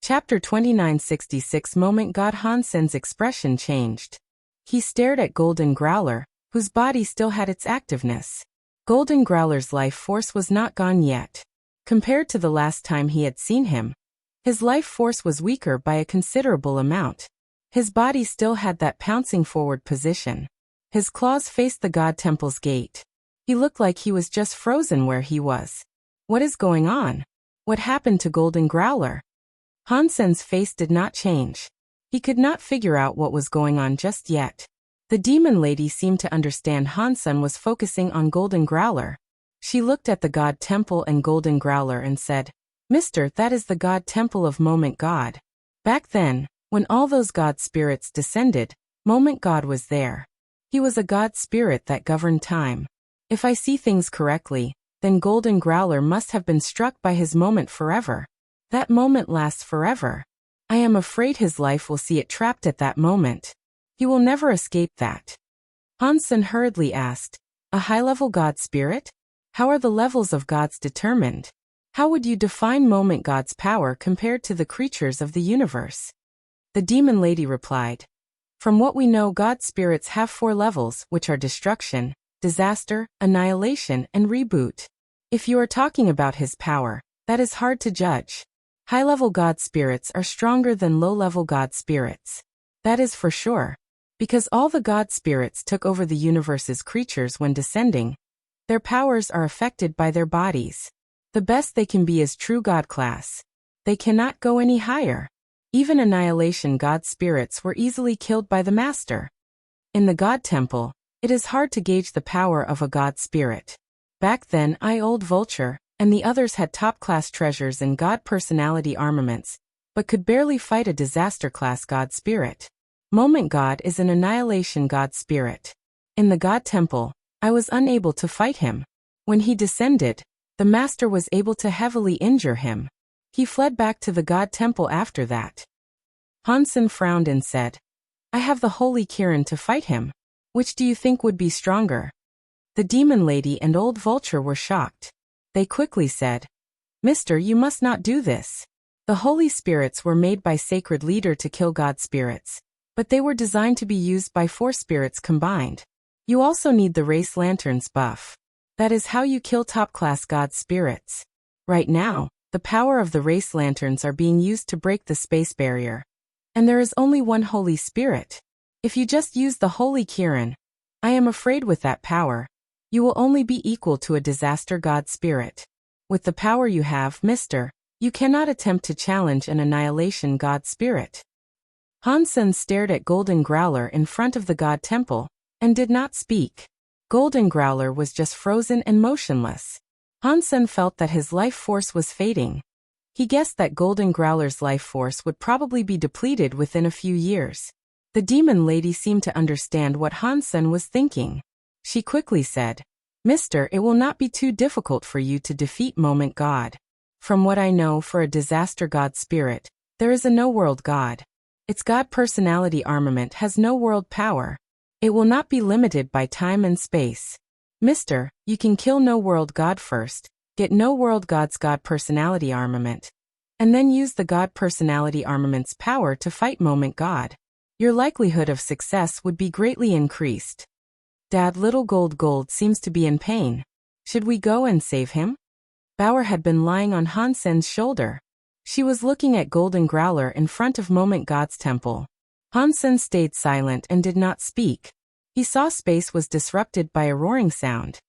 Chapter 2966 Moment God Hansen's expression changed. He stared at Golden Growler, whose body still had its activeness. Golden Growler's life force was not gone yet. Compared to the last time he had seen him, his life force was weaker by a considerable amount. His body still had that pouncing forward position. His claws faced the God Temple's gate. He looked like he was just frozen where he was. What is going on? What happened to Golden Growler? Hansen's face did not change. He could not figure out what was going on just yet. The demon lady seemed to understand Hansen was focusing on Golden Growler. She looked at the God Temple and Golden Growler and said, "Mister, that is the God Temple of Moment God." Back then, when all those God spirits descended, Moment God was there. He was a God spirit that governed time. If I see things correctly, then Golden Growler must have been struck by his moment forever. That moment lasts forever. I am afraid his life will see it trapped at that moment. He will never escape that. Hansen hurriedly asked, "A high-level God spirit? How are the levels of gods determined? How would you define Moment God's power compared to the creatures of the universe?" The demon lady replied, "From what we know, God spirits have 4 levels, which are destruction, disaster, annihilation, and reboot. If you are talking about his power, that is hard to judge. High-level God spirits are stronger than low-level God spirits. That is for sure. Because all the God spirits took over the universe's creatures when descending, their powers are affected by their bodies. The best they can be is true God class. They cannot go any higher. Even annihilation God spirits were easily killed by the Master. In the God Temple, it is hard to gauge the power of a God spirit. Back then, Old Vulture and the others had top-class treasures in God personality armaments, but could barely fight a disaster-class God spirit. Moment God is an annihilation God spirit. In the God Temple, I was unable to fight him. When he descended, the Master was able to heavily injure him. He fled back to the God Temple after that." Hansen frowned and said, "I have the Holy Kirin to fight him. Which do you think would be stronger?" The demon lady and Old Vulture were shocked. They quickly said, "Mister, you must not do this. The Holy Spirits were made by Sacred Leader to kill God spirits, but they were designed to be used by 4 spirits combined. You also need the Race Lanterns buff. That is how you kill top-class God spirits. Right now, the power of the Race Lanterns are being used to break the space barrier. And there is only one Holy Spirit. If you just use the Holy Kirin, I am afraid with that power, you will only be equal to a disaster God spirit. With the power you have, Mister, you cannot attempt to challenge an annihilation God spirit." Hansen stared at Golden Growler in front of the God Temple, and did not speak. Golden Growler was just frozen and motionless. Hansen felt that his life force was fading. He guessed that Golden Growler's life force would probably be depleted within a few years. The demon lady seemed to understand what Hansen was thinking. She quickly said, "Mister, it will not be too difficult for you to defeat Moment God. From what I know, for a disaster God spirit, there is a no-world God. Its God personality armament has no world power. It will not be limited by time and space. Mister, you can kill no-world God first, get no-world God's God personality armament, and then use the God personality armament's power to fight Moment God. Your likelihood of success would be greatly increased." "Dad, little Gold seems to be in pain. Should we go and save him?" Bauer had been lying on Hansen's shoulder. She was looking at Golden Growler in front of Moment God's temple. Hansen stayed silent and did not speak. He saw space was disrupted by a roaring sound.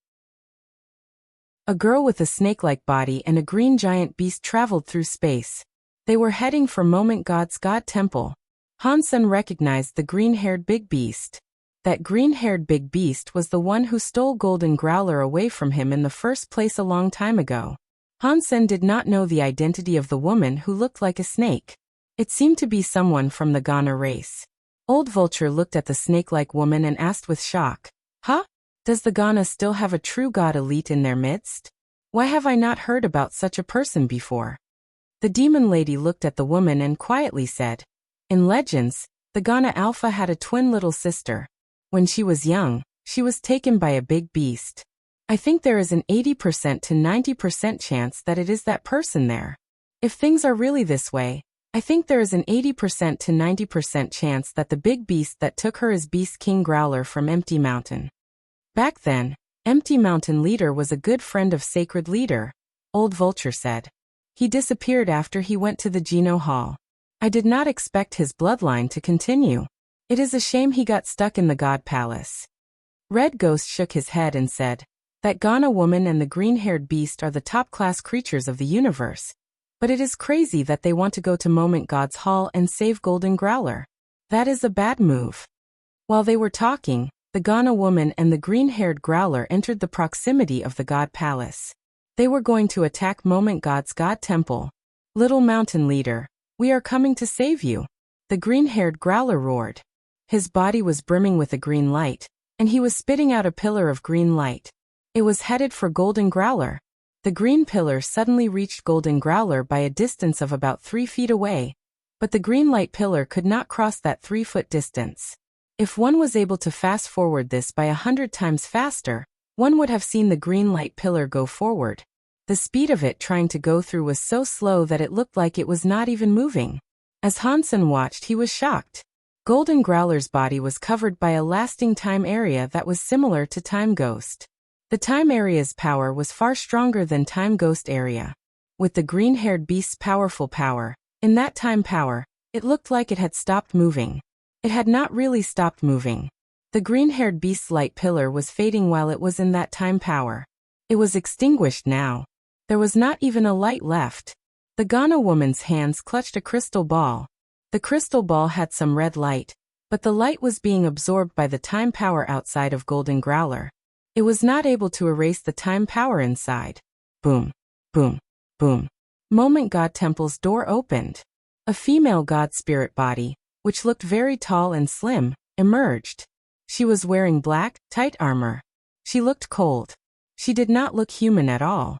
A girl with a snake-like body and a green giant beast traveled through space. They were heading for Moment God's God Temple. Hansen recognized the green-haired big beast. That green-haired big beast was the one who stole Golden Growler away from him in the first place a long time ago. Hansen did not know the identity of the woman who looked like a snake. It seemed to be someone from the Ghana race. Old Vulture looked at the snake-like woman and asked with shock, "Huh? Does the Ghana still have a true god elite in their midst? Why have I not heard about such a person before?" The demon lady looked at the woman and quietly said, "In legends, the Ghana Alpha had a twin little sister. When she was young, she was taken by a big beast. I think there is an 80% to 90% chance that it is that person there. If things are really this way, I think there is an 80% to 90% chance that the big beast that took her is Beast King Growler from Empty Mountain. Back then, Empty Mountain Leader was a good friend of Sacred Leader, Old Vulture said. He disappeared after he went to the Geno Hall. I did not expect his bloodline to continue. It is a shame he got stuck in the God Palace. Red Ghost shook his head and said, that Ghana woman and the green-haired beast are the top-class creatures of the universe. But it is crazy that they want to go to Moment God's Hall and save Golden Growler. That is a bad move. While they were talking, the Ghana woman and the green-haired Growler entered the proximity of the God Palace. They were going to attack Moment God's God Temple. Little Mountain Leader, we are coming to save you. The green-haired Growler roared. His body was brimming with a green light, and he was spitting out a pillar of green light. It was headed for Golden Growler. The green pillar suddenly reached Golden Growler by a distance of about 3 feet away, but the green light pillar could not cross that 3-foot distance. If one was able to fast forward this by 100 times faster, one would have seen the green light pillar go forward. The speed of it trying to go through was so slow that it looked like it was not even moving. As Hansen watched, he was shocked. Golden Growler's body was covered by a lasting time area that was similar to Time Ghost. The time area's power was far stronger than Time Ghost area. With the green-haired beast's powerful power, in that time power, it looked like it had stopped moving. It had not really stopped moving. The green-haired beast's light pillar was fading while it was in that time power. It was extinguished now. There was not even a light left. The Ghana woman's hands clutched a crystal ball. The crystal ball had some red light, but the light was being absorbed by the time power outside of Golden Growler. It was not able to erase the time power inside. Boom, boom, boom. Moment God Temple's door opened. A female god spirit body, which looked very tall and slim, emerged. She was wearing black, tight armor. She looked cold. She did not look human at all.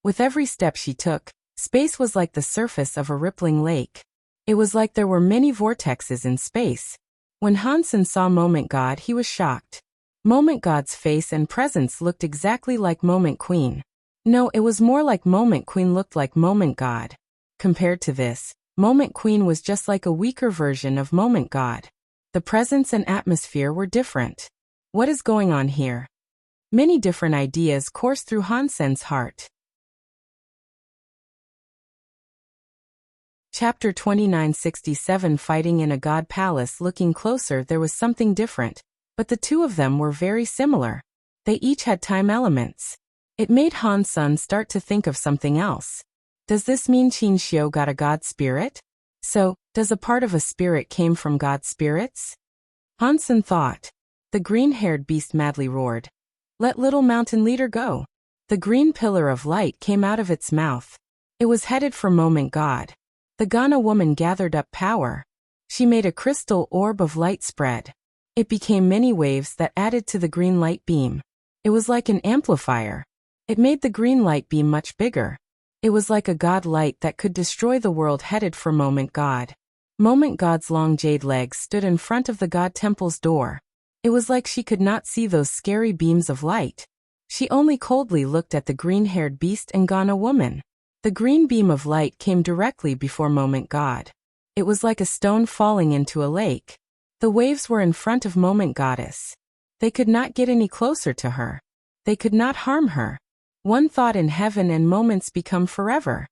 With every step she took, space was like the surface of a rippling lake. It was like there were many vortexes in space. When Hansen saw Moment God, he was shocked. Moment God's face and presence looked exactly like Moment Queen. No, it was more like Moment Queen looked like Moment God. Compared to this, Moment Queen was just like a weaker version of Moment God. The presence and atmosphere were different. What is going on here? Many different ideas coursed through Hansen's heart. Chapter 2967 Fighting in a God Palace. Looking closer, there was something different, but the two of them were very similar. They each had time elements. It made Hansen start to think of something else. Does this mean Qin Xiu got a god spirit? So, does a part of a spirit came from god spirits? Hansen thought. The green-haired beast madly roared. Let Little Mountain Leader go. The green pillar of light came out of its mouth. It was headed for Moment God. The Ghana woman gathered up power. She made a crystal orb of light spread. It became many waves that added to the green light beam. It was like an amplifier. It made the green light beam much bigger. It was like a god light that could destroy the world, headed for Moment God. Moment God's long jade legs stood in front of the God Temple's door. It was like she could not see those scary beams of light. She only coldly looked at the green-haired beast and Ghana woman. The green beam of light came directly before Moment God. It was like a stone falling into a lake. The waves were in front of Moment Goddess. They could not get any closer to her. They could not harm her. One thought in heaven and moments become forever.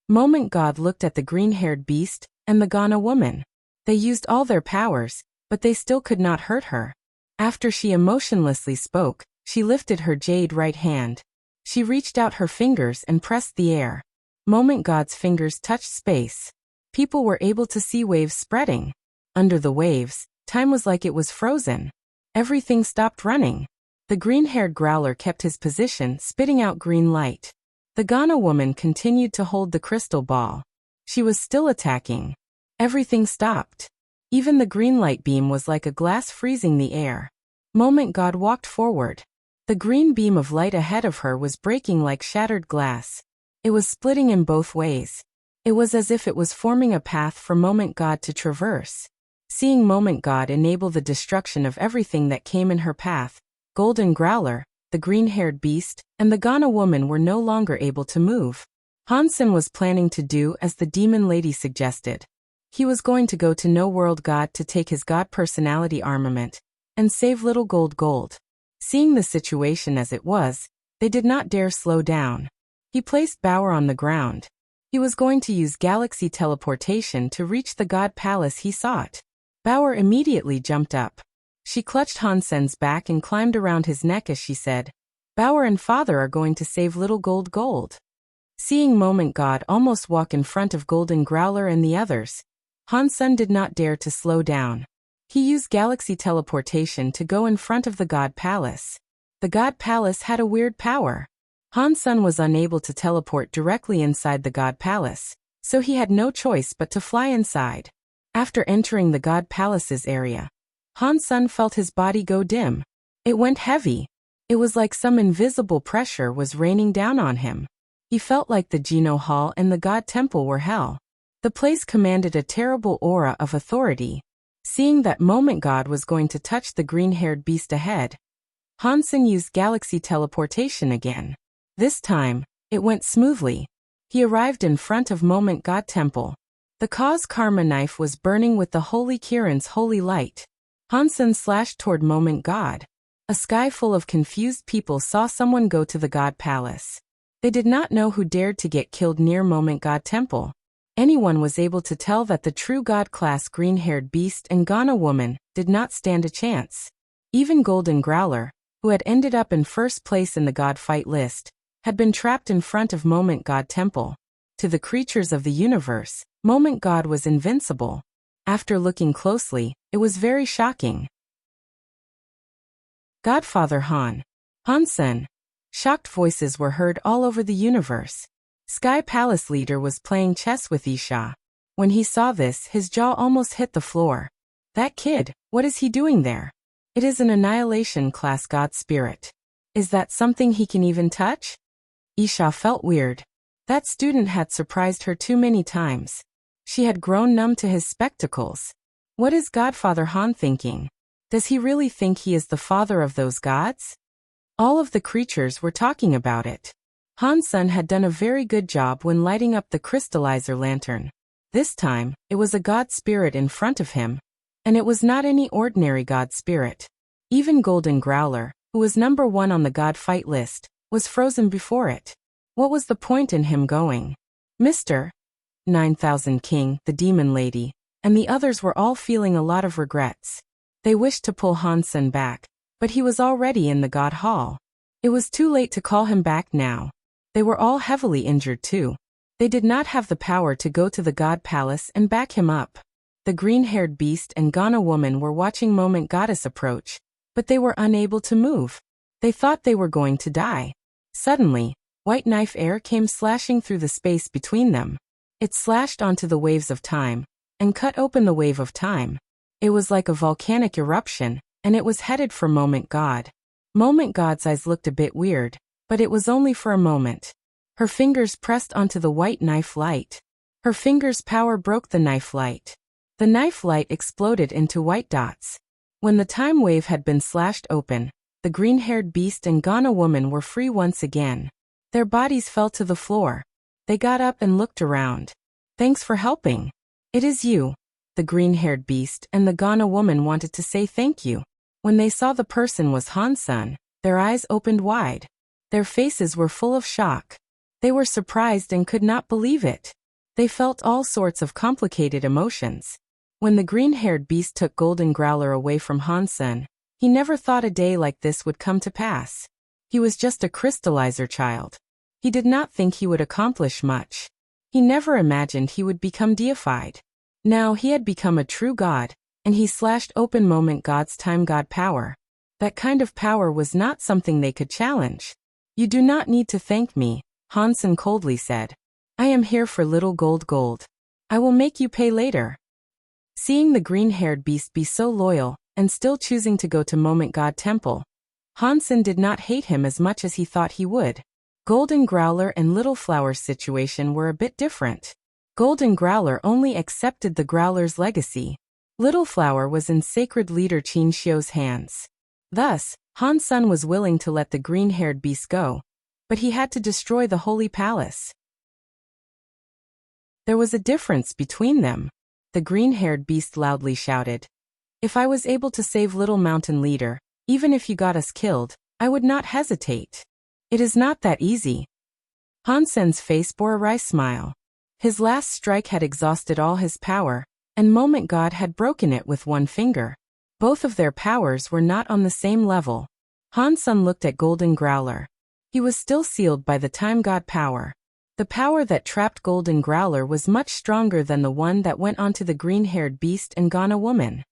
Moment God looked at the green-haired beast and the Ghana woman. They used all their powers, but they still could not hurt her. After she emotionlessly spoke, she lifted her jade right hand. She reached out her fingers and pressed the air. Moment God's fingers touched space. People were able to see waves spreading. Under the waves, time was like it was frozen. Everything stopped running. The green-haired Growler kept his position, spitting out green light. The Ghana woman continued to hold the crystal ball. She was still attacking. Everything stopped. Even the green light beam was like a glass freezing the air. Moment God walked forward. The green beam of light ahead of her was breaking like shattered glass. It was splitting in both ways. It was as if it was forming a path for Moment God to traverse. Seeing Moment God enable the destruction of everything that came in her path, Golden Growler, the green-haired beast, and the Ghana woman were no longer able to move. Hansen was planning to do as the demon lady suggested. He was going to go to No World God to take his god personality armament and save little gold. Seeing the situation as it was, they did not dare slow down. He placed Bauer on the ground. He was going to use galaxy teleportation to reach the god palace he sought. Bauer immediately jumped up. She clutched Hansen's back and climbed around his neck as she said, "Bauer and father are going to save little gold." Seeing Moment God almost walk in front of Golden Growler and the others, Hansen did not dare to slow down. He used galaxy teleportation to go in front of the god palace. The god palace had a weird power. Hansen was unable to teleport directly inside the god palace, so he had no choice but to fly inside. After entering the god palace's area, Hansen felt his body go dim. It went heavy. It was like some invisible pressure was raining down on him. He felt like the Geno Hall and the god temple were hell. The place commanded a terrible aura of authority. Seeing that Moment God was going to touch the green-haired beast ahead, Hansen used galaxy teleportation again. This time, it went smoothly. He arrived in front of Moment God Temple. The Cause Karma knife was burning with the Holy Kirin's holy light. Hansen slashed toward Moment God. A sky full of confused people saw someone go to the God Palace. They did not know who dared to get killed near Moment God Temple. Anyone was able to tell that the true God-class green-haired beast and Ghana woman did not stand a chance. Even Golden Growler, who had ended up in first place in the God fight list, had been trapped in front of Moment God Temple. To the creatures of the universe, Moment God was invincible. After looking closely, it was very shocking. Godfather Hansen. Shocked voices were heard all over the universe. Sky Palace leader was playing chess with Isha. When he saw this, his jaw almost hit the floor. That kid, what is he doing there? It is an annihilation class god spirit. Is that something he can even touch? Isha felt weird. That student had surprised her too many times. She had grown numb to his spectacles. What is Godfather Han thinking? Does he really think he is the father of those gods? All of the creatures were talking about it. Hansen had done a very good job when lighting up the crystallizer lantern. This time, it was a god spirit in front of him. And it was not any ordinary god spirit. Even Golden Growler, who was number 1 on the god fight list, was frozen before it. What was the point in him going? Mr. 9000 King, the demon lady, and the others were all feeling a lot of regrets. They wished to pull Hansen back, but he was already in the god hall. It was too late to call him back now. They were all heavily injured too. They did not have the power to go to the God Palace and back him up. The green-haired beast and Ghana woman were watching Moment Goddess approach, but they were unable to move. They thought they were going to die. Suddenly, white knife air came slashing through the space between them. It slashed onto the waves of time, and cut open the wave of time. It was like a volcanic eruption, and it was headed for Moment God. Moment God's eyes looked a bit weird, but it was only for a moment. Her fingers pressed onto the white knife light. Her fingers' power broke the knife light. The knife light exploded into white dots. When the time wave had been slashed open, the green-haired beast and Ghana woman were free once again. Their bodies fell to the floor. They got up and looked around. Thanks for helping. It is you. The green-haired beast and the Ghana woman wanted to say thank you. When they saw the person was Hansen, their eyes opened wide. Their faces were full of shock. They were surprised and could not believe it. They felt all sorts of complicated emotions. When the green-haired beast took Golden Growler away from Hansen, he never thought a day like this would come to pass. He was just a crystallizer child. He did not think he would accomplish much. He never imagined he would become deified. Now he had become a true god, and he slashed open Moment God's time god power. That kind of power was not something they could challenge. You do not need to thank me, Hansen coldly said. I am here for little gold. I will make you pay later. Seeing the green-haired beast be so loyal, and still choosing to go to Moment God Temple, Hansen did not hate him as much as he thought he would. Golden Growler and Little Flower's situation were a bit different. Golden Growler only accepted the Growler's legacy. Little Flower was in Sacred Leader Qin Xiu's hands. Thus, Hansen was willing to let the green-haired beast go, but he had to destroy the Holy Palace. There was a difference between them. The green-haired beast loudly shouted. If I was able to save little mountain leader, even if you got us killed, I would not hesitate. It is not that easy. Hansen's face bore a wry smile. His last strike had exhausted all his power, and Moment God had broken it with one finger. Both of their powers were not on the same level. Hansen looked at Golden Growler. He was still sealed by the Time God power. The power that trapped Golden Growler was much stronger than the one that went onto the green-haired beast and Ghana woman.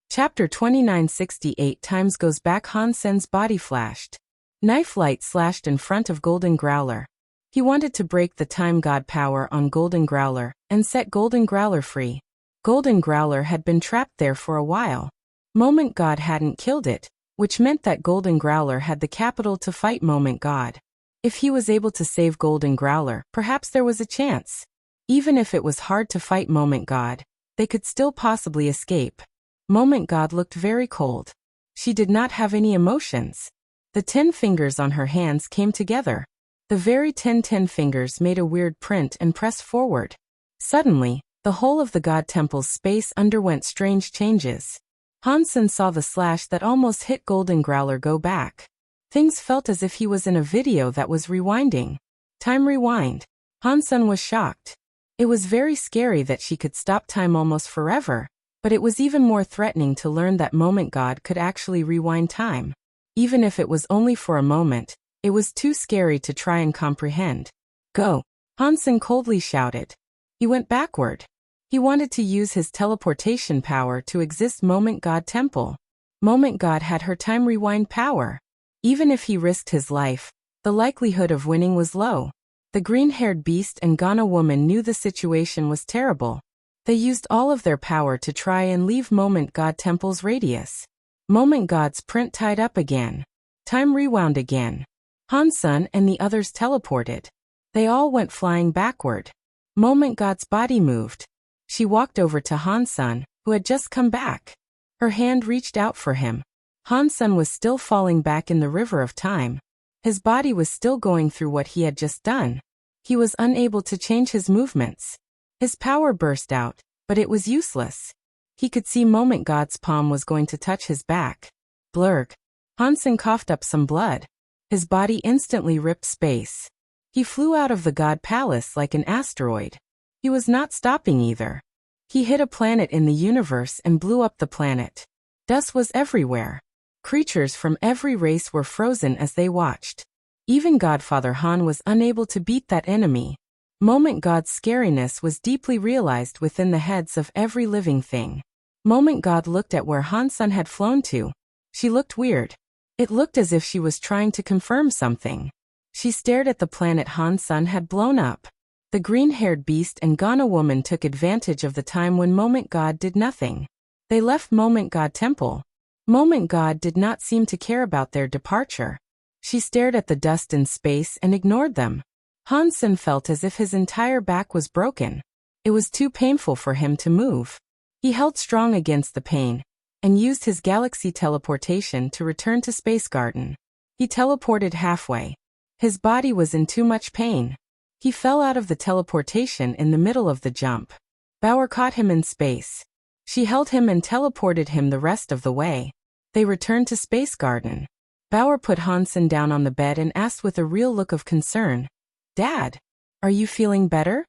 Chapter 2968 times goes back. Hansen's body flashed. Knife light slashed in front of Golden Growler. He wanted to break the Time God power on Golden Growler and set Golden Growler free. Golden Growler had been trapped there for a while. Moment God hadn't killed it, which meant that Golden Growler had the capital to fight Moment God. If he was able to save Golden Growler, perhaps there was a chance. Even if it was hard to fight Moment God, they could still possibly escape. Moment God looked very cold. She did not have any emotions. The 10 fingers on her hands came together. The very 10 fingers made a weird print and pressed forward. Suddenly, the whole of the God Temple's space underwent strange changes. Hansen saw the slash that almost hit Golden Growler go back. Things felt as if he was in a video that was rewinding. Time rewind. Hansen was shocked. It was very scary that she could stop time almost forever, but it was even more threatening to learn that Moment God could actually rewind time. Even if it was only for a moment, it was too scary to try and comprehend. Go! Hansen coldly shouted. He went backward. He wanted to use his teleportation power to exist Moment God Temple. Moment God had her time rewind power. Even if he risked his life, the likelihood of winning was low. The green-haired beast and Ghana woman knew the situation was terrible. They used all of their power to try and leave Moment God Temple's radius. Moment God's print tied up again. Time rewound again. Hansen and the others teleported. They all went flying backward. Moment God's body moved. She walked over to Hansen, who had just come back. Her hand reached out for him. Hansen was still falling back in the river of time. His body was still going through what he had just done. He was unable to change his movements. His power burst out, but it was useless. He could see Moment God's palm was going to touch his back. Blurg. Hansen coughed up some blood. His body instantly ripped space. He flew out of the God Palace like an asteroid. He was not stopping either. He hit a planet in the universe and blew up the planet. Dust was everywhere. Creatures from every race were frozen as they watched. Even Godfather Han was unable to beat that enemy. Moment God's scariness was deeply realized within the heads of every living thing. Moment God looked at where Hansen had flown to. She looked weird. It looked as if she was trying to confirm something. She stared at the planet Hansen had blown up. The green-haired beast and Ghana woman took advantage of the time when Moment God did nothing. They left Moment God Temple. Moment God did not seem to care about their departure. She stared at the dust in space and ignored them. Hansen felt as if his entire back was broken. It was too painful for him to move. He held strong against the pain and used his galaxy teleportation to return to Space Garden. He teleported halfway. His body was in too much pain. He fell out of the teleportation in the middle of the jump. Bauer caught him in space. She held him and teleported him the rest of the way. They returned to Space Garden. Bauer put Hansen down on the bed and asked with a real look of concern, "Dad, are you feeling better?"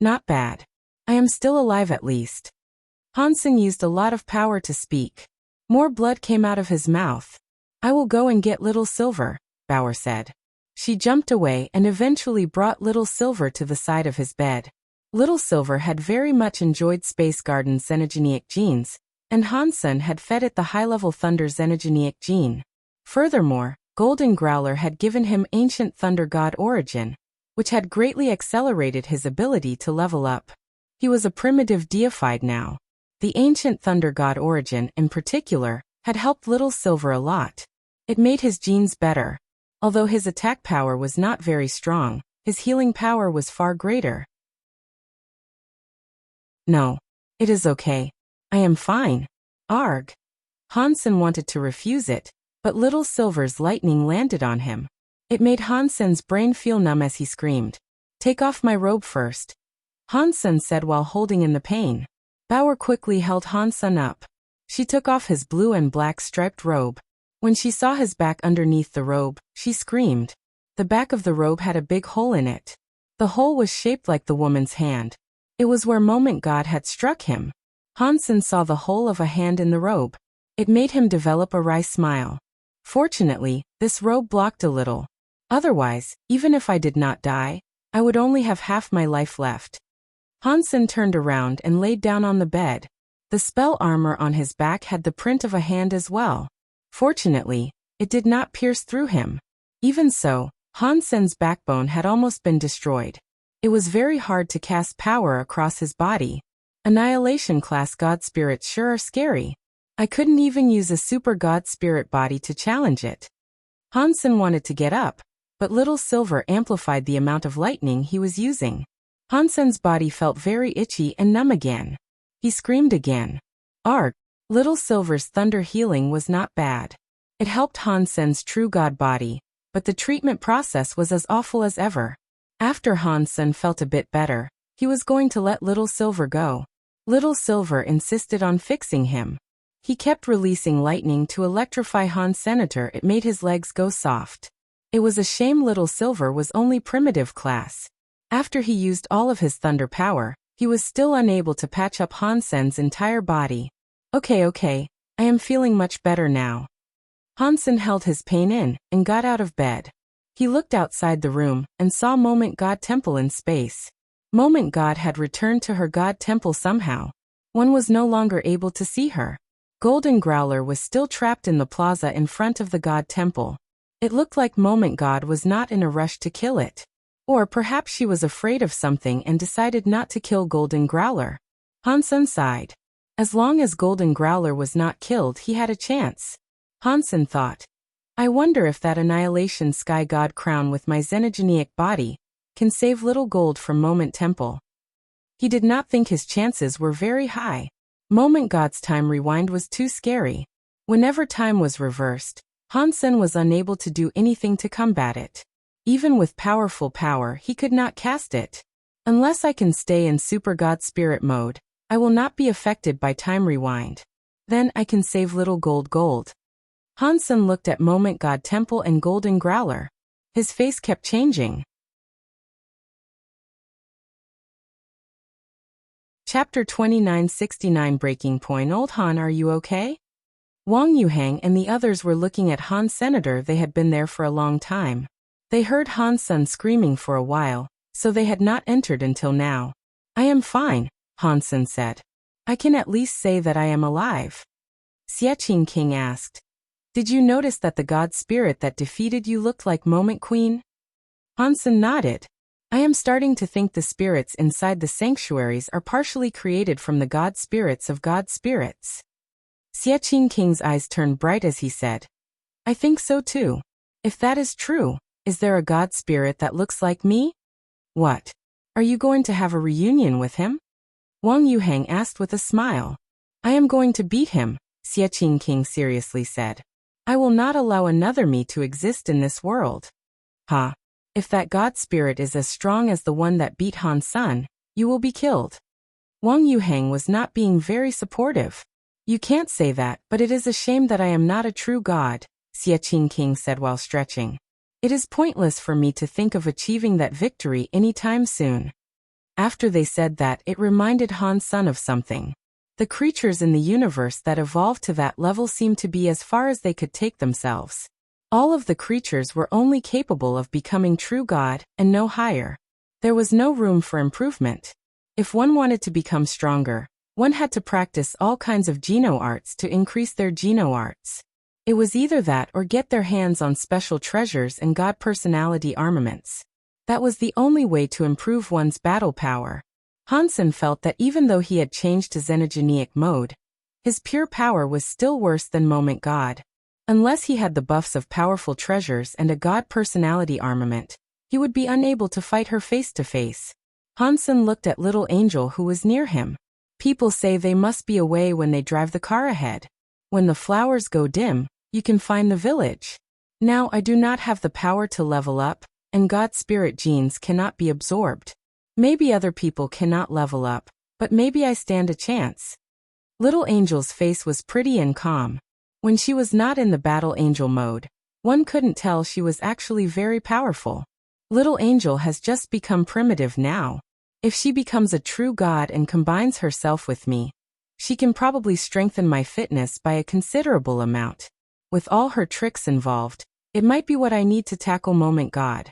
"Not bad. I am still alive at least." Hansen used a lot of power to speak. More blood came out of his mouth. "I will go and get Little Silver," Bauer said. She jumped away and eventually brought Little Silver to the side of his bed. Little Silver had very much enjoyed Space Garden's xenogenic genes, and Hansen had fed it the high-level Thunder xenogenic gene. Furthermore, Golden Growler had given him Ancient Thunder God Origin, which had greatly accelerated his ability to level up. He was a primitive deified now. The Ancient Thunder God Origin, in particular, had helped Little Silver a lot. It made his genes better. Although his attack power was not very strong, his healing power was far greater. "No. It is okay. I am fine. Arg." Hansen wanted to refuse it, but Little Silver's lightning landed on him. It made Hansen's brain feel numb as he screamed, "Take off my robe first," Hansen said while holding in the pain. Bauer quickly held Hansen up. She took off his blue and black striped robe. When she saw his back underneath the robe, she screamed. The back of the robe had a big hole in it. The hole was shaped like the woman's hand. It was where Moment God had struck him. Hansen saw the hole of a hand in the robe. It made him develop a wry smile. Fortunately, this robe blocked a little. Otherwise, even if I did not die, I would only have half my life left. Hansen turned around and laid down on the bed. The spell armor on his back had the print of a hand as well. Fortunately, it did not pierce through him. Even so, Hansen's backbone had almost been destroyed. It was very hard to cast power across his body. Annihilation class god spirits sure are scary. I couldn't even use a super god spirit body to challenge it. Hansen wanted to get up, but Little Silver amplified the amount of lightning he was using. Hansen's body felt very itchy and numb again. He screamed again. Arg! Little Silver's thunder healing was not bad. It helped Hansen's true god body, but the treatment process was as awful as ever. After Hansen felt a bit better, he was going to let Little Silver go. Little Silver insisted on fixing him. He kept releasing lightning to electrify Hansen. It made his legs go soft. It was a shame Little Silver was only primitive class. After he used all of his thunder power, he was still unable to patch up Hansen's entire body. Okay, I am feeling much better now. Hansen held his pain in and got out of bed. He looked outside the room and saw Moment God Temple in space. Moment God had returned to her God Temple somehow. One was no longer able to see her. Golden Growler was still trapped in the plaza in front of the God Temple. It looked like Moment God was not in a rush to kill it. Or perhaps she was afraid of something and decided not to kill Golden Growler. Hansen sighed. As long as Golden Growler was not killed, he had a chance. Hansen thought. I wonder if that Annihilation Sky God crown with my xenogenic body can save Little Gold from Moment Temple. He did not think his chances were very high. Moment God's time rewind was too scary. Whenever time was reversed, Hansen was unable to do anything to combat it. Even with powerful power, he could not cast it. Unless I can stay in Super God Spirit mode, I will not be affected by time rewind. Then I can save Little Gold. Hansen looked at Moment God Temple and Golden Growler. His face kept changing. Chapter 2969 Breaking Point. Old Han, are you okay? Wang Yuhang and the others were looking at Han Senator. They had been there for a long time. They heard Hansen screaming for a while, so they had not entered until now. I am fine, Hansen said. I can at least say that I am alive. Xiaqing King asked. Did you notice that the god spirit that defeated you looked like Moment Queen? Hansen nodded. I am starting to think the spirits inside the sanctuaries are partially created from the god spirits of god spirits. Xiaqing King's eyes turned bright as he said. I think so too. If that is true, is there a god spirit that looks like me? What? Are you going to have a reunion with him? Wang Yuhang asked with a smile. I am going to beat him, Xiaqing King seriously said. I will not allow another me to exist in this world. Ha! If that god spirit is as strong as the one that beat Hansen, you will be killed. Wang Yuhang was not being very supportive. You can't say that, but it is a shame that I am not a true god, Xiaqing King said while stretching. It is pointless for me to think of achieving that victory anytime soon. After they said that, it reminded Hansen of something. The creatures in the universe that evolved to that level seemed to be as far as they could take themselves. All of the creatures were only capable of becoming true god, and no higher. There was no room for improvement. If one wanted to become stronger, one had to practice all kinds of geno arts to increase their geno arts. It was either that or get their hands on special treasures and god personality armaments. That was the only way to improve one's battle power. Hansen felt that even though he had changed to xenogenic mode, his pure power was still worse than Moment God. Unless he had the buffs of powerful treasures and a god personality armament, he would be unable to fight her face to face. Hansen looked at Little Angel who was near him. People say they must be away when they drive the car ahead. When the flowers go dim, you can find the village. Now I do not have the power to level up, and God's spirit genes cannot be absorbed. Maybe other people cannot level up, but maybe I stand a chance. Little Angel's face was pretty and calm. When she was not in the battle angel mode, one couldn't tell she was actually very powerful. Little Angel has just become primitive now. If she becomes a true god and combines herself with me, she can probably strengthen my fitness by a considerable amount. With all her tricks involved, it might be what I need to tackle Moment God.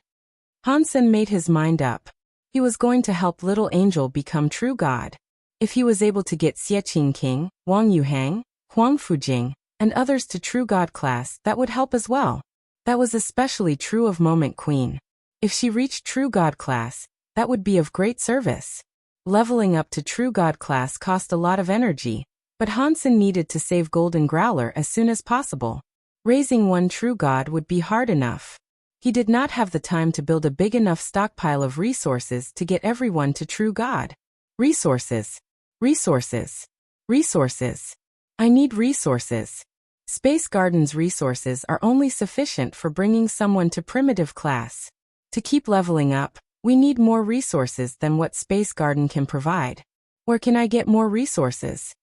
Hansen made his mind up. He was going to help Little Angel become true god. If he was able to get Xieqin King, Wang Yuhang, Huang Fujing, and others to true god class, that would help as well. That was especially true of Moment Queen. If she reached true god class, that would be of great service. Leveling up to true god class cost a lot of energy, but Hansen needed to save Golden Growler as soon as possible. Raising one true god would be hard enough. He did not have the time to build a big enough stockpile of resources to get everyone to true god. Resources. Resources. Resources. I need resources. Space Garden's resources are only sufficient for bringing someone to primitive class. To keep leveling up, we need more resources than what Space Garden can provide. Where can I get more resources?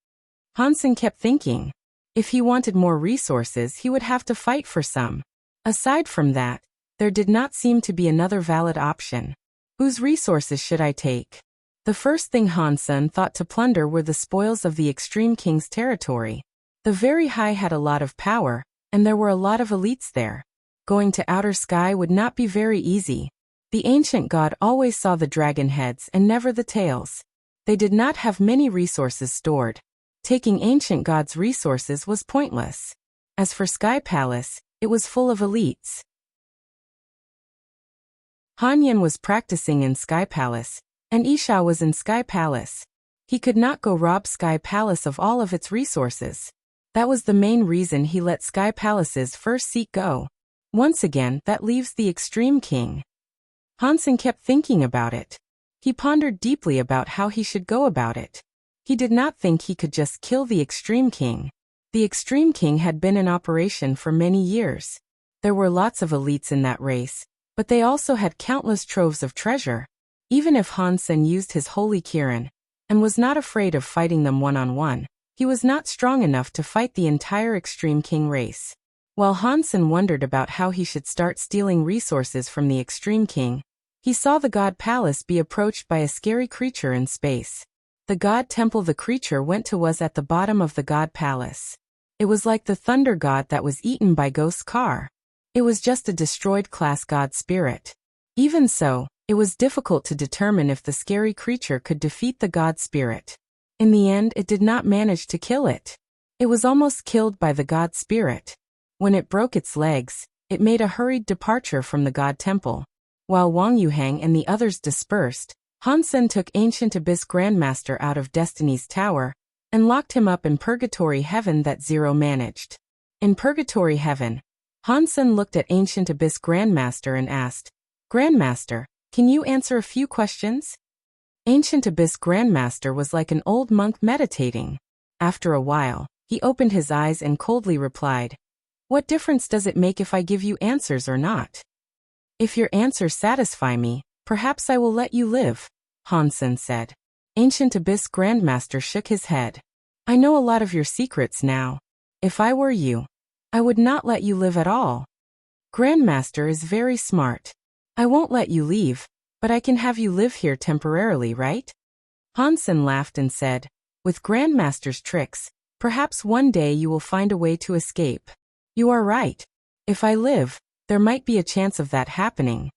Hansen kept thinking. If he wanted more resources, he would have to fight for some. Aside from that, there did not seem to be another valid option. Whose resources should I take? The first thing Hansen thought to plunder were the spoils of the Extreme King's territory. The Very High had a lot of power, and there were a lot of elites there. Going to Outer Sky would not be very easy. The ancient god always saw the dragon heads and never the tails. They did not have many resources stored. Taking ancient god's resources was pointless. As for Sky Palace, it was full of elites. Hanyan was practicing in Sky Palace, and Isha was in Sky Palace. He could not go rob Sky Palace of all of its resources. That was the main reason he let Sky Palace's first seat go. Once again, that leaves the Extreme King. Hansen kept thinking about it. He pondered deeply about how he should go about it. He did not think he could just kill the Extreme King. The Extreme King had been in operation for many years. There were lots of elites in that race, but they also had countless troves of treasure. Even if Hansen used his Holy Kirin, and was not afraid of fighting them one-on-one, he was not strong enough to fight the entire Extreme King race. While Hansen wondered about how he should start stealing resources from the Extreme King, he saw the God Palace be approached by a scary creature in space. The God Temple the creature went to was at the bottom of the God Palace. It was like the Thunder God that was eaten by Ghost's car. It was just a destroyed class God spirit. Even so, it was difficult to determine if the scary creature could defeat the God spirit. In the end, it did not manage to kill it. It was almost killed by the God spirit. When it broke its legs, it made a hurried departure from the God Temple. While Wang Yuhang and the others dispersed, Hansen took Ancient Abyss Grandmaster out of Destiny's Tower and locked him up in Purgatory Heaven that Zero managed. In Purgatory Heaven, Hansen looked at Ancient Abyss Grandmaster and asked, "Grandmaster, can you answer a few questions?" Ancient Abyss Grandmaster was like an old monk meditating. After a while, he opened his eyes and coldly replied, "What difference does it make if I give you answers or not? If your answers satisfy me, perhaps I will let you live," Hansen said. Ancient Abyss Grandmaster shook his head. "I know a lot of your secrets now. If I were you, I would not let you live at all. Grandmaster is very smart. I won't let you leave, but I can have you live here temporarily, right?" Hansen laughed and said, "With Grandmaster's tricks, perhaps one day you will find a way to escape." "You are right. If I live, there might be a chance of that happening."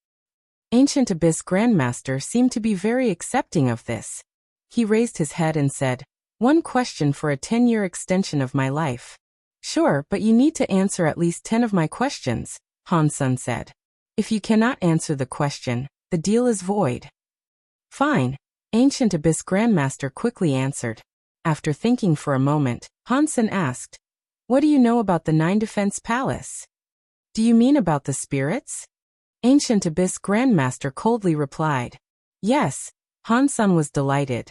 Ancient Abyss Grandmaster seemed to be very accepting of this. He raised his head and said, "One question for a 10-year extension of my life." "Sure, but you need to answer at least 10 of my questions," Hansen said. "If you cannot answer the question, the deal is void." "Fine," Ancient Abyss Grandmaster quickly answered. After thinking for a moment, Hansen asked, "What do you know about the 9 Defense Palace? Do you mean about the spirits?" Ancient Abyss Grandmaster coldly replied. "Yes." Hansen was delighted.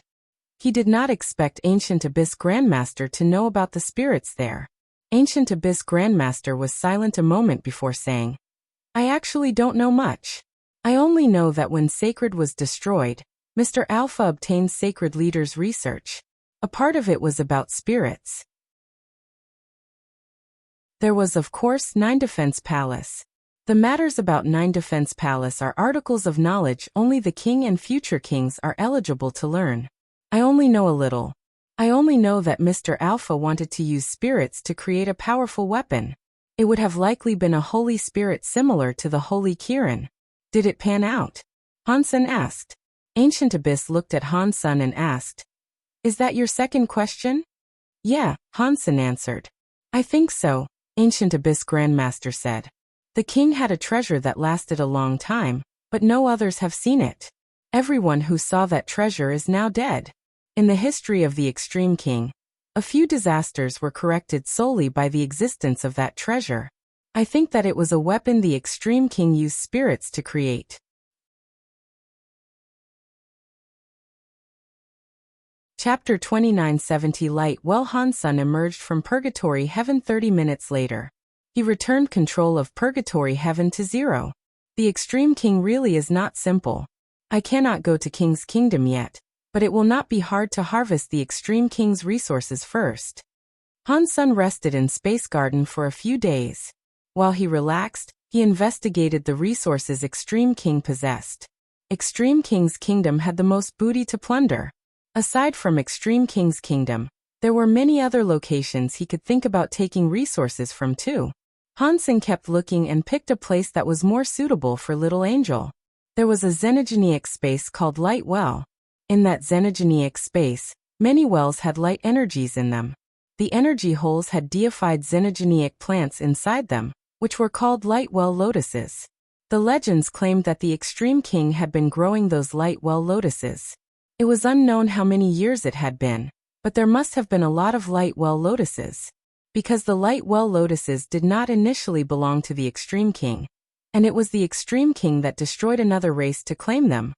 He did not expect Ancient Abyss Grandmaster to know about the spirits there. Ancient Abyss Grandmaster was silent a moment before saying, I actually don't know much. I only know that when Sacred was destroyed, Mr. Alpha obtained Sacred Leader's research. A part of it was about spirits. There was of course Nine Defense Palace. The matters about Nine Defense Palace are articles of knowledge only the king and future kings are eligible to learn. I only know a little. I only know that Mr. Alpha wanted to use spirits to create a powerful weapon. It would have likely been a holy spirit similar to the Holy Kirin. Did it pan out? Hansen asked. Ancient Abyss looked at Hansen and asked, Is that your second question? Yeah, Hansen answered. I think so, Ancient Abyss Grandmaster said. The king had a treasure that lasted a long time, but no others have seen it. Everyone who saw that treasure is now dead. In the history of the Extreme King, a few disasters were corrected solely by the existence of that treasure. I think that it was a weapon the Extreme King used spirits to create. Chapter 2970 Light Well Hansen emerged from Purgatory Heaven 30 minutes later. He returned control of Purgatory Heaven to 0. The Extreme King really is not simple. I cannot go to King's Kingdom yet, but it will not be hard to harvest the Extreme King's resources first. Hansen rested in Space Garden for a few days. While he relaxed, he investigated the resources Extreme King possessed. Extreme King's kingdom had the most booty to plunder. Aside from Extreme King's kingdom, there were many other locations he could think about taking resources from too. Hansen kept looking and picked a place that was more suitable for Little Angel. There was a xenogenic space called Light Well. In that xenogenic space, many wells had light energies in them. The energy holes had deified xenogenic plants inside them, which were called Light Well lotuses. The legends claimed that the Extreme King had been growing those Light Well lotuses. It was unknown how many years it had been, but there must have been a lot of Light Well lotuses. Because the Light Well lotuses did not initially belong to the Extreme King, and it was the Extreme King that destroyed another race to claim them.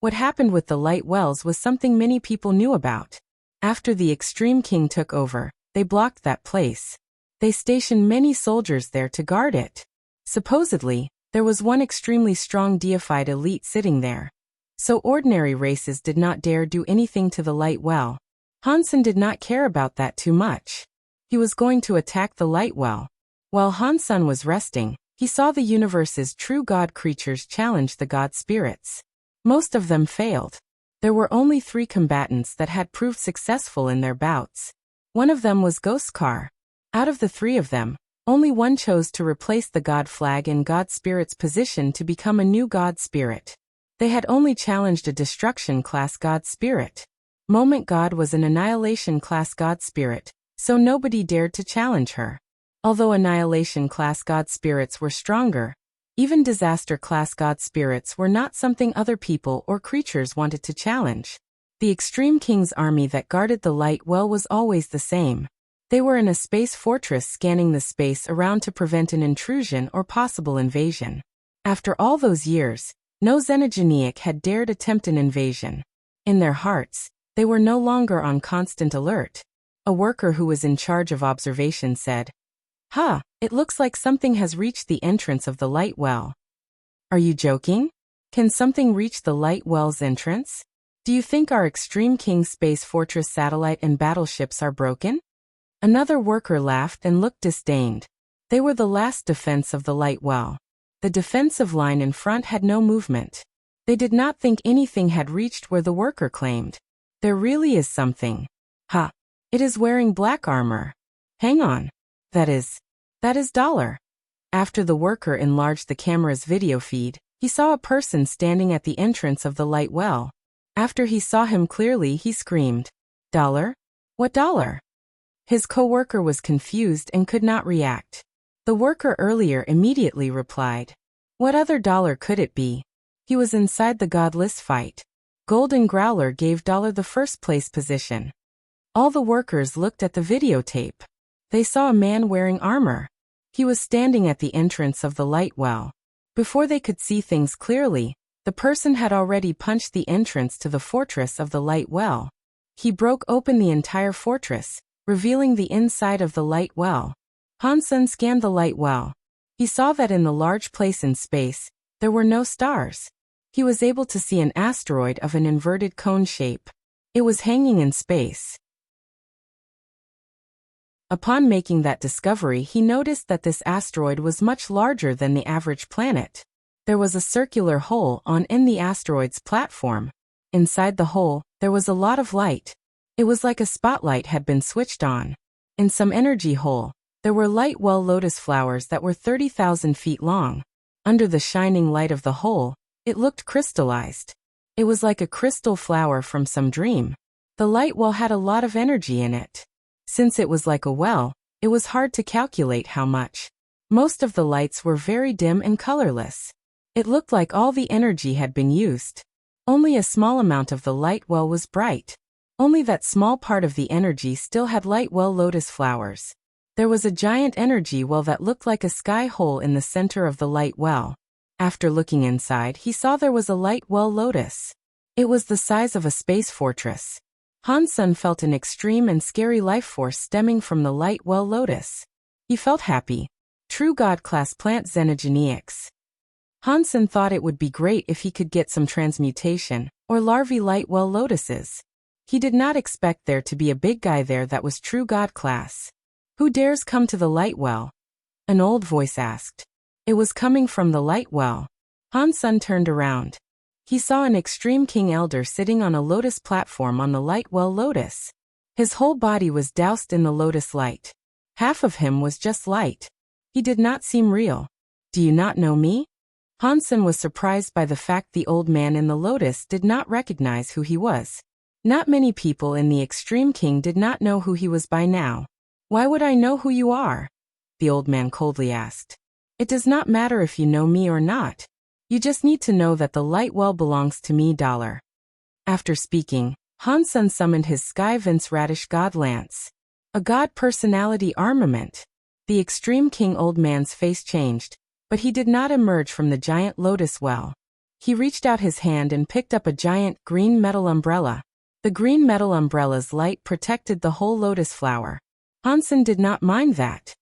What happened with the Light Wells was something many people knew about. After the Extreme King took over, they blocked that place. They stationed many soldiers there to guard it. Supposedly, there was one extremely strong deified elite sitting there. So ordinary races did not dare do anything to the Light Well. Hansen did not care about that too much. He was going to attack the Light Well. While Hansen was resting, he saw the universe's true god creatures challenge the god spirits. Most of them failed. There were only 3 combatants that had proved successful in their bouts. One of them was Ghostkar. Out of the 3 of them, only one chose to replace the god flag in god spirit's position to become a new god spirit. They had only challenged a destruction class god spirit. Moment God was an annihilation class god spirit, so nobody dared to challenge her. Although annihilation class god spirits were stronger, even disaster class god spirits were not something other people or creatures wanted to challenge. The Extreme King's army that guarded the Light Well was always the same. They were in a space fortress scanning the space around to prevent an intrusion or possible invasion. After all those years, no xenogeniac had dared attempt an invasion. In their hearts, they were no longer on constant alert. A worker who was in charge of observation said, It looks like something has reached the entrance of the Light Well. Are you joking? Can something reach the Light Well's entrance? Do you think our Extreme King Space Fortress satellite and battleships are broken? Another worker laughed and looked disdained. They were the last defense of the Light Well. The defensive line in front had no movement. They did not think anything had reached where the worker claimed. There really is something. It is wearing black armor. Hang on. That is Dollar. After the worker enlarged the camera's video feed, he saw a person standing at the entrance of the Light Well. After he saw him clearly, he screamed, Dollar? What Dollar? His co-worker was confused and could not react. The worker earlier immediately replied, What other Dollar could it be? He was inside the godless fight. Golden Growler gave Dollar the first place position. All the workers looked at the videotape. They saw a man wearing armor. He was standing at the entrance of the Light Well. Before they could see things clearly, the person had already punched the entrance to the fortress of the Light Well. He broke open the entire fortress, revealing the inside of the Light Well. Hansen scanned the light well. He saw that in the large place in space, there were no stars. He was able to see an asteroid of an inverted cone shape. It was hanging in space. Upon making that discovery, he noticed that this asteroid was much larger than the average planet. There was a circular hole in the asteroid's platform. Inside the hole, there was a lot of light. It was like a spotlight had been switched on. In some energy hole, there were light well lotus flowers that were 30,000 feet long. Under the shining light of the hole, it looked crystallized. It was like a crystal flower from some dream. The light well had a lot of energy in it. Since it was like a well, it was hard to calculate how much. Most of the lights were very dim and colorless. It looked like all the energy had been used. Only a small amount of the light well was bright. Only that small part of the energy still had light well lotus flowers. There was a giant energy well that looked like a sky hole in the center of the light well. After looking inside, he saw there was a light well lotus. It was the size of a space fortress. Hansen felt an extreme and scary life force stemming from the light well lotus. He felt happy. True God-class plant xenogeneics. Hansen thought it would be great if he could get some transmutation, or larvae light well lotuses. He did not expect there to be a big guy there that was true God-class. Who dares come to the light well? An old voice asked. It was coming from the light well. Hansen turned around. He saw an extreme king elder sitting on a lotus platform on the light well lotus. His whole body was doused in the lotus light. Half of him was just light. He did not seem real. Do you not know me? Hansen was surprised by the fact the old man in the lotus did not recognize who he was. Not many people in the extreme king did not know who he was by now. Why would I know who you are? The old man coldly asked. It does not matter if you know me or not. You just need to know that the light well belongs to me. After speaking, Hansen summoned his Sky Vince Radish God Lance. A god personality armament. The extreme king old man's face changed, but he did not emerge from the giant lotus well. He reached out his hand and picked up a giant green metal umbrella. The green metal umbrella's light protected the whole lotus flower. Hansen did not mind that.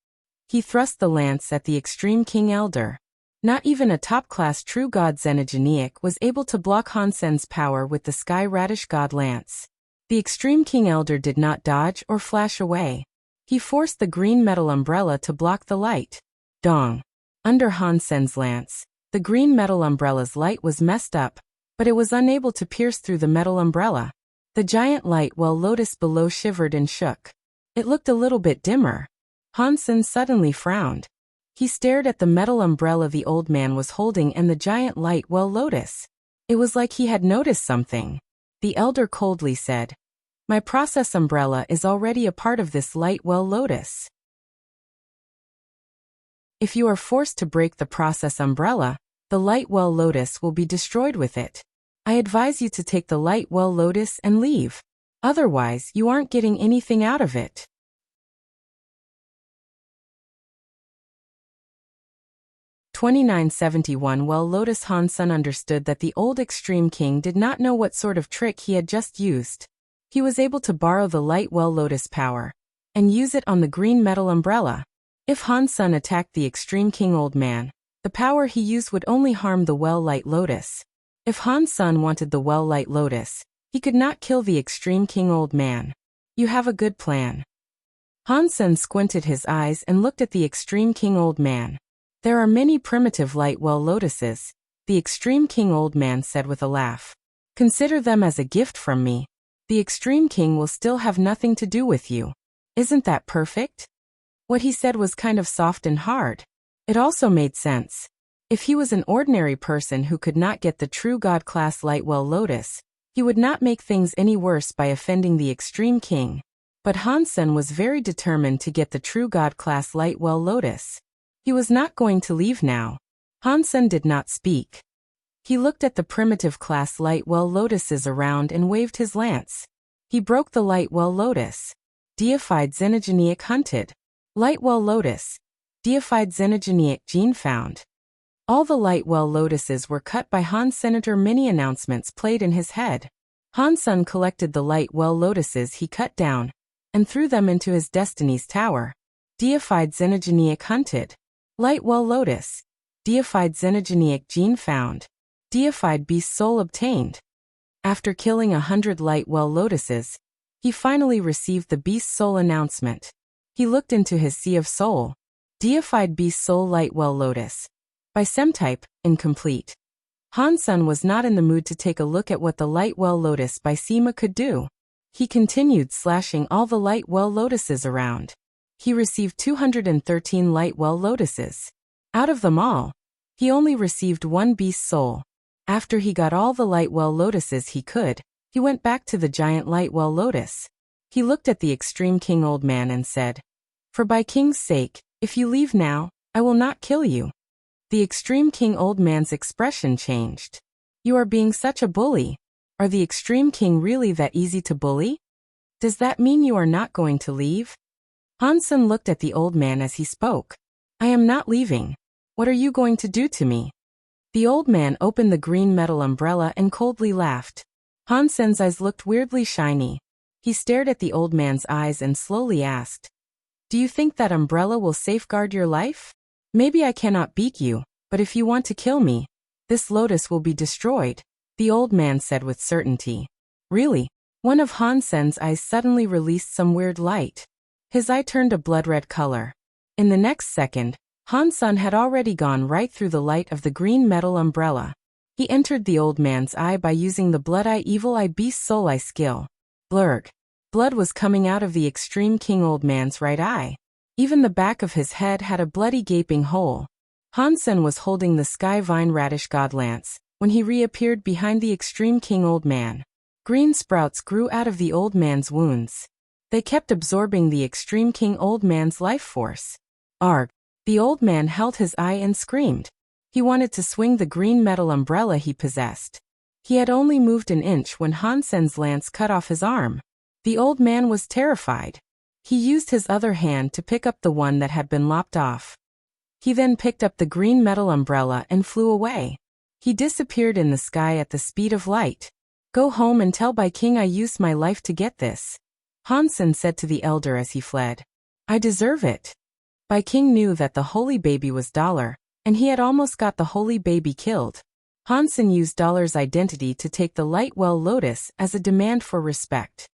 He thrust the lance at the extreme king elder. Not even a top-class true god xenogeneic was able to block Hansen's power with the Sky Radish God Lance. The extreme king elder did not dodge or flash away. He forced the green metal umbrella to block the light. Dong. Under Hansen's lance, the green metal umbrella's light was messed up, but it was unable to pierce through the metal umbrella. The giant light well lotus below shivered and shook. It looked a little bit dimmer. Hansen suddenly frowned. He stared at the metal umbrella the old man was holding and the giant light well lotus. It was like he had noticed something. The elder coldly said, "My process umbrella is already a part of this light well lotus. If you are forced to break the process umbrella, the light well lotus will be destroyed with it. I advise you to take the light well lotus and leave. Otherwise, you aren't getting anything out of it." 2971 Well Lotus Hansen understood that the old extreme king did not know what sort of trick he had just used. He was able to borrow the light well lotus power and use it on the green metal umbrella. If Hansen attacked the extreme king old man, the power he used would only harm the well light lotus. If Hansen wanted the well light lotus, he could not kill the extreme king old man. You have a good plan. Hansen squinted his eyes and looked at the extreme king old man. There are many primitive light well lotuses, the extreme king old man said with a laugh. Consider them as a gift from me. The extreme king will still have nothing to do with you. Isn't that perfect? What he said was kind of soft and hard. It also made sense. If he was an ordinary person who could not get the true God-class light well lotus, he would not make things any worse by offending the extreme king. But Hansen was very determined to get the true God-class light well lotus. He was not going to leave now. Hansen did not speak. He looked at the primitive class light well lotuses around and waved his lance. He broke the light well lotus. Deified xenogeneic hunted. Light well lotus. Deified xenogeneic gene found. All the light well lotuses were cut by Hansen. Many announcements played in his head. Hansen collected the light well lotuses he cut down and threw them into his destiny's tower. Deified xenogenic hunted. Light well lotus. Deified xenogenic gene found. Deified beast soul obtained. After killing 100 light well lotuses, he finally received the beast soul announcement. He looked into his sea of soul. Deified beast soul light well lotus. By type, incomplete. Han Sen was not in the mood to take a look at what the light well lotus by Sima could do. He continued slashing all the light well lotuses around. He received 213 light well lotuses. Out of them all, he only received one beast soul. After he got all the light well lotuses he could, he went back to the giant light well lotus. He looked at the extreme king old man and said, "For by king's sake, if you leave now, I will not kill you." The extreme king old man's expression changed. "You are being such a bully. Are the extreme king really that easy to bully? Does that mean you are not going to leave?" Han Sen looked at the old man as he spoke. "I am not leaving. What are you going to do to me?" The old man opened the green metal umbrella and coldly laughed. Han Sen's eyes looked weirdly shiny. He stared at the old man's eyes and slowly asked, "Do you think that umbrella will safeguard your life? Maybe I cannot beat you, but if you want to kill me, this lotus will be destroyed," the old man said with certainty. "Really?" One of Han Sen's eyes suddenly released some weird light. His eye turned a blood-red color. In the next second, Han Sen had already gone right through the light of the green metal umbrella. He entered the old man's eye by using the Blood Eye Evil Eye Beast Soul Eye skill. Blurg. Blood was coming out of the extreme king old man's right eye. Even the back of his head had a bloody gaping hole. Han Sen was holding the Sky Vine Radish God Lance when he reappeared behind the extreme king old man. Green sprouts grew out of the old man's wounds. They kept absorbing the extreme king old man's life force. Arg! The old man held his eye and screamed. He wanted to swing the green metal umbrella he possessed. He had only moved an inch when Han Sen's lance cut off his arm. The old man was terrified. He used his other hand to pick up the one that had been lopped off. He then picked up the green metal umbrella and flew away. He disappeared in the sky at the speed of light. "Go home and tell Bai King I used my life to get this," Han Sen said to the elder as he fled. "I deserve it." Bai King knew that the holy baby was Dollar, and he had almost got the holy baby killed. Han Sen used Dollar's identity to take the light well lotus as a demand for respect.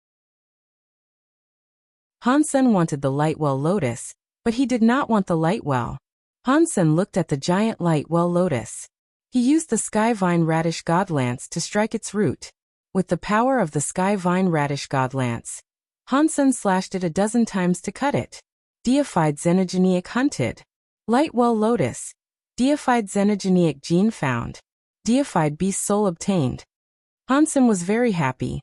Han Sen wanted the light well lotus, but he did not want the light well. Han Sen looked at the giant light well lotus. He used the Sky Vine Radish God Lance to strike its root. With the power of the Sky Vine Radish God Lance, Han Sen slashed it 12 times to cut it. Deified xenogenic hunted. Light well lotus. Deified xenogenic gene found. Deified beast soul obtained. Han Sen was very happy.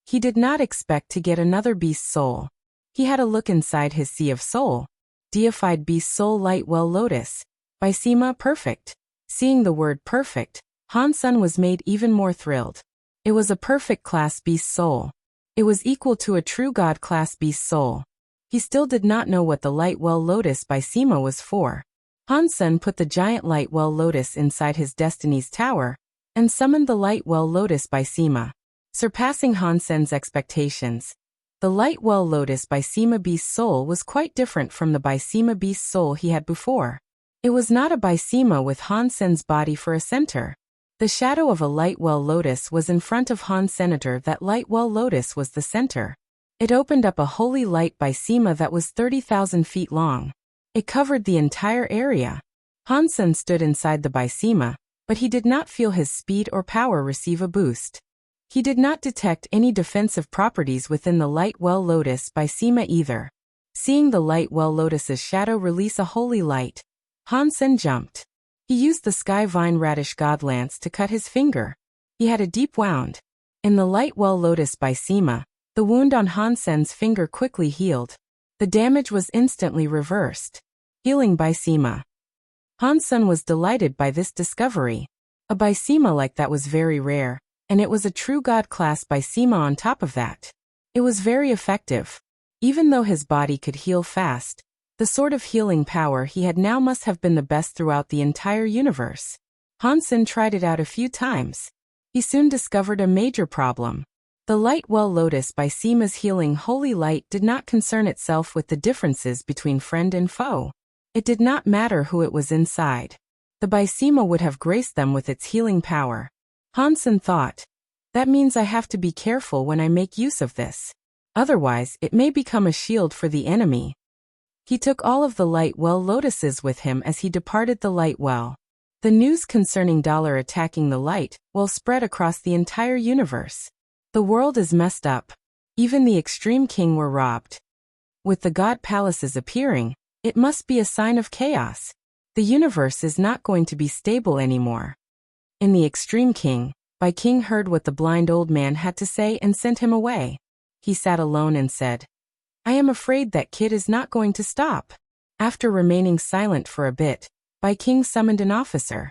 He did not expect to get another beast soul. He had a look inside his sea of soul. Deified beast soul light well lotus. By Sima perfect. Seeing the word perfect, Han Sen was made even more thrilled. It was a perfect class beast soul. It was equal to a true god class beast soul. He still did not know what the light well lotus by Sima was for. Han Sen put the giant light well lotus inside his destiny's tower, and summoned the light well lotus by Sima. Surpassing Han Sen's expectations, the light well lotus by Sima beast soul was quite different from the by Sima beast soul he had before. It was not a by Sima with Han Sen's body for a center. The shadow of a light well lotus was in front of Han Senator. That light well lotus was the center. It opened up a holy light by Sima that was 30,000 feet long. It covered the entire area. Han Sen stood inside the by Sima, but he did not feel his speed or power receive a boost. He did not detect any defensive properties within the light well lotus by Sima either. Seeing the light well lotus's shadow release a holy light, Han Sen jumped. He used the Sky Vine Radish God Lance to cut his finger. He had a deep wound. In the light well lotus by Sima, the wound on Han Sen's finger quickly healed. The damage was instantly reversed. Healing by Sima. Han Sen was delighted by this discovery. A by Sima like that was very rare, and it was a true god class by Sima on top of that. It was very effective. Even though his body could heal fast, the sort of healing power he had now must have been the best throughout the entire universe. Han Sen tried it out a few times. He soon discovered a major problem. The light well lotus by Seema's healing holy light did not concern itself with the differences between friend and foe. It did not matter who it was inside. The Bysema would have graced them with its healing power. Hansen thought, that means I have to be careful when I make use of this. Otherwise, it may become a shield for the enemy. He took all of the light well lotuses with him as he departed the light well. The news concerning Dollar attacking the light well spread across the entire universe. The world is messed up. Even the extreme king were robbed. With the god palaces appearing, it must be a sign of chaos. The universe is not going to be stable anymore. In the extreme king, King heard what the blind old man had to say and sent him away. He sat alone and said, I am afraid that kid is not going to stop. After remaining silent for a bit, King summoned an officer.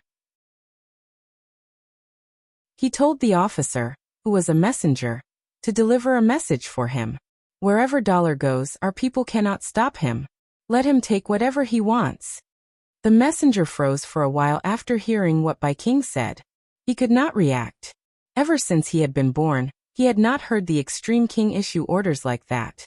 He told the officer, who was a messenger, to deliver a message for him. Wherever Dollar goes, our people cannot stop him. Let him take whatever he wants. The messenger froze for a while after hearing what King said. He could not react. Ever since he had been born, he had not heard the extreme king issue orders like that.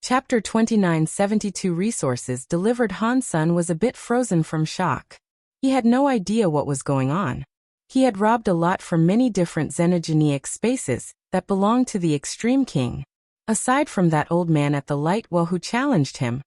Chapter 29 72 Resources delivered. Hansen was a bit frozen from shock. He had no idea what was going on. He had robbed a lot from many different xenogenic spaces that belonged to the extreme king. Aside from that old man at the light well who challenged him,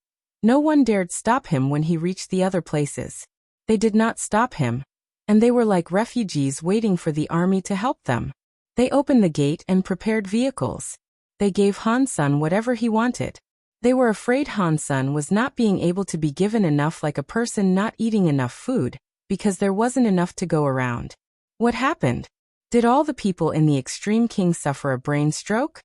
no one dared stop him when he reached the other places. They did not stop him, and they were like refugees waiting for the army to help them. They opened the gate and prepared vehicles. They gave Hansen whatever he wanted. They were afraid Hansen was not being able to be given enough, like a person not eating enough food, because there wasn't enough to go around. What happened? Did all the people in the extreme king suffer a brain stroke?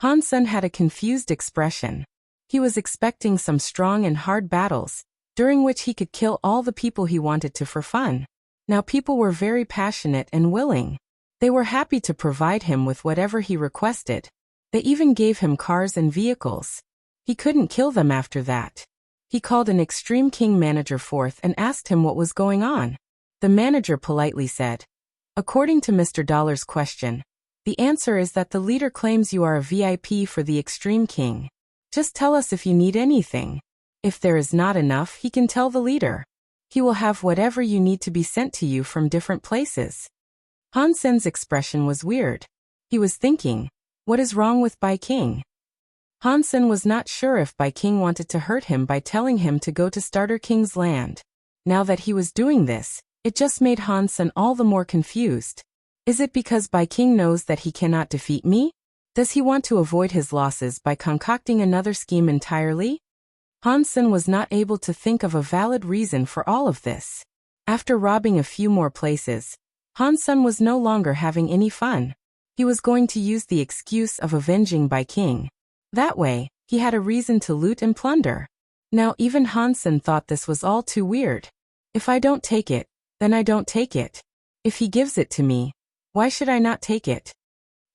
Hansen had a confused expression. He was expecting some strong and hard battles, during which he could kill all the people he wanted to for fun. Now people were very passionate and willing. They were happy to provide him with whatever he requested. They even gave him cars and vehicles. He couldn't kill them after that. He called an extreme king manager forth and asked him what was going on. The manager politely said, according to Mr. Dollar's question, the answer is that the leader claims you are a VIP for the extreme king. Just tell us if you need anything. If there is not enough, he can tell the leader. He will have whatever you need to be sent to you from different places. Hansen's expression was weird. He was thinking, what is wrong with King? Hansen was not sure if King wanted to hurt him by telling him to go to Starter King's land. Now that he was doing this, it just made Hansen all the more confused. Is it because King knows that he cannot defeat me? Does he want to avoid his losses by concocting another scheme entirely? Hansen was not able to think of a valid reason for all of this. After robbing a few more places, Hansen was no longer having any fun. He was going to use the excuse of avenging King. That way, he had a reason to loot and plunder. Now even Hansen thought this was all too weird. If I don't take it, then I don't take it. If he gives it to me, why should I not take it?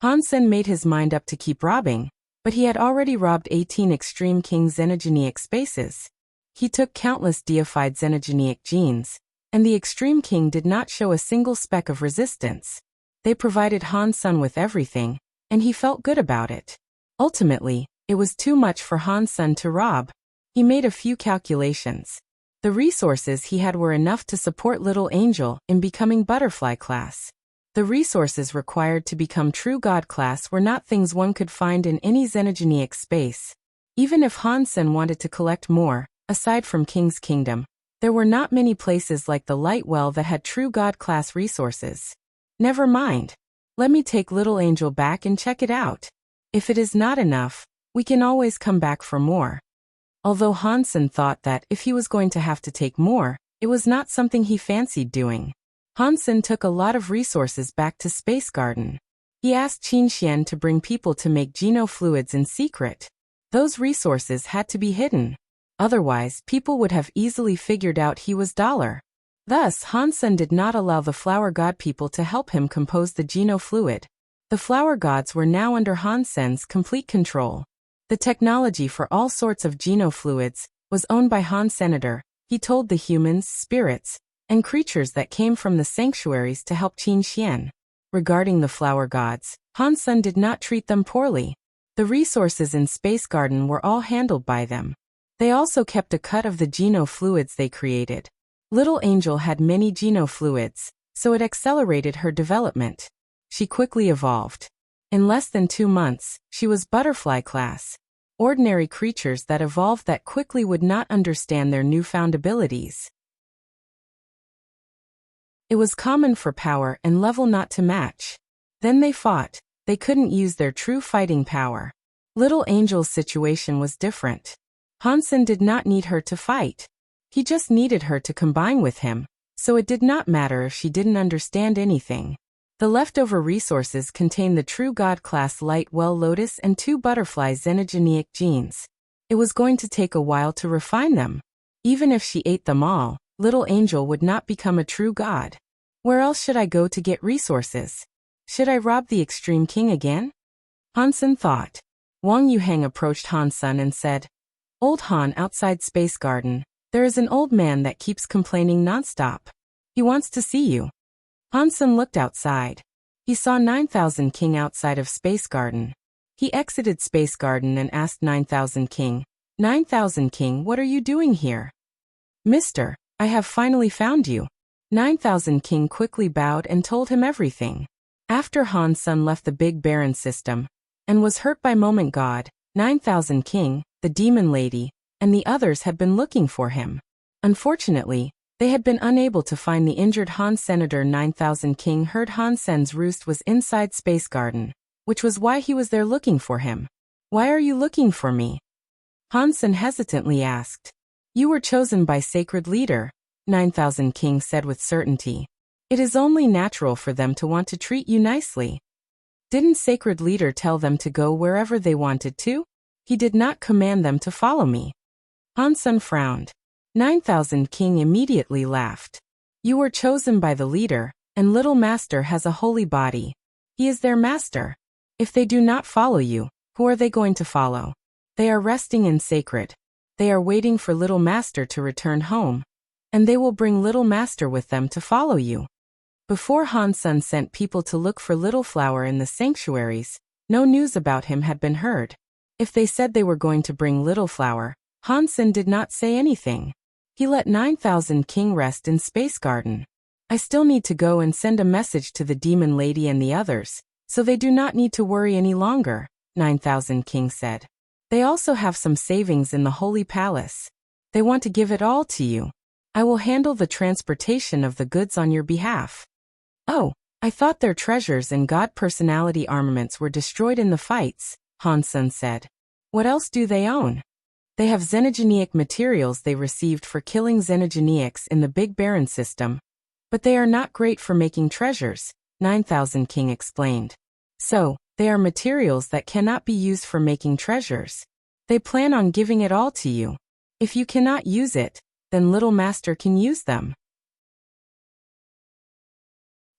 Hansen made his mind up to keep robbing, but he had already robbed 18 extreme king xenogenic spaces. He took countless deified xenogenic genes, and the extreme king did not show a single speck of resistance. They provided Hansen with everything, and he felt good about it. Ultimately, it was too much for Hansen to rob. He made a few calculations. The resources he had were enough to support Little Angel in becoming Butterfly class. The resources required to become True God class were not things one could find in any xenogenic space. Even if Hansen wanted to collect more, aside from King's Kingdom, there were not many places like the Light Well that had True God class resources. Never mind. Let me take Little Angel back and check it out. If it is not enough, we can always come back for more. Although Hansen thought that if he was going to have to take more, it was not something he fancied doing. Hansen took a lot of resources back to Space Garden. He asked Qin Xian to bring people to make genofluids in secret. Those resources had to be hidden. Otherwise, people would have easily figured out he was Dollar. Thus, Hansen did not allow the flower god people to help him compose the genofluid. The flower gods were now under Hansen's complete control. The technology for all sorts of genofluids was owned by Han Senator. He told the humans, spirits, and creatures that came from the sanctuaries to help Qin Xian. Regarding the flower gods, Han Sen did not treat them poorly. The resources in Space Garden were all handled by them. They also kept a cut of the geno-fluids they created. Little Angel had many geno-fluids, so it accelerated her development. She quickly evolved. In less than 2 months, she was butterfly class. Ordinary creatures that evolved that quickly would not understand their newfound abilities. It was common for power and level not to match. Then they fought. They couldn't use their true fighting power. Little Angel's situation was different. Han Sen did not need her to fight. He just needed her to combine with him, so it did not matter if she didn't understand anything. The leftover resources contained the true God-class Light Well Lotus and 2 butterfly xenogenic genes. It was going to take a while to refine them. Even if she ate them all, Little Angel would not become a true god. Where else should I go to get resources? Should I rob the Extreme King again? Han Sen thought. Wang Yuhang approached Han Sen and said, Old Han outside Space Garden, there is an old man that keeps complaining nonstop. He wants to see you. Han Sen looked outside. He saw 9000 King outside of Space Garden. He exited Space Garden and asked 9000 King, 9000 King, what are you doing here? Mister, I have finally found you. 9000 King quickly bowed and told him everything. After Han Sen left the Big Baron system and was hurt by Moment God, 9000 King, the Demon Lady, and the others had been looking for him. Unfortunately, they had been unable to find the injured Han Senator. 9000 King heard Han Sen's roost was inside Space Garden, which was why he was there looking for him. Why are you looking for me? Han Sen hesitantly asked. You were chosen by Sacred Leader, 9000 King said with certainty. It is only natural for them to want to treat you nicely. Didn't Sacred Leader tell them to go wherever they wanted to? He did not command them to follow me. Han Sen frowned. 9000 King immediately laughed. You were chosen by the leader, and Little Master has a holy body. He is their master. If they do not follow you, who are they going to follow? They are resting in sacred. They are waiting for Little Master to return home, and they will bring Little Master with them to follow you. Before Han Sen sent people to look for Little Flower in the sanctuaries, no news about him had been heard. If they said they were going to bring Little Flower, Han Sen did not say anything. He let 9000 King rest in Space Garden. I still need to go and send a message to the Demon Lady and the others, so they do not need to worry any longer, 9000 King said. They also have some savings in the Holy Palace. They want to give it all to you. I will handle the transportation of the goods on your behalf. Oh, I thought their treasures and God personality armaments were destroyed in the fights, Han Sen said. What else do they own? They have xenogenic materials they received for killing xenogenics in the Big Baron system. But they are not great for making treasures, 9000 King explained. So, they are materials that cannot be used for making treasures. They plan on giving it all to you. If you cannot use it, then Little Master can use them.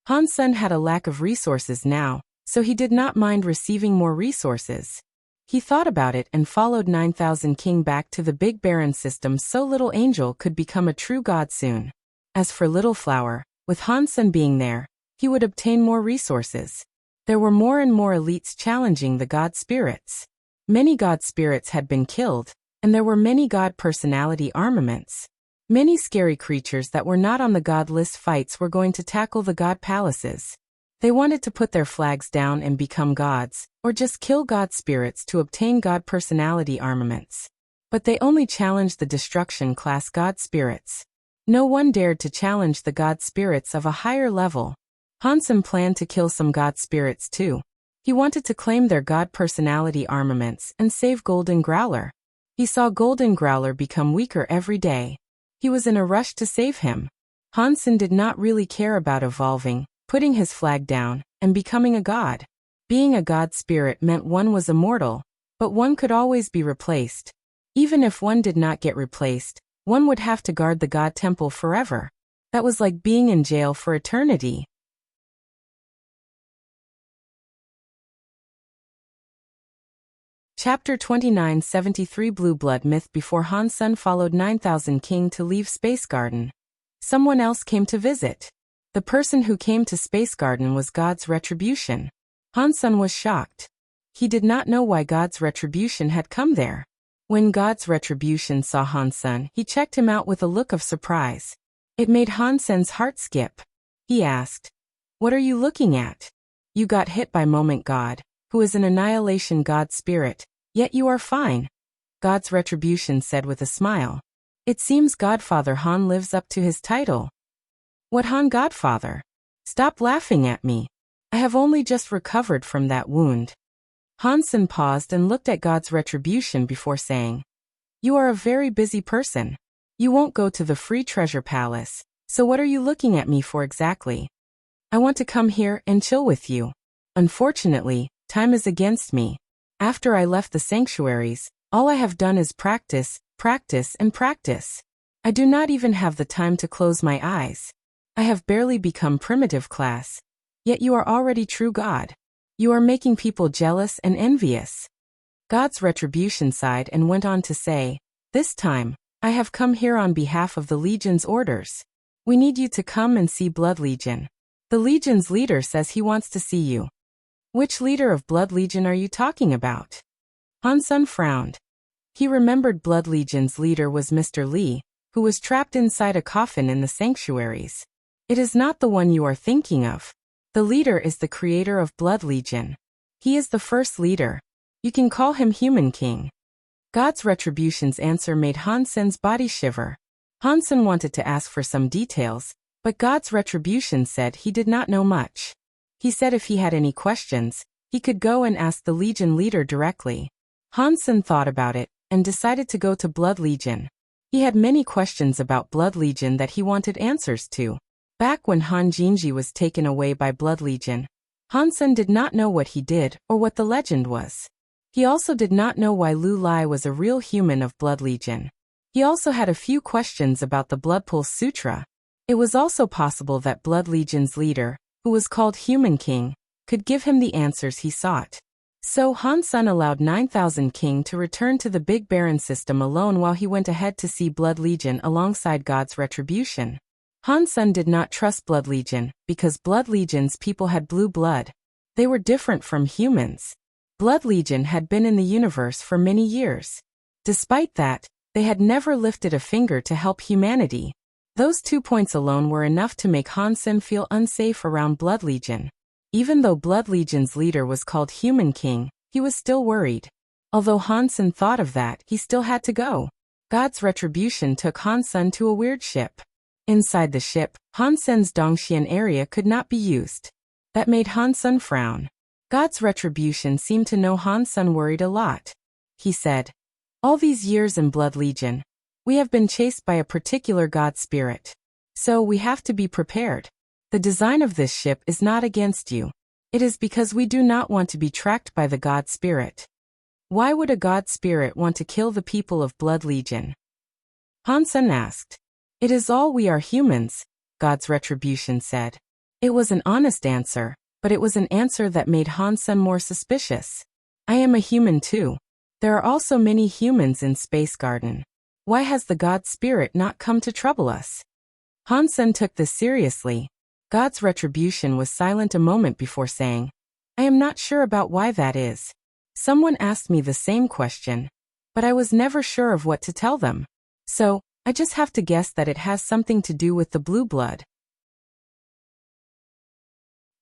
Han Sen had a lack of resources now, so he did not mind receiving more resources. He thought about it and followed 9000 King back to the Big Baron system so Little Angel could become a true god soon. As for Little Flower, with Han Sen being there, he would obtain more resources. There were more and more elites challenging the god spirits. Many god spirits had been killed, and there were many god personality armaments. Many scary creatures that were not on the god list fights were going to tackle the god palaces. They wanted to put their flags down and become gods, or just kill god spirits to obtain god personality armaments. But they only challenged the destruction class god spirits. No one dared to challenge the god spirits of a higher level. Han Sen planned to kill some god spirits too. He wanted to claim their god personality armaments and save Golden Growler. He saw Golden Growler become weaker every day. He was in a rush to save him. Han Sen did not really care about evolving, putting his flag down, and becoming a god. Being a god spirit meant one was immortal, but one could always be replaced. Even if one did not get replaced, one would have to guard the god temple forever. That was like being in jail for eternity. Chapter 29 73 Blue Blood Myth. Before Han Sen followed 9000 King to leave Space Garden, Someone else came to visit. The person who came to Space Garden was God's retribution. Hansen was shocked. He did not know why God's retribution had come there. When God's retribution saw Hansen, he checked him out with a look of surprise. It made Hansen's heart skip. He asked, "What are you looking at? You got hit by Moment God, who is an annihilation God spirit, yet you are fine." God's retribution said with a smile. "It seems Godfather Han lives up to his title." "What Han Godfather? Stop laughing at me. I have only just recovered from that wound." Hansen paused and looked at God's retribution before saying, "You are a very busy person. You won't go to the Free Treasure Palace, so what are you looking at me for exactly?" "I want to come here and chill with you. Unfortunately, time is against me. After I left the sanctuaries, all I have done is practice, practice, and practice. I do not even have the time to close my eyes. I have barely become primitive class. Yet you are already true God. You are making people jealous and envious." God's retribution sighed and went on to say, "This time, I have come here on behalf of the Legion's orders. We need you to come and see Blood Legion. The Legion's leader says he wants to see you." "Which leader of Blood Legion are you talking about?" Hansen frowned. He remembered Blood Legion's leader was Mr. Lee, who was trapped inside a coffin in the sanctuaries. "It is not the one you are thinking of. The leader is the creator of Blood Legion. He is the first leader. You can call him Human King." God's retribution's answer made Hansen's body shiver. Hansen wanted to ask for some details, but God's retribution said he did not know much. He said if he had any questions, he could go and ask the Legion leader directly. Hansen thought about it and decided to go to Blood Legion. He had many questions about Blood Legion that he wanted answers to. Back when Han Jinji was taken away by Blood Legion, Hansen did not know what he did or what the legend was. He also did not know why Lu Lai was a real human of Blood Legion. He also had a few questions about the Blood Pulse Sutra. It was also possible that Blood Legion's leader, who was called Human King, could give him the answers he sought. So Hansen allowed 9,000 King to return to the Big Baron system alone while he went ahead to see Blood Legion alongside God's retribution. Hansen did not trust Blood Legion because Blood Legion's people had blue blood. They were different from humans. Blood Legion had been in the universe for many years. Despite that, they had never lifted a finger to help humanity. Those 2 points alone were enough to make Hansen feel unsafe around Blood Legion. Even though Blood Legion's leader was called Human King, he was still worried. Although Hansen thought of that, he still had to go. God's retribution took Hansen to a weird ship. Inside the ship, Hansen's Dongxian area could not be used. That made Hansen frown. God's retribution seemed to know Hansen worried a lot. He said, "All these years in Blood Legion, we have been chased by a particular god spirit. So we have to be prepared. The design of this ship is not against you. It is because we do not want to be tracked by the god spirit." "Why would a god spirit want to kill the people of Blood Legion?" Hansen asked. "It is all we are humans," God's retribution said. It was an honest answer, but it was an answer that made Hansen more suspicious. "I am a human too. There are also many humans in Space Garden. Why has the God Spirit not come to trouble us?" Hansen took this seriously. God's retribution was silent a moment before saying, "I am not sure about why that is. Someone asked me the same question, but I was never sure of what to tell them. So, I just have to guess that it has something to do with the blue blood."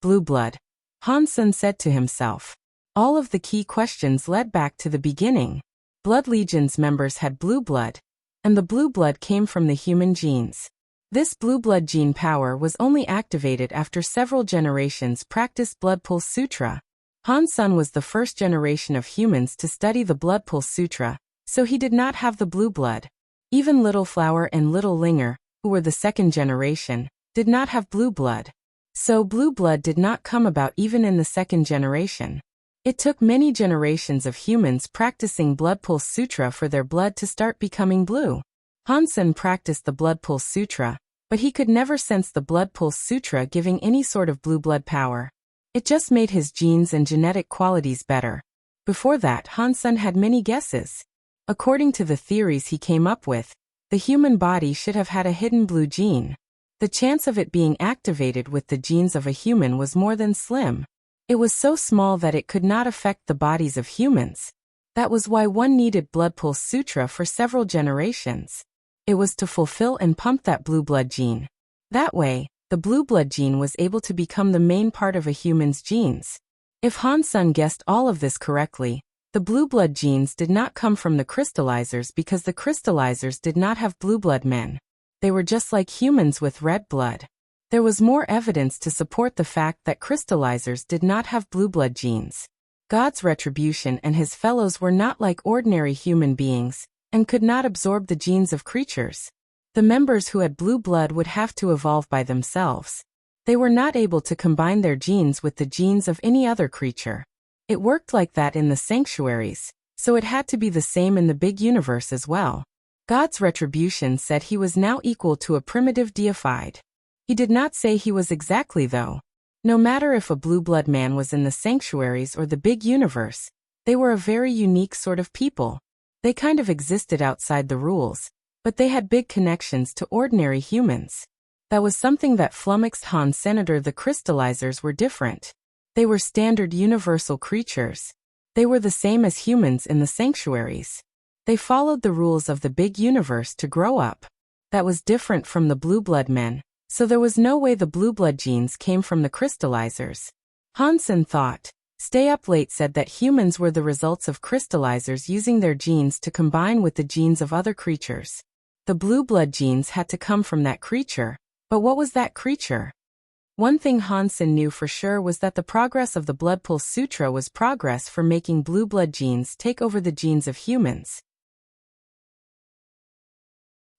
Blue blood, Hansen said to himself. All of the key questions led back to the beginning. Blood Legion's members had blue blood, and the blue blood came from the human genes. This blue blood gene power was only activated after several generations practiced Blood Pulse Sutra. Hansen was the first generation of humans to study the Blood Pulse Sutra, so he did not have the blue blood. Even Little Flower and Little Linger, who were the second generation, did not have blue blood. So blue blood did not come about even in the second generation. It took many generations of humans practicing Blood Pulse Sutra for their blood to start becoming blue. Hansen practiced the Blood Pulse Sutra, but he could never sense the Blood Pulse Sutra giving any sort of blue blood power. It just made his genes and genetic qualities better. Before that, Hansen had many guesses. According to the theories he came up with, the human body should have had a hidden blue gene. The chance of it being activated with the genes of a human was more than slim. It was so small that it could not affect the bodies of humans. That was why one needed blood pulse sutra for several generations. It was to fulfill and pump that blue blood gene. That way, the blue blood gene was able to become the main part of a human's genes. If Hansen guessed all of this correctly, the blue blood genes did not come from the crystallizers because the crystallizers did not have blue blood men. They were just like humans with red blood. There was more evidence to support the fact that crystallizers did not have blue blood genes. God's retribution and his fellows were not like ordinary human beings, and could not absorb the genes of creatures. The members who had blue blood would have to evolve by themselves. They were not able to combine their genes with the genes of any other creature. It worked like that in the sanctuaries, so it had to be the same in the big universe as well. God's retribution said he was now equal to a primitive deified. He did not say he was exactly though. No matter if a blue blood man was in the sanctuaries or the big universe, they were a very unique sort of people. They kind of existed outside the rules, but they had big connections to ordinary humans. That was something that flummoxed Han Senator. The crystallizers were different. They were standard universal creatures. They were the same as humans in the sanctuaries. They followed the rules of the big universe to grow up. That was different from the blue blood men, so there was no way the blue blood genes came from the crystallizers. Hansen thought. Stay Up Late said that humans were the results of crystallizers using their genes to combine with the genes of other creatures. The blue blood genes had to come from that creature, but what was that creature? One thing Hansen knew for sure was that the progress of the Blood Pulse Sutra was progress for making blue blood genes take over the genes of humans.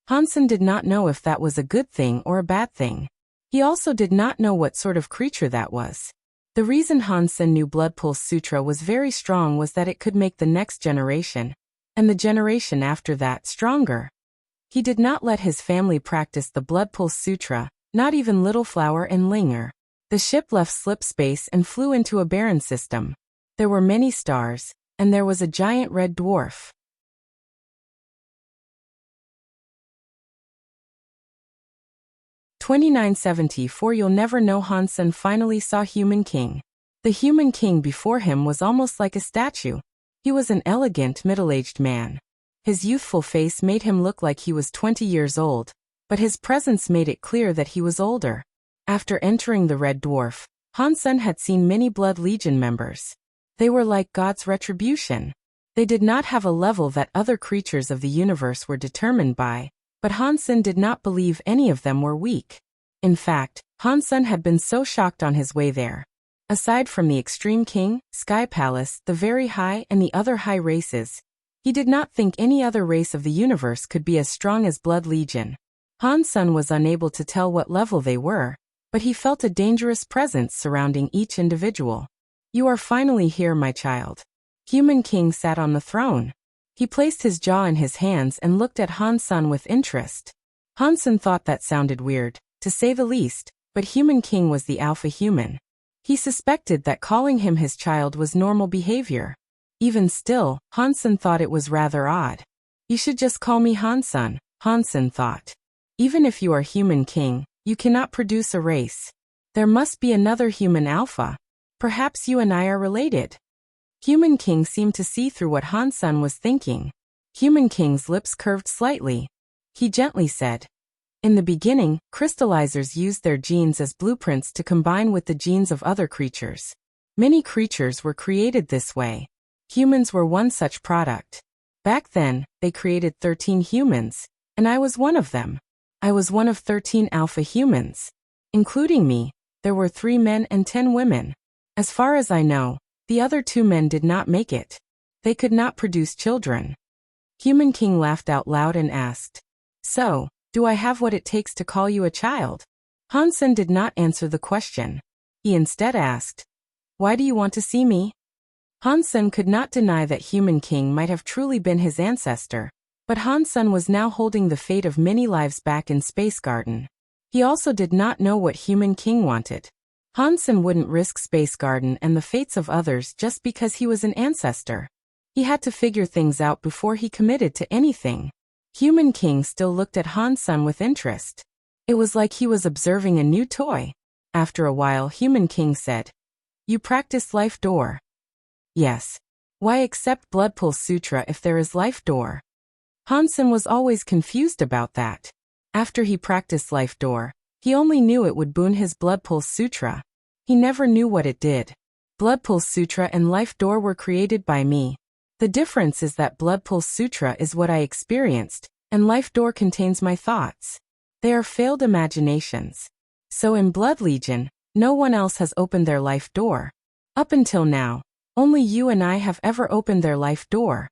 Hansen did not know if that was a good thing or a bad thing. He also did not know what sort of creature that was. The reason Hansen knew Blood Pulse Sutra was very strong was that it could make the next generation, and the generation after that, stronger. He did not let his family practice the Blood Pulse Sutra, not even Little Flower and Linger. The ship left slip space and flew into a barren system. There were many stars, and there was a giant red dwarf. 2974. You'll never know. Hansen finally saw Human King. The Human King before him was almost like a statue. He was an elegant, middle-aged man. His youthful face made him look like he was 20 years old, but his presence made it clear that he was older. After entering the Red Dwarf, Hansen had seen many Blood Legion members. They were like God's retribution. They did not have a level that other creatures of the universe were determined by, but Hansen did not believe any of them were weak. In fact, Hansen had been so shocked on his way there. Aside from the Extreme King, Sky Palace, the Very High, and the other high races, he did not think any other race of the universe could be as strong as Blood Legion. Hansen was unable to tell what level they were, but he felt a dangerous presence surrounding each individual. You are finally here, my child. Human King sat on the throne. He placed his jaw in his hands and looked at Hansen with interest. Hansen thought that sounded weird, to say the least, but Human King was the alpha human. He suspected that calling him his child was normal behavior. Even still, Hansen thought it was rather odd. You should just call me Hansen, Hansen thought. Even if you are Human King, you cannot produce a race. There must be another human alpha. Perhaps you and I are related. Human King seemed to see through what Hansen was thinking. Human King's lips curved slightly. He gently said, in the beginning, crystallizers used their genes as blueprints to combine with the genes of other creatures. Many creatures were created this way. Humans were one such product. Back then, they created 13 humans, and I was one of them. I was one of 13 alpha humans. Including me, there were 3 men and 10 women. As far as I know, the other 2 men did not make it. They could not produce children. Human King laughed out loud and asked, so, do I have what it takes to call you a child? Hansen did not answer the question. He instead asked, why do you want to see me? Hansen could not deny that Human King might have truly been his ancestor, but Hansen was now holding the fate of many lives back in Space Garden. He also did not know what Human King wanted. Hansen wouldn't risk Space Garden and the fates of others just because he was an ancestor. He had to figure things out before he committed to anything. Human King still looked at Hansen with interest. It was like he was observing a new toy. After a while, Human King said, "You practice Life Door?" "Yes." "Why accept Blood Pulse Sutra if there is Life Door?" Hansen was always confused about that. After he practiced Life Door, he only knew it would boon his Blood Pulse Sutra. He never knew what it did. Blood Pulse Sutra and Life Door were created by me. The difference is that Blood Pulse Sutra is what I experienced, and Life Door contains my thoughts. They are failed imaginations. So in Blood Legion, no one else has opened their Life Door. Up until now, only you and I have ever opened their Life Door.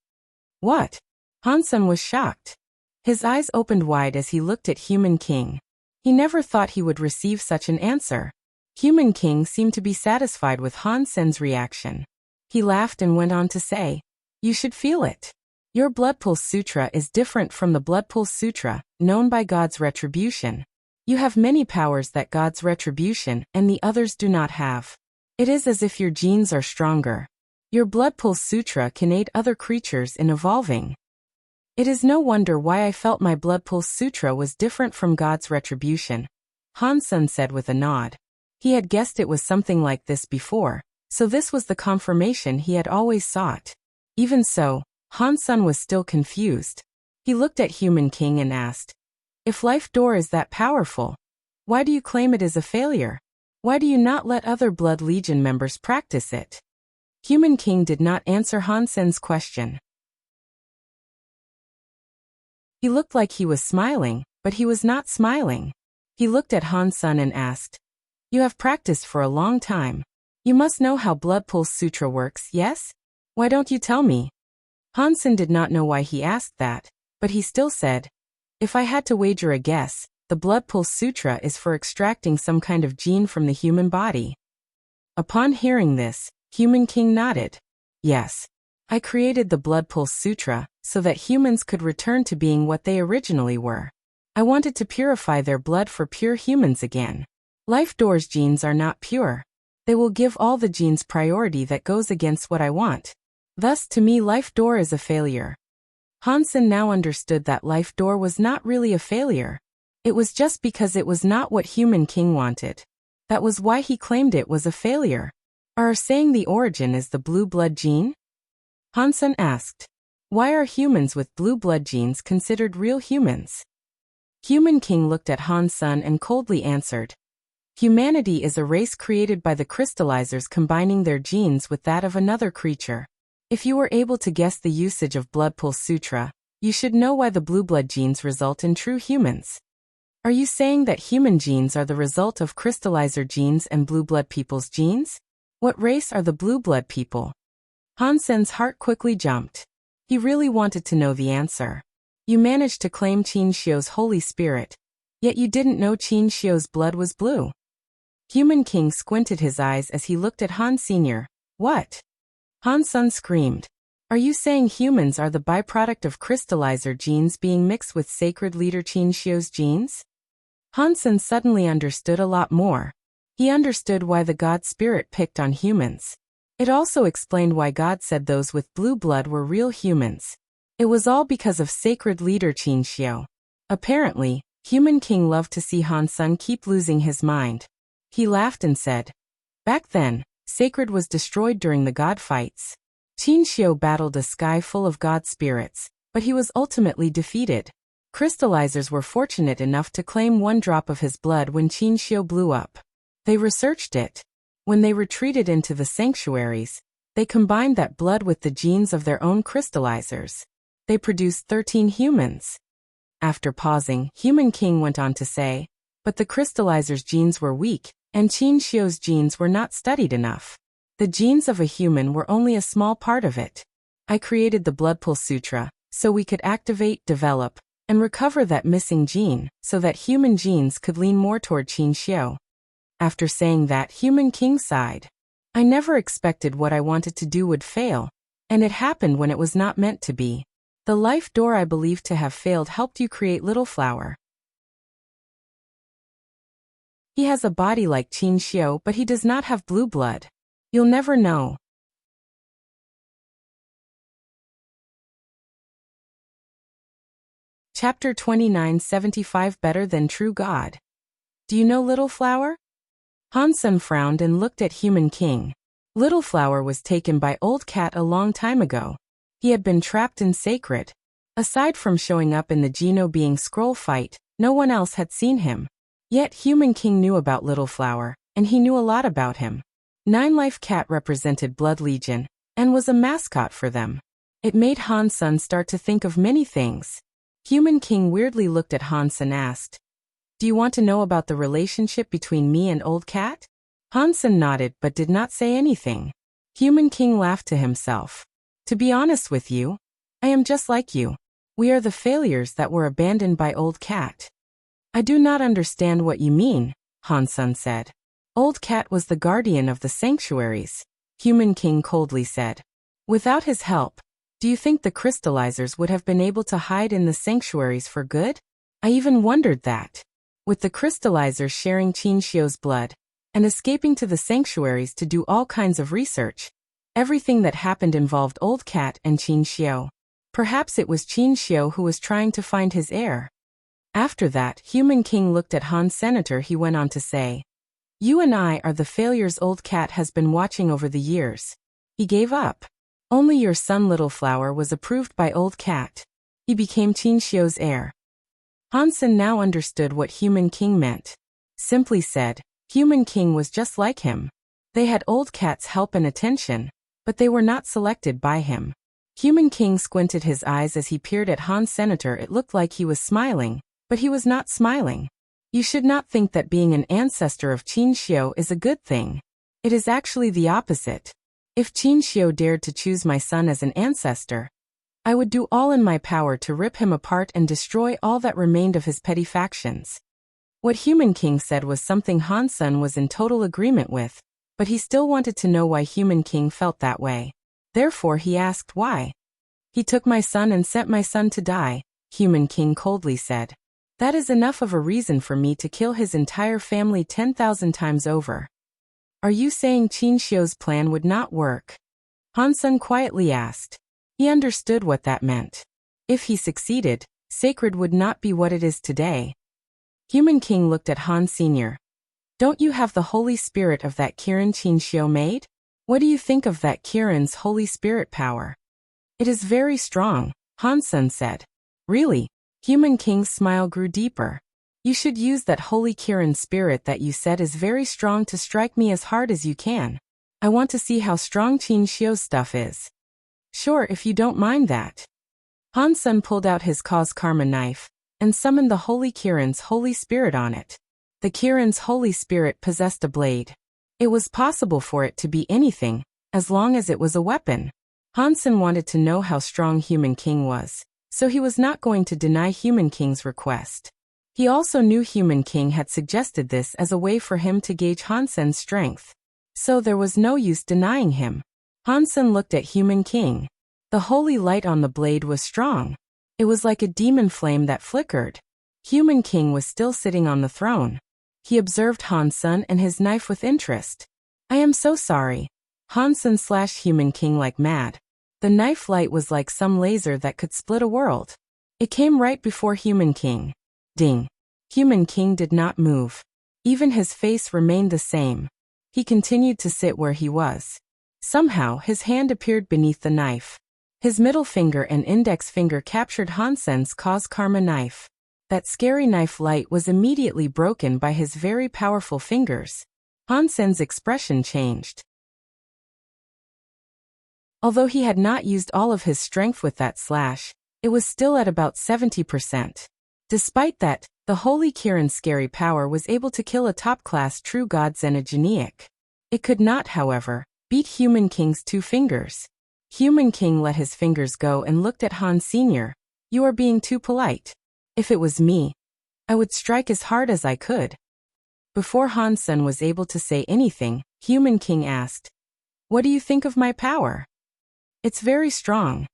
What? Hansen was shocked. His eyes opened wide as he looked at Human King. He never thought he would receive such an answer. Human King seemed to be satisfied with Hansen's reaction. He laughed and went on to say, "You should feel it. Your Blood Pulse Sutra is different from the Blood Pulse Sutra, known by God's retribution. You have many powers that God's retribution and the others do not have. It is as if your genes are stronger. Your Blood Pulse Sutra can aid other creatures in evolving. It is no wonder why I felt my Blood Pulse Sutra was different from God's retribution," Hansen said with a nod. He had guessed it was something like this before, so this was the confirmation he had always sought. Even so, Hansen was still confused. He looked at Human King and asked, "If Life Door is that powerful, why do you claim it is a failure? Why do you not let other Blood Legion members practice it?" Human King did not answer Hansen's question. He looked like he was smiling, but he was not smiling. He looked at Hansen and asked, "You have practiced for a long time. You must know how Blood Pulse Sutra works, yes? Why don't you tell me?" Hansen did not know why he asked that, but he still said, "If I had to wager a guess, the Blood Pulse Sutra is for extracting some kind of gene from the human body." Upon hearing this, Human King nodded. "Yes. I created the Blood Pulse Sutra so that humans could return to being what they originally were. I wanted to purify their blood for pure humans again. Life Door's genes are not pure. They will give all the genes priority that goes against what I want. Thus to me Life Door is a failure." Hansen now understood that Life Door was not really a failure. It was just because it was not what Human King wanted. That was why he claimed it was a failure. Are saying the origin is the blue blood gene? Hansen asked. Why are humans with blue blood genes considered real humans? Human King looked at Hansen and coldly answered. Humanity is a race created by the crystallizers combining their genes with that of another creature. If you were able to guess the usage of Blood Pulse Sutra, you should know why the blue blood genes result in true humans. Are you saying that human genes are the result of crystallizer genes and blue blood people's genes? What race are the blue blood people? Hansen's heart quickly jumped. He really wanted to know the answer. You managed to claim Qin Shio's Holy Spirit, yet you didn't know Qin Shio's blood was blue. Human King squinted his eyes as he looked at Han Sr. What? Hansen screamed. Are you saying humans are the byproduct of crystallizer genes being mixed with sacred leader Qin Shio's genes? Hansen suddenly understood a lot more. He understood why the God Spirit picked on humans. It also explained why God said those with blue blood were real humans. It was all because of sacred leader Qin Shio. Apparently, Human King loved to see Hansen keep losing his mind. He laughed and said, Back then, sacred was destroyed during the God fights. Qin Shio battled a sky full of God spirits, but he was ultimately defeated. Crystallizers were fortunate enough to claim one drop of his blood when Qin Shio blew up. They researched it. When they retreated into the sanctuaries, they combined that blood with the genes of their own crystallizers. They produced 13 humans. After pausing, Human King went on to say, but the crystallizers' genes were weak, and Qin Shio's genes were not studied enough. The genes of a human were only a small part of it. I created the Blood Pulse Sutra, so we could activate, develop, and recover that missing gene, so that human genes could lean more toward Qin Shio. After saying that, Human King sighed. I never expected what I wanted to do would fail, and it happened when it was not meant to be. The life door I believed to have failed helped you create Little Flower. He has a body like Qin Shio, but he does not have blue blood. You'll never know. Chapter 29 75 Better Than True God. Do you know Little Flower? Han Sen frowned and looked at Human King. Little Flower was taken by Old Cat a long time ago. He had been trapped in Sacred. Aside from showing up in the Geno being scroll fight, no one else had seen him. Yet Human King knew about Little Flower, and he knew a lot about him. Nine Life Cat represented Blood Legion, and was a mascot for them. It made Han Sen start to think of many things. Human King weirdly looked at Han Sen and asked, "Do you want to know about the relationship between me and Old Cat?" Han Sen nodded but did not say anything. Human King laughed to himself. "To be honest with you, I am just like you. We are the failures that were abandoned by Old Cat." "I do not understand what you mean," Han Sen said. "Old Cat was the guardian of the sanctuaries," Human King coldly said. "Without his help, do you think the crystallizers would have been able to hide in the sanctuaries for good? I even wondered that. With the crystallizers sharing Qin Xiu's blood, and escaping to the sanctuaries to do all kinds of research, everything that happened involved Old Cat and Qin Xiu. Perhaps it was Qin Xiu who was trying to find his heir." After that, Human King looked at Han Senator. He went on to say, "You and I are the failures Old Cat has been watching over the years. He gave up. Only your son Little Flower was approved by Old Cat. He became Qin Xiu's heir." Han Sen now understood what Human King meant. Simply said, Human King was just like him. They had Old Cat's help and attention, but they were not selected by him. Human King squinted his eyes as he peered at Han Senator. It looked like he was smiling, but he was not smiling. You should not think that being an ancestor of Qin Xiu is a good thing. It is actually the opposite. If Qin Xiu dared to choose my son as an ancestor, I would do all in my power to rip him apart and destroy all that remained of his petty factions. What Human King said was something Han Sen was in total agreement with, but he still wanted to know why Human King felt that way. Therefore he asked why. "He took my son and sent my son to die," Human King coldly said. "That is enough of a reason for me to kill his entire family 10,000 times over." "Are you saying Qin Xiu's plan would not work?" Han Sen quietly asked. He understood what that meant. If he succeeded, Sacred would not be what it is today. Human King looked at Han Sr. "Don't you have the Holy Spirit of that Kirin Qin Xiu made? What do you think of that Kirin's Holy Spirit power?" "It is very strong," Han Sen said. "Really?" Human King's smile grew deeper. "You should use that Holy Kirin spirit that you said is very strong to strike me as hard as you can. I want to see how strong Qin Xiu's stuff is." "Sure, if you don't mind that." Han Sen pulled out his cause karma knife and summoned the Holy Kirin's Holy Spirit on it. The Kirin's Holy Spirit possessed a blade. It was possible for it to be anything, as long as it was a weapon. Han Sen wanted to know how strong Human King was, so he was not going to deny Human King's request. He also knew Human King had suggested this as a way for him to gauge Han Sen's strength. So there was no use denying him. Han Sen looked at Human King. The holy light on the blade was strong. It was like a demon flame that flickered. Human King was still sitting on the throne. He observed Han Sen and his knife with interest. "I am so sorry." Han Sen slashed Human King like mad. The knife light was like some laser that could split a world. It came right before Human King. Ding. Human King did not move. Even his face remained the same. He continued to sit where he was. Somehow his hand appeared beneath the knife. His middle finger and index finger captured Han Sen's cause karma knife. That scary knife light was immediately broken by his very powerful fingers. Han Sen's expression changed. Although he had not used all of his strength with that slash, it was still at about 70%. Despite that, the Holy Kirin's scary power was able to kill a top-class true god Xenogeniac. It could not, however, beat Human King's 2 fingers. Human King let his fingers go and looked at Han Sr. "You are being too polite. If it was me, I would strike as hard as I could." Before Han Sen was able to say anything, Human King asked, "What do you think of my power?" "It's very strong."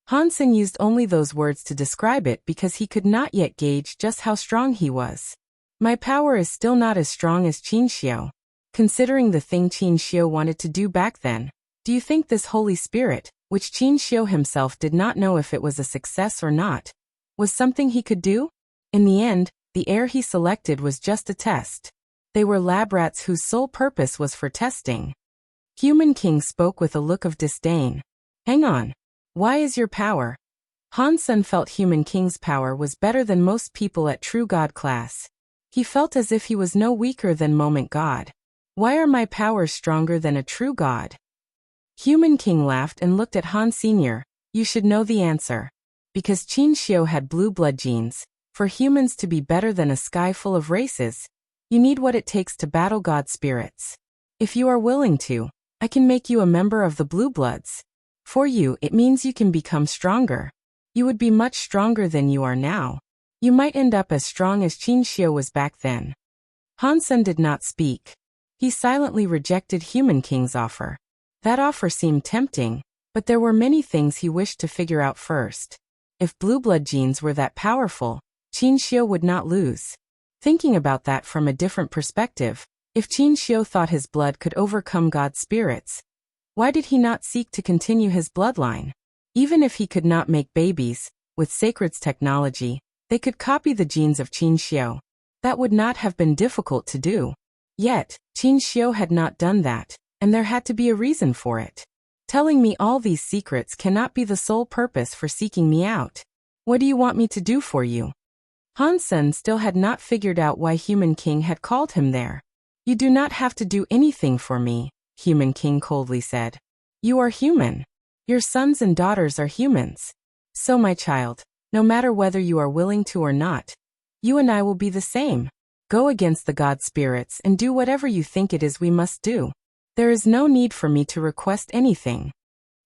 Han Sen used only those words to describe it because he could not yet gauge just how strong he was. "My power is still not as strong as Qin Xiu. Considering the thing Qin Xiu wanted to do back then, do you think this Holy Spirit, which Qin Xiu himself did not know if it was a success or not, was something he could do? In the end, The air he selected was just a test. They were lab rats whose sole purpose was for testing. Human King spoke with a look of disdain. Hang on. Why is your power? Han Sen felt Human King's power was better than most people at True God class. He felt as if he was no weaker than Moment God. Why are my powers stronger than a true God? Human King laughed and looked at Han Sr. You should know the answer. Because Qin Xiu had blue blood genes, for humans to be better than a sky full of races, you need what it takes to battle God spirits. If you are willing to, I can make you a member of the Blue Bloods. For you, it means you can become stronger. You would be much stronger than you are now. You might end up as strong as Qin Xiu was back then. Han Sen did not speak. He silently rejected Human King's offer. That offer seemed tempting, but there were many things he wished to figure out first. If blue blood genes were that powerful, Qin Xiu would not lose. Thinking about that from a different perspective, if Qin Xiu thought his blood could overcome God's spirits, why did he not seek to continue his bloodline? Even if he could not make babies, with Sacred's technology, they could copy the genes of Qin Xiu. That would not have been difficult to do. Yet, Qin Xiu had not done that, and there had to be a reason for it. Telling me all these secrets cannot be the sole purpose for seeking me out. What do you want me to do for you? Han Sen still had not figured out why Human King had called him there. You do not have to do anything for me, Human King coldly said. You are human. Your sons and daughters are humans. So my child, no matter whether you are willing to or not, you and I will be the same. Go against the God spirits and do whatever you think it is we must do. There is no need for me to request anything.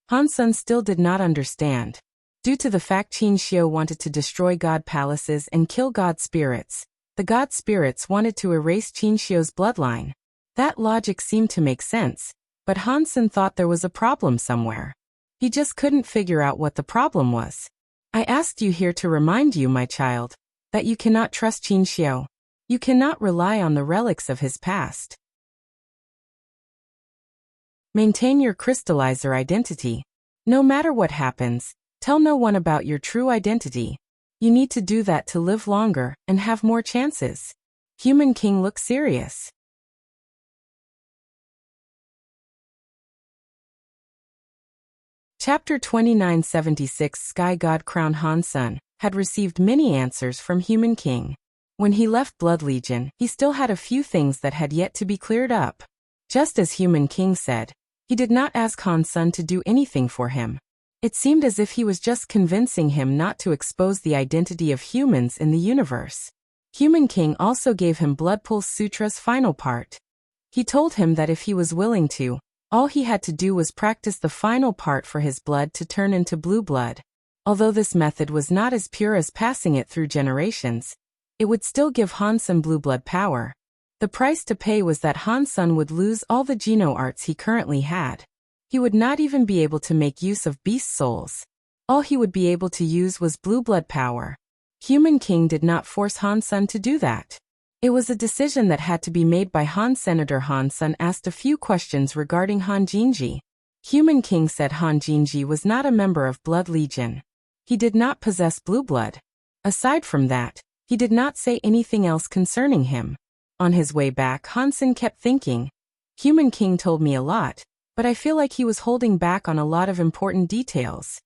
Han Sen still did not understand. Due to the fact Qin Xiu wanted to destroy God palaces and kill God spirits, the God spirits wanted to erase Qin Xiu's bloodline. That logic seemed to make sense, but Han Sen thought there was a problem somewhere. He just couldn't figure out what the problem was. I asked you here to remind you, my child, that you cannot trust Qin Xiu. You cannot rely on the relics of his past. Maintain your crystallizer identity. No matter what happens, tell no one about your true identity. You need to do that to live longer and have more chances. Human King looked serious. Chapter 2976 Sky God Crown Han Sen had received many answers from Human King. When he left Blood Legion, he still had a few things that had yet to be cleared up. Just as Human King said, he did not ask Han Sen to do anything for him. It seemed as if he was just convincing him not to expose the identity of humans in the universe. Human King also gave him Blood Pulse Sutra's final part. He told him that if he was willing to, all he had to do was practice the final part for his blood to turn into blue blood. Although this method was not as pure as passing it through generations, it would still give Han Sen blue blood power. The price to pay was that Han Sen would lose all the Geno arts he currently had. He would not even be able to make use of beast souls. All he would be able to use was blue blood power. Human King did not force Han Sen to do that. It was a decision that had to be made by Han. Senator Han Sen asked a few questions regarding Han Jinji. Human King said Han Jinji was not a member of Blood Legion. He did not possess blue blood. Aside from that, he did not say anything else concerning him. On his way back, Han Sen kept thinking, Human King told me a lot, but I feel like he was holding back on a lot of important details.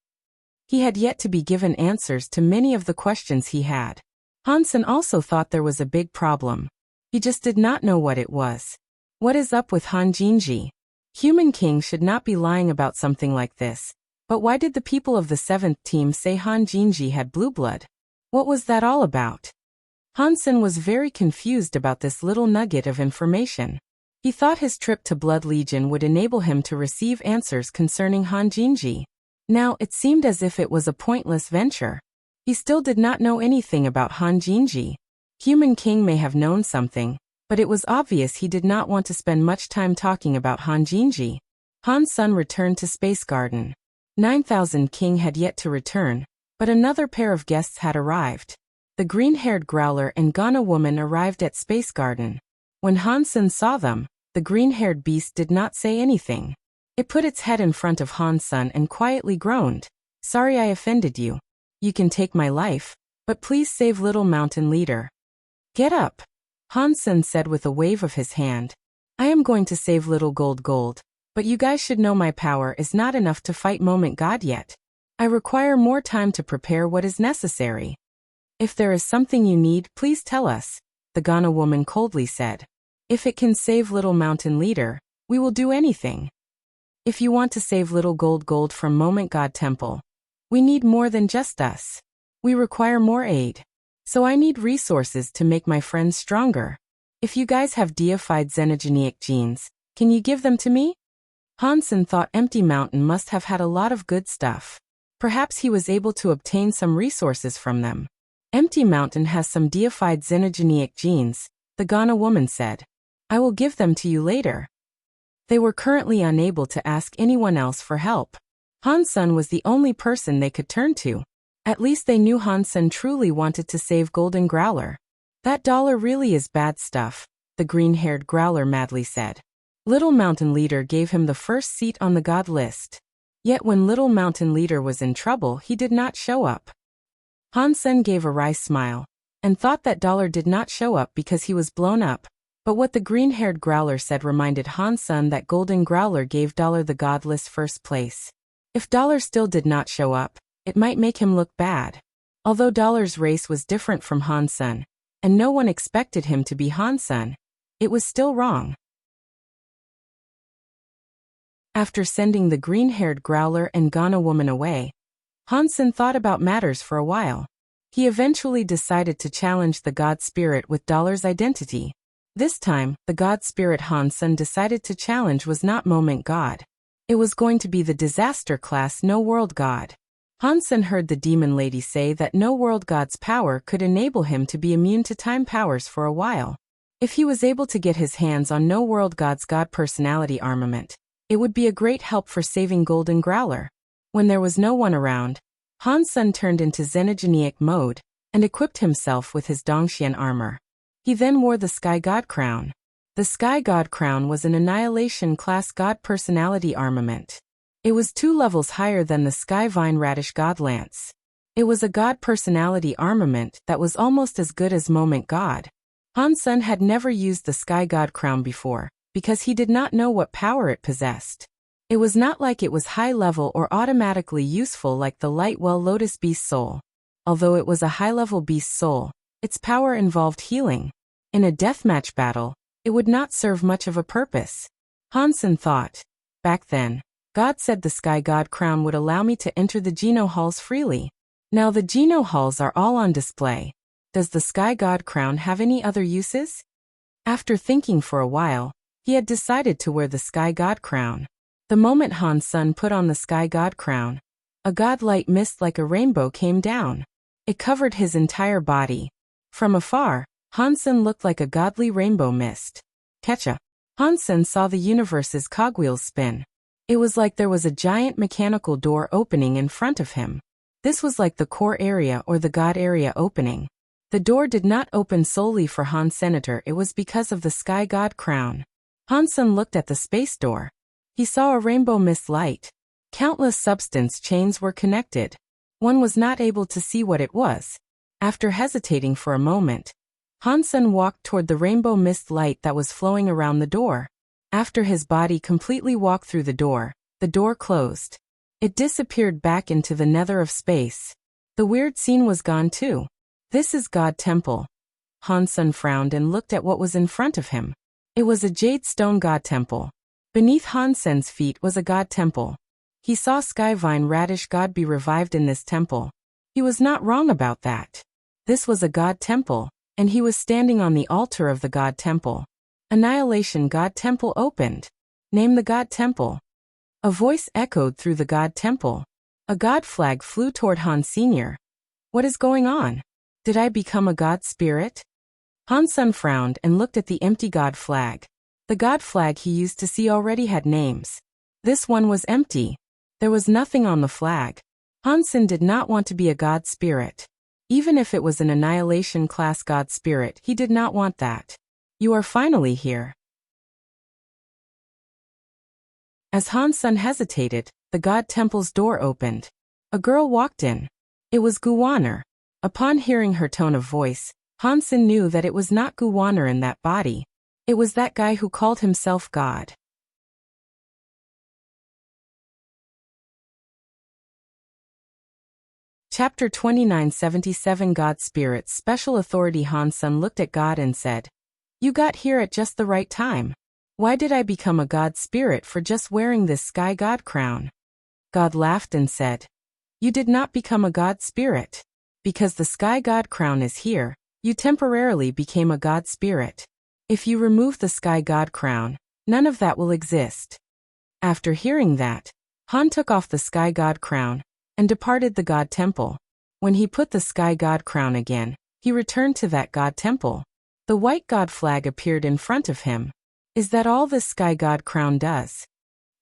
He had yet to be given answers to many of the questions he had. Han Sen also thought there was a big problem. He just did not know what it was. What is up with Han Jinji? Human King should not be lying about something like this. But why did the people of the 7th team say Han Jinji had blue blood? What was that all about? Han Sen was very confused about this little nugget of information. He thought his trip to Blood Legion would enable him to receive answers concerning Han Jinji. Now it seemed as if it was a pointless venture. He still did not know anything about Han Jinji. Human King may have known something, but it was obvious he did not want to spend much time talking about Han Jinji. Han Sen returned to Space Garden. 9000 King had yet to return, but another pair of guests had arrived. The green-haired Growler and Ghana woman arrived at Space Garden. When Han Sen saw them, the green-haired beast did not say anything. It put its head in front of Han Sen and quietly groaned. Sorry I offended you. You can take my life, but please save Little Mountain Leader. Get up, Hansen said with a wave of his hand. I am going to save little gold, but you guys should know my power is not enough to fight Moment God yet. I require more time to prepare what is necessary. If there is something you need, please tell us, the Ghana woman coldly said. If it can save Little Mountain Leader, we will do anything. If you want to save Little Gold from Moment God Temple, we need more than just us. We require more aid. So I need resources to make my friends stronger. If you guys have deified xenogeneic genes, can you give them to me? Hansen thought Empty Mountain must have had a lot of good stuff. Perhaps he was able to obtain some resources from them. Empty Mountain has some deified xenogeneic genes, the Ghana woman said. I will give them to you later. They were currently unable to ask anyone else for help. Hansen was the only person they could turn to. At least they knew Hansen truly wanted to save Golden Growler. That dollar really is bad stuff, the green-haired Growler madly said. Little Mountain Leader gave him the first seat on the God list. Yet when Little Mountain Leader was in trouble, he did not show up. Hansen gave a wry smile, and thought that dollar did not show up because he was blown up. But what the green-haired Growler said reminded Hansen that Golden Growler gave dollar the God list first place. If dollar still did not show up, it might make him look bad. Although dollar's race was different from Hansen, and no one expected him to be Hansen, it was still wrong. After sending the green-haired Growler and Ghana woman away, Hansen thought about matters for a while. He eventually decided to challenge the God Spirit with dollar's identity. This time, the God Spirit Hansen decided to challenge was not Moment God. It was going to be the disaster class No World God. Hansen heard the demon lady say that No World God's power could enable him to be immune to time powers for a while. If he was able to get his hands on No World God's God personality armament, it would be a great help for saving Golden Growler. When there was no one around, Hansen turned into xenogeneic mode and equipped himself with his Dongxian armor. He then wore the Sky God Crown. The Sky God Crown was an Annihilation class God personality armament. It was 2 levels higher than the Sky Vine Radish God Lance. It was a God personality armament that was almost as good as Moment God. Hansen had never used the Sky God Crown before, because he did not know what power it possessed. It was not like it was high level or automatically useful like the Lightwell Lotus Beast Soul. Although it was a high-level beast soul, its power involved healing. In a deathmatch battle, it would not serve much of a purpose. Hansen thought. Back then, God said the Sky God Crown would allow me to enter the Geno Halls freely. Now the Geno Halls are all on display. Does the Sky God Crown have any other uses? After thinking for a while, he had decided to wear the Sky God Crown. The moment Hansen put on the Sky God Crown, a godlight mist like a rainbow came down. It covered his entire body. From afar, Hansen looked like a godly rainbow mist. Ketcha. Hansen saw the universe's cogwheels spin. It was like there was a giant mechanical door opening in front of him. This was like the core area or the God area opening. The door did not open solely for Hansen, it was because of the Sky God Crown. Hansen looked at the space door. He saw a rainbow mist light. Countless substance chains were connected. One was not able to see what it was. After hesitating for a moment, Hansen walked toward the rainbow mist light that was flowing around the door. After his body completely walked through the door closed. It disappeared back into the nether of space. The weird scene was gone too. This is God Temple. Hansen frowned and looked at what was in front of him. It was a jade stone God Temple. Beneath Hansen's feet was a God Temple. He saw Skyvine Radish God be revived in this temple. He was not wrong about that. This was a God Temple, and he was standing on the altar of the God Temple. Annihilation God Temple opened. Name the God Temple. A voice echoed through the God Temple. A God flag flew toward Han Sr. What is going on? Did I become a God spirit? Hansen frowned and looked at the empty God flag. The God flag he used to see already had names. This one was empty. There was nothing on the flag. Hansen did not want to be a God spirit. Even if it was an Annihilation class God spirit, he did not want that. You are finally here. As Hansen hesitated, the God Temple's door opened. A girl walked in. It was Guwaner. Upon hearing her tone of voice, Hansen knew that it was not Guwaner in that body. It was that guy who called himself God. Chapter 2977 God Spirits Special Authority Hansen looked at God and said, "You got here at just the right time. Why did I become a God Spirit for just wearing this Sky God crown?" God laughed and said, "You did not become a God Spirit. Because the Sky God crown is here, you temporarily became a God Spirit. If you remove the Sky God crown, none of that will exist." After hearing that, Han took off the Sky God crown and departed the God Temple. When he put the Sky God crown again, he returned to that God Temple. The white God flag appeared in front of him. Is that all the Sky God crown does?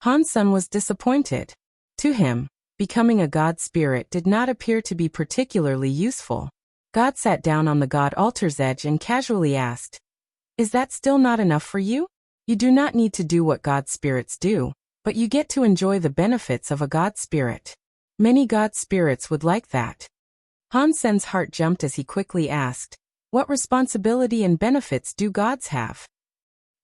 Hansen was disappointed. To him, becoming a God Spirit did not appear to be particularly useful. God sat down on the God altar's edge and casually asked, "Is that still not enough for you? You do not need to do what God Spirits do, but you get to enjoy the benefits of a God Spirit. Many God Spirits would like that." Hansen's heart jumped as he quickly asked, "What responsibility and benefits do gods have?"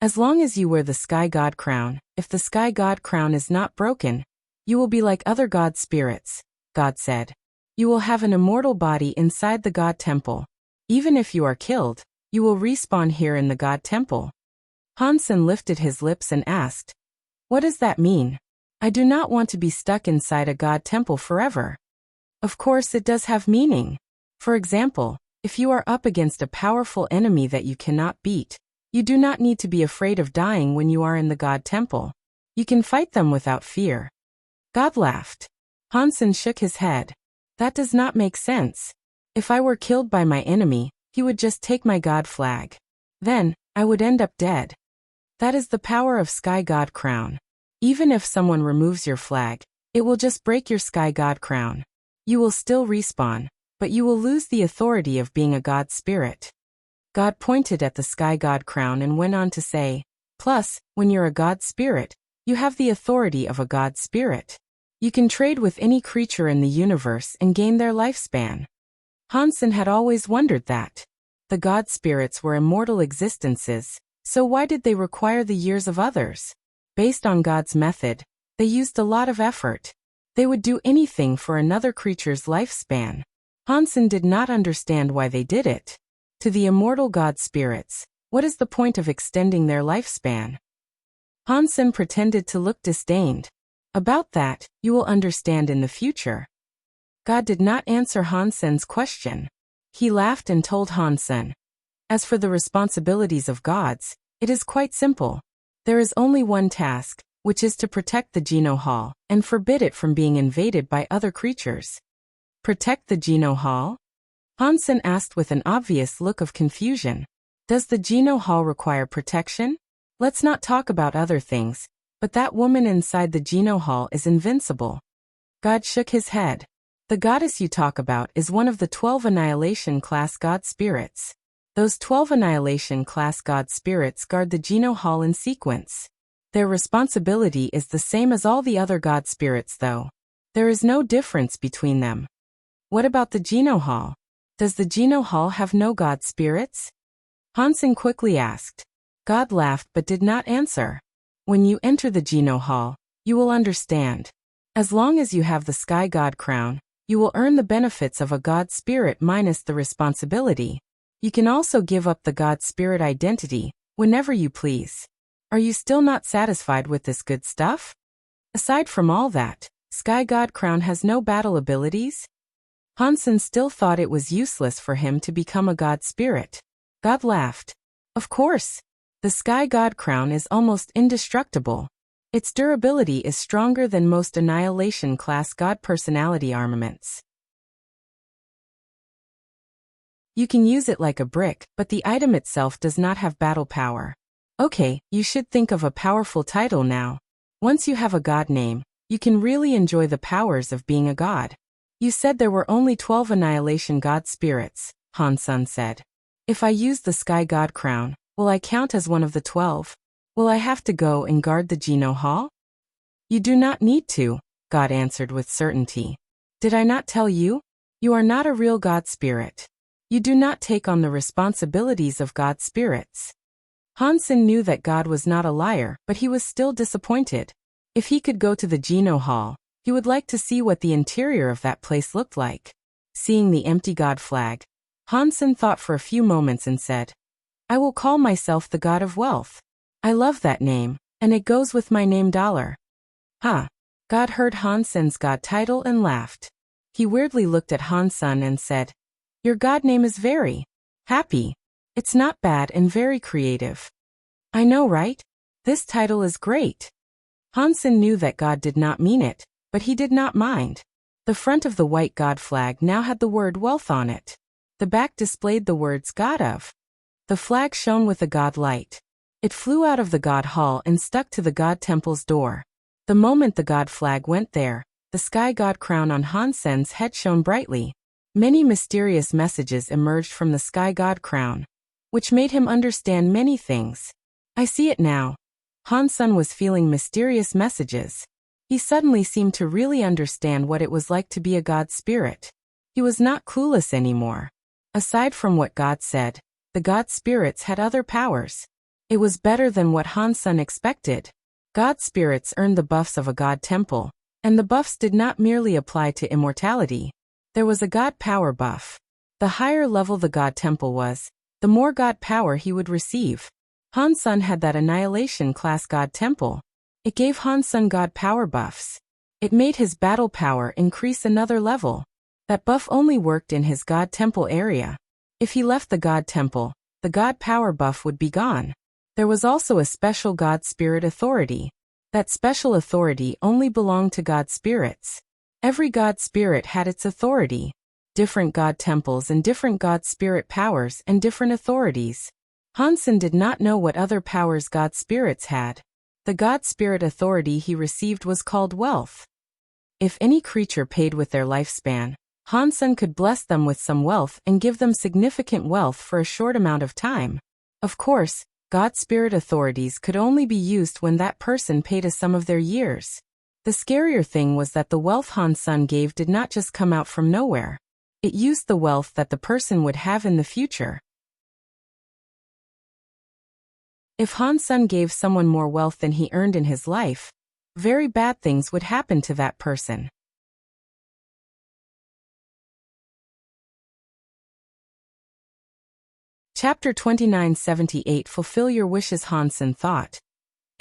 "As long as you wear the Sky God crown, if the Sky God crown is not broken, you will be like other God Spirits," God said. "You will have an immortal body inside the God Temple. Even if you are killed, you will respawn here in the God Temple." Hansen lifted his lips and asked, "What does that mean? I do not want to be stuck inside a God Temple forever." Of course it does have meaning. For example, if you are up against a powerful enemy that you cannot beat, you do not need to be afraid of dying when you are in the God Temple. You can fight them without fear. God laughed. Hansen shook his head. "That does not make sense. If I were killed by my enemy, he would just take my God flag. Then, I would end up dead. That is the power of Sky God Crown. Even if someone removes your flag, it will just break your Sky God Crown. You will still respawn, but you will lose the authority of being a God Spirit." God pointed at the Sky God Crown and went on to say, "Plus, when you're a God Spirit, you have the authority of a God Spirit. You can trade with any creature in the universe and gain their lifespan." Hansen had always wondered that. The God Spirits were immortal existences, so why did they require the years of others? Based on God's method, they used a lot of effort. They would do anything for another creature's lifespan. Hansen did not understand why they did it. To the immortal God Spirits, what is the point of extending their lifespan? Hansen pretended to look disdained. "About that, you will understand in the future." God did not answer Hansen's question. He laughed and told Hansen, "As for the responsibilities of gods, it is quite simple. There is only one task, which is to protect the Geno Hall, and forbid it from being invaded by other creatures." "Protect the Geno Hall?" Hansen asked with an obvious look of confusion. "Does the Geno Hall require protection? Let's not talk about other things, but that woman inside the Geno Hall is invincible." God shook his head. "The goddess you talk about is one of the 12 Annihilation class God Spirits. Those 12 Annihilation class God Spirits guard the Geno Hall in sequence. Their responsibility is the same as all the other God Spirits though. There is no difference between them." "What about the Geno Hall? Does the Geno Hall have no God Spirits?" Hansen quickly asked. God laughed but did not answer. "When you enter the Geno Hall, you will understand. As long as you have the Sky God Crown, you will earn the benefits of a God Spirit minus the responsibility. You can also give up the God Spirit identity, whenever you please. Are you still not satisfied with this good stuff? Aside from all that, Sky God Crown has no battle abilities?" Hansen still thought it was useless for him to become a God Spirit. God laughed. "Of course. The Sky God Crown is almost indestructible. Its durability is stronger than most Annihilation class God personality armaments. You can use it like a brick, but the item itself does not have battle power. Okay, you should think of a powerful title now. Once you have a god name, you can really enjoy the powers of being a god." "You said there were only 12 Annihilation God Spirits," Hansen said. "If I use the Sky God Crown, will I count as one of the 12? Will I have to go and guard the Geno Hall?" "You do not need to," God answered with certainty. "Did I not tell you? You are not a real God Spirit. You do not take on the responsibilities of God's spirits. Hansen knew that God was not a liar, but he was still disappointed. If he could go to the Geno Hall, he would like to see what the interior of that place looked like. Seeing the empty God flag, Hansen thought for a few moments and said, I will call myself the God of Wealth. I love that name, and it goes with my name $. Huh. God heard Hansen's God title and laughed. He weirdly looked at Hansen and said, Your God name is very happy. It's not bad and very creative. I know, right? This title is great. Hansen knew that God did not mean it, but he did not mind. The front of the white God flag now had the word wealth on it. The back displayed the words God of. The flag shone with a God light. It flew out of the God Hall and stuck to the God Temple's door. The moment the God flag went there, the sky God crown on Hansen's head shone brightly. Many mysterious messages emerged from the sky God crown, which made him understand many things. I see it now. Hansen was feeling mysterious messages. He suddenly seemed to really understand what it was like to be a God spirit. He was not clueless anymore. Aside from what God said, the God spirits had other powers. It was better than what Hansen expected. God spirits earned the buffs of a God temple, and the buffs did not merely apply to immortality. There was a God power buff. The higher level the God temple was, the more God power he would receive. Hansen had that annihilation class God temple. It gave Hansen God power buffs. It made his battle power increase another level. That buff only worked in his God temple area. If he left the God temple, the God power buff would be gone. There was also a special God spirit authority. That special authority only belonged to God spirits. Every God spirit had its authority. Different God temples and different God spirit powers and different authorities. Hansen did not know what other powers God spirits had. The God spirit authority he received was called wealth. If any creature paid with their lifespan, Hansen could bless them with some wealth and give them significant wealth for a short amount of time. Of course, God spirit authorities could only be used when that person paid a sum of their years. The scarier thing was that the wealth Hansen gave did not just come out from nowhere. It used the wealth that the person would have in the future. If Hansen gave someone more wealth than he earned in his life, very bad things would happen to that person. Chapter 2978 Fulfill Your Wishes. Hansen thought.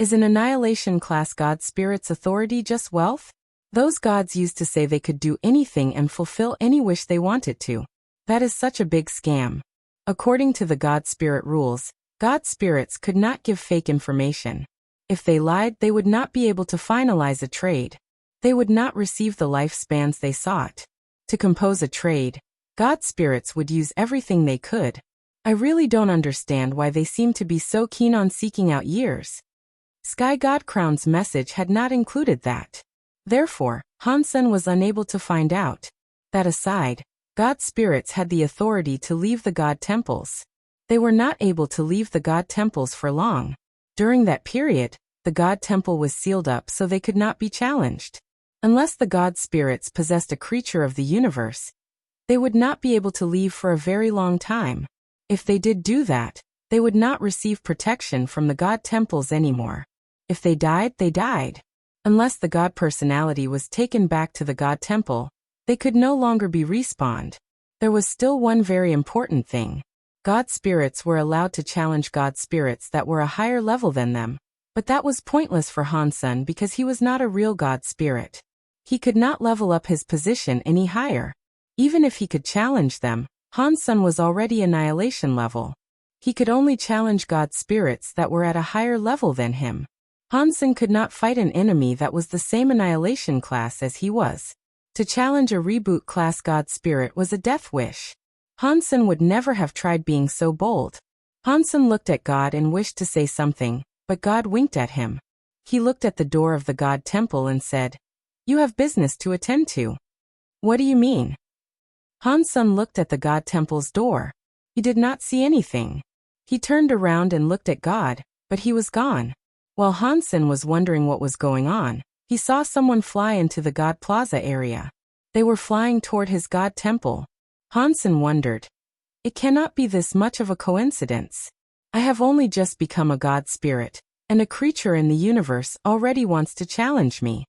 Is an annihilation class God spirit's authority just wealth? Those gods used to say they could do anything and fulfill any wish they wanted to. That is such a big scam. According to the God spirit rules, God spirits could not give fake information. If they lied, they would not be able to finalize a trade. They would not receive the lifespans they sought. To compose a trade, God spirits would use everything they could. I really don't understand why they seem to be so keen on seeking out years. Sky God Crown's message had not included that. Therefore, Hansen was unable to find out. That aside, God spirits had the authority to leave the God temples. They were not able to leave the God temples for long. During that period, the God temple was sealed up so they could not be challenged. Unless the God spirits possessed a creature of the universe, they would not be able to leave for a very long time. If they did do that, they would not receive protection from the God temples anymore. If they died, they died. Unless the God personality was taken back to the God temple, they could no longer be respawned. There was still one very important thing. God spirits were allowed to challenge God spirits that were a higher level than them. But that was pointless for Hansen because he was not a real God spirit. He could not level up his position any higher. Even if he could challenge them, Hansen was already annihilation level. He could only challenge God spirits that were at a higher level than him. Hansen could not fight an enemy that was the same annihilation class as he was. To challenge a reboot class God spirit was a death wish. Hansen would never have tried being so bold. Hansen looked at God and wished to say something, but God winked at him. He looked at the door of the God temple and said, "You have business to attend to." "What do you mean?" Hansen looked at the God temple's door. He did not see anything. He turned around and looked at God, but he was gone. While Hansen was wondering what was going on, he saw someone fly into the God Plaza area. They were flying toward his God temple. Hansen wondered, It cannot be this much of a coincidence. I have only just become a god spirit, and a creature in the universe already wants to challenge me.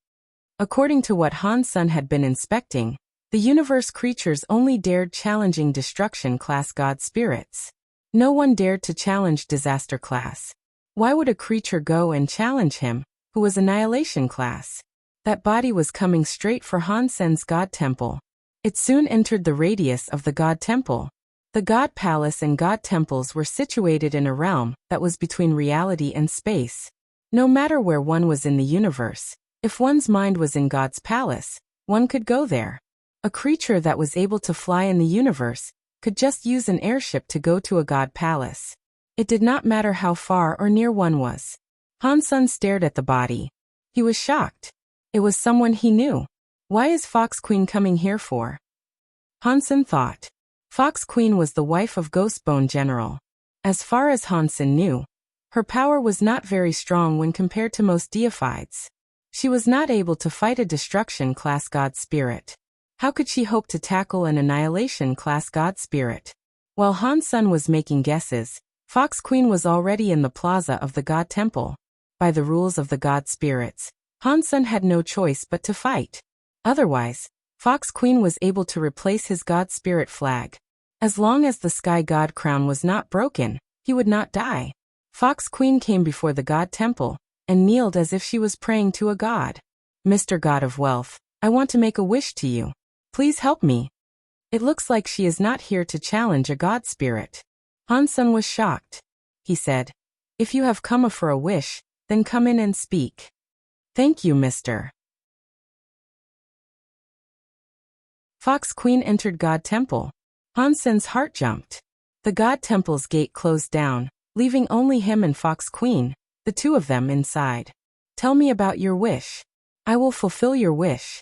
According to what Han Sen had been inspecting, the universe creatures only dared challenging destruction class god spirits. No one dared to challenge disaster class. Why would a creature go and challenge him, who was annihilation class? That body was coming straight for Han Sen's god temple. It soon entered the radius of the god temple. The god palace and god temples were situated in a realm that was between reality and space. No matter where one was in the universe, if one's mind was in God's palace, one could go there. A creature that was able to fly in the universe could just use an airship to go to a god palace. It did not matter how far or near one was. Han Sen stared at the body. He was shocked. It was someone he knew. Why is Fox Queen coming here for? Han Sen thought. Fox Queen was the wife of Ghostbone General. As far as Han Sen knew, her power was not very strong when compared to most deifieds. She was not able to fight a destruction class god spirit. How could she hope to tackle an annihilation class god spirit? While Han Sen was making guesses, Fox Queen was already in the plaza of the god temple. By the rules of the god spirits, Han Sen had no choice but to fight. Otherwise, Fox Queen was able to replace his god spirit flag. As long as the sky god crown was not broken, he would not die. Fox Queen came before the god temple and kneeled as if she was praying to a god. Mr. God of Wealth, I want to make a wish to you. Please help me. It looks like she is not here to challenge a god spirit. Han Sen was shocked. He said, if you have come for a wish, then come in and speak. Thank you, Mr. Fox Queen entered God Temple. Han Sen's heart jumped. The God Temple's gate closed down, leaving only him and Fox Queen, the two of them inside. Tell me about your wish. I will fulfill your wish.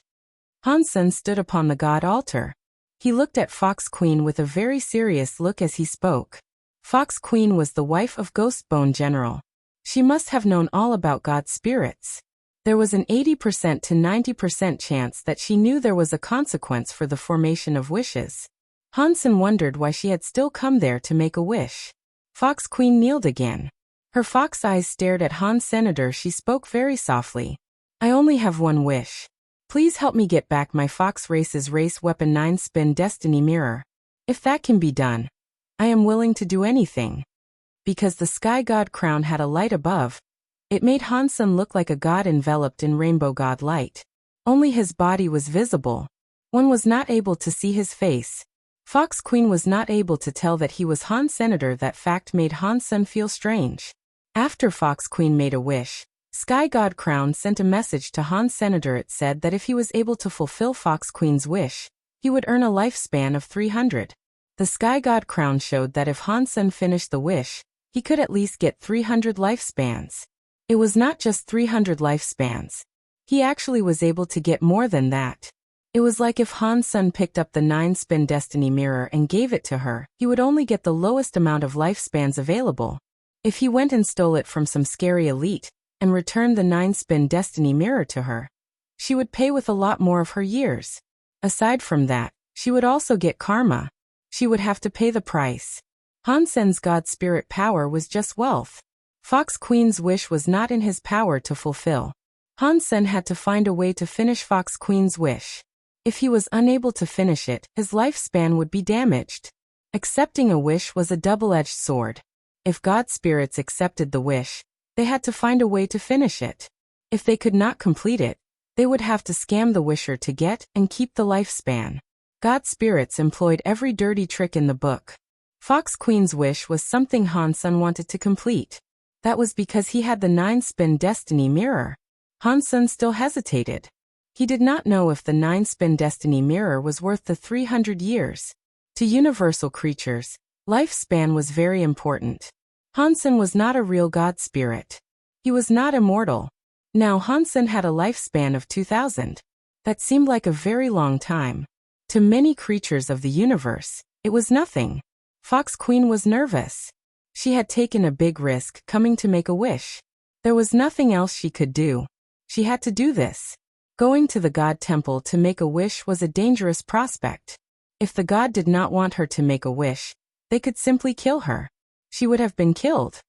Han Sen stood upon the God altar. He looked at Fox Queen with a very serious look as he spoke. Fox Queen was the wife of Ghostbone General. She must have known all about God spirits. There was an 80% to 90% chance that she knew there was a consequence for the formation of wishes. Han Sen wondered why she had still come there to make a wish. Fox Queen kneeled again. Her fox eyes stared at Han Senator. She spoke very softly. I only have one wish. Please help me get back my Fox Race's race weapon 9-spin destiny mirror. If that can be done, I am willing to do anything. Because the sky god crown had a light above, it made Han Sen look like a god enveloped in rainbow god light. Only his body was visible. One was not able to see his face. Fox Queen was not able to tell that he was Han Senator. That fact made Han Sen feel strange. After Fox Queen made a wish, Sky God Crown sent a message to Han Senator. It said that if he was able to fulfill Fox Queen's wish, he would earn a lifespan of 300. The Sky God Crown showed that if Han Sen finished the wish, he could at least get 300 lifespans. It was not just 300 lifespans. He actually was able to get more than that. It was like if Han Sen picked up the 9-spin destiny mirror and gave it to her, he would only get the lowest amount of lifespans available. If he went and stole it from some scary elite and returned the 9-spin destiny mirror to her, she would pay with a lot more of her years. Aside from that, she would also get karma. She would have to pay the price. Han Sen's god spirit power was just wealth. Fox Queen's wish was not in his power to fulfill. Han Sen had to find a way to finish Fox Queen's wish. If he was unable to finish it, his lifespan would be damaged. Accepting a wish was a double-edged sword. If god spirits accepted the wish, they had to find a way to finish it. If they could not complete it, they would have to scam the wisher to get and keep the lifespan. God spirits employed every dirty trick in the book. Fox Queen's wish was something Han Sen wanted to complete. That was because he had the 9-spin destiny mirror. Han Sen still hesitated. He did not know if the 9-spin destiny mirror was worth the 300 years. To universal creatures, lifespan was very important. Han Sen was not a real god spirit. He was not immortal. Now Han Sen had a lifespan of 2000. That seemed like a very long time. To many creatures of the universe, it was nothing. Fox Queen was nervous. She had taken a big risk coming to make a wish. There was nothing else she could do. She had to do this. Going to the God Temple to make a wish was a dangerous prospect. If the god did not want her to make a wish, They could simply kill her. She would have been killed.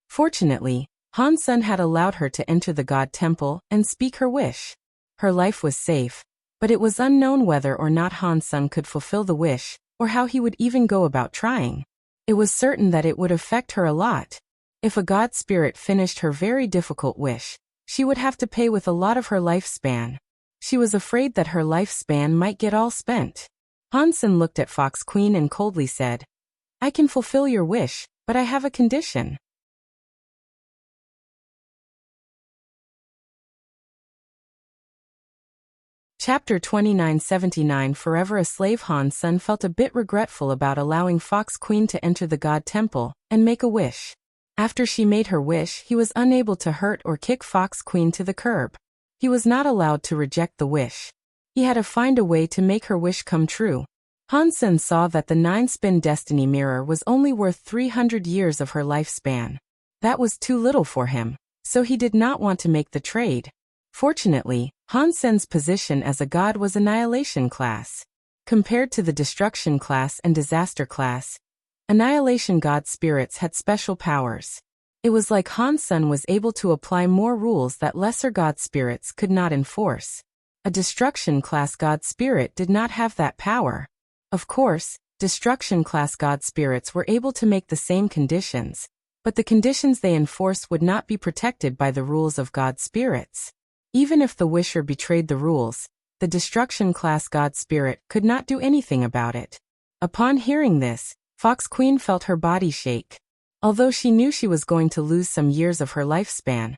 Fortunately, Han Sen had allowed her to enter the God Temple and speak her wish. Her life was safe, but it was unknown whether or not Han Sen could fulfill the wish, or how he would even go about trying. It was certain that it would affect her a lot. If a God spirit finished her very difficult wish, she would have to pay with a lot of her lifespan. She was afraid that her lifespan might get all spent. Han Sen looked at Fox Queen and coldly said, "I can fulfill your wish, but I have a condition." Chapter 2979 Forever a Slave. Han Sen felt a bit regretful about allowing Fox Queen to enter the God Temple and make a wish. After she made her wish, he was unable to hurt or kick Fox Queen to the curb. He was not allowed to reject the wish. He had to find a way to make her wish come true. Han Sen saw that the 9-spin destiny mirror was only worth 300 years of her lifespan. That was too little for him, so he did not want to make the trade. Fortunately, Han Sen's position as a god was Annihilation class. Compared to the Destruction class and Disaster class, Annihilation god spirits had special powers. It was like Han Sen was able to apply more rules that lesser god spirits could not enforce. A Destruction class god spirit did not have that power. Of course, Destruction class god spirits were able to make the same conditions, but the conditions they enforce would not be protected by the rules of god spirits. Even if the wisher betrayed the rules, the Destruction class god spirit could not do anything about it. Upon hearing this, Fox Queen felt her body shake. Although she knew she was going to lose some years of her lifespan,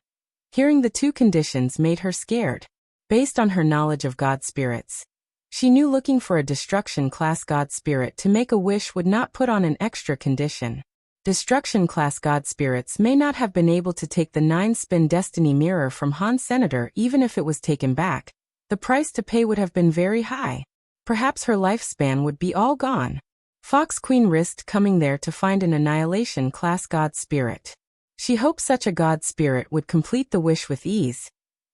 hearing the two conditions made her scared. Based on her knowledge of god spirits, she knew looking for a Destruction class god spirit to make a wish would not put on an extra condition. Destruction class god spirits may not have been able to take the 9-spin destiny mirror from Han Senator. Even if it was taken back, the price to pay would have been very high. Perhaps her lifespan would be all gone. Fox Queen risked coming there to find an Annihilation class god spirit. She hoped such a god spirit would complete the wish with ease,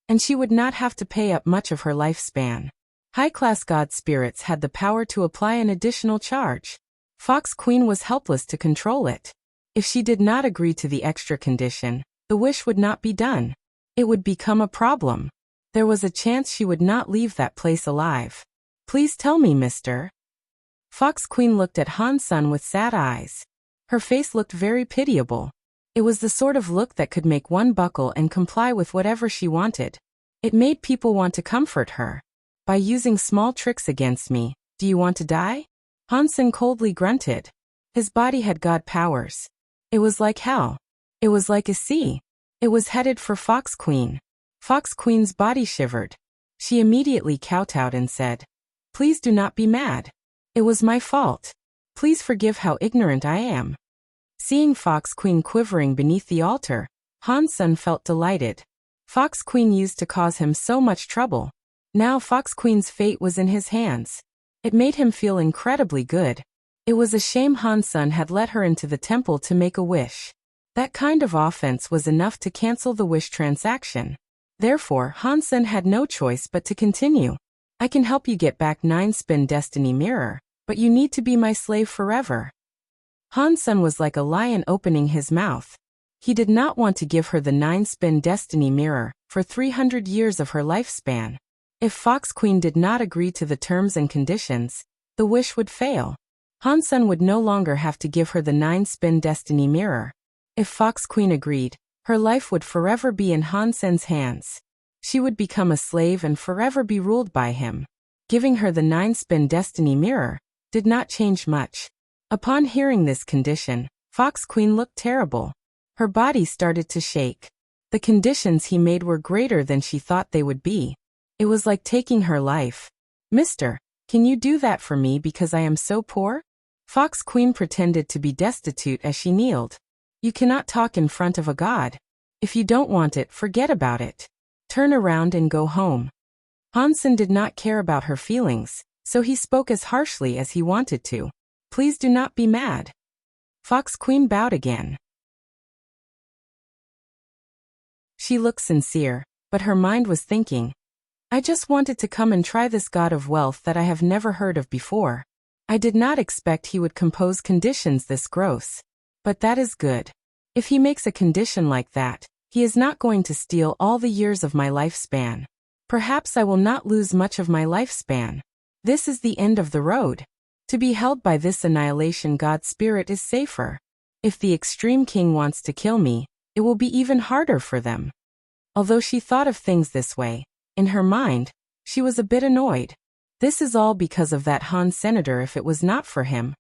and she would not have to pay up much of her lifespan. High-class god spirits had the power to apply an additional charge. Fox Queen was helpless to control it. If she did not agree to the extra condition, the wish would not be done. It would become a problem. There was a chance she would not leave that place alive. "Please tell me, mister." Fox Queen looked at Han Sen with sad eyes. Her face looked very pitiable. It was the sort of look that could make one buckle and comply with whatever she wanted. It made people want to comfort her. "By using small tricks against me, do you want to die?" Han Sen coldly grunted. His body had god powers. It was like hell. It was like a sea. It was headed for Fox Queen. Fox Queen's body shivered. She immediately kowtowed and said, "Please do not be mad. It was my fault. Please forgive how ignorant I am." Seeing Fox Queen quivering beneath the altar, Han Sen felt delighted. Fox Queen used to cause him so much trouble. Now Fox Queen's fate was in his hands. It made him feel incredibly good. It was a shame Han Sen had let her into the temple to make a wish. That kind of offense was enough to cancel the wish transaction. Therefore, Han Sen had no choice but to continue. "I can help you get back 9-spin destiny mirror, but you need to be my slave forever." Han Sen was like a lion opening his mouth. He did not want to give her the 9-spin destiny mirror for 300 years of her lifespan. If Fox Queen did not agree to the terms and conditions, the wish would fail. Han Sen would no longer have to give her the 9-spin destiny mirror. If Fox Queen agreed, her life would forever be in Han Sen's hands. She would become a slave and forever be ruled by him. Giving her the 9-spin destiny mirror did not change much. Upon hearing this condition, Fox Queen looked terrible. Her body started to shake. The conditions he made were greater than she thought they would be. It was like taking her life. "Mister, can you do that for me because I am so poor?" Fox Queen pretended to be destitute as she kneeled. "You cannot talk in front of a god. If you don't want it, forget about it. Turn around and go home." Han Sen did not care about her feelings, so he spoke as harshly as he wanted to. "Please do not be mad." Fox Queen bowed again. She looked sincere, but her mind was thinking, "I just wanted to come and try this god of wealth that I have never heard of before. I did not expect he would compose conditions this gross. But that is good. If he makes a condition like that, he is not going to steal all the years of my lifespan. Perhaps I will not lose much of my lifespan. This is the end of the road. To be held by this annihilation god spirit is safer. If the extreme king wants to kill me, it will be even harder for them. Although she thought of things this way, in her mind, she was a bit annoyed. This is all because of that Han senator. If it was not for him,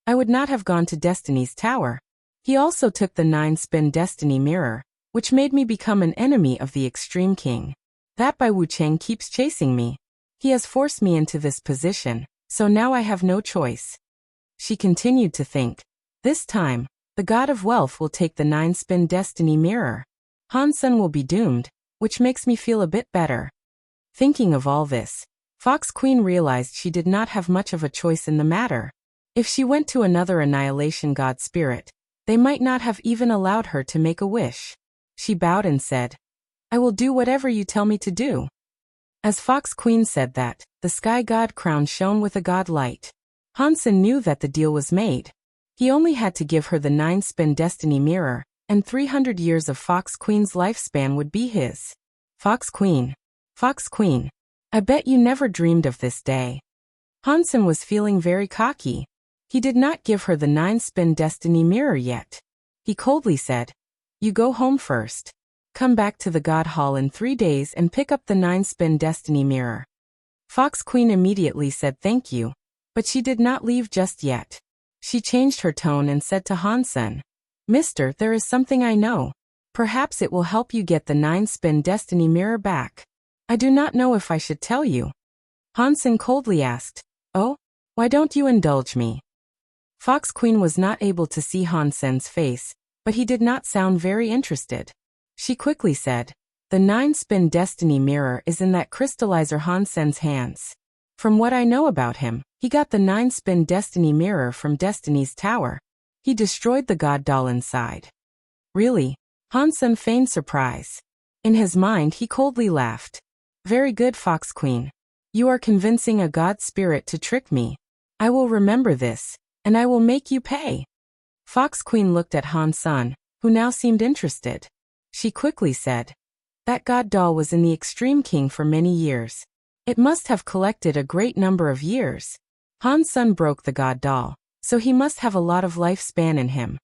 I would not have gone to Destiny's Tower. He also took the 9-spin destiny mirror, which made me become an enemy of the extreme king. That Bai Wucheng keeps chasing me. He has forced me into this position, so now I have no choice. She continued to think. This time, the god of wealth will take the 9-spin destiny mirror. Han Sen will be doomed, which makes me feel a bit better. Thinking of all this, Fox Queen realized she did not have much of a choice in the matter. If she went to another annihilation god spirit, they might not have even allowed her to make a wish. She bowed and said, I will do whatever you tell me to do. As Fox Queen said that, the sky god crown shone with a god light. Han Sen knew that the deal was made. He only had to give her the 9-spin destiny mirror, and 300 years of Fox Queen's lifespan would be his. Fox Queen. Fox Queen. I bet you never dreamed of this day. Han Sen was feeling very cocky. He did not give her the 9-spin destiny mirror yet. He coldly said, You go home first. Come back to the God Hall in 3 days and pick up the 9-spin destiny mirror. Fox Queen immediately said thank you, but she did not leave just yet. She changed her tone and said to Han Sen, Mister, there is something I know. Perhaps it will help you get the 9-spin destiny mirror back. I do not know if I should tell you. Han Sen coldly asked, Oh, why don't you indulge me? Fox Queen was not able to see Han Sen's face, but he did not sound very interested. She quickly said, The 9-spin destiny mirror is in that crystallizer Han Sen's hands. From what I know about him, he got the 9-spin destiny mirror from Destiny's Tower. He destroyed the god doll inside. Really? Han Sen feigned surprise. In his mind he coldly laughed. Very good, Fox Queen. You are convincing a god spirit to trick me. I will remember this, and I will make you pay. Fox Queen looked at Han Sen, who now seemed interested. She quickly said, That god doll was in the Extreme King for many years. It must have collected a great number of years. Han Sen broke the god doll, so he must have a lot of lifespan in him.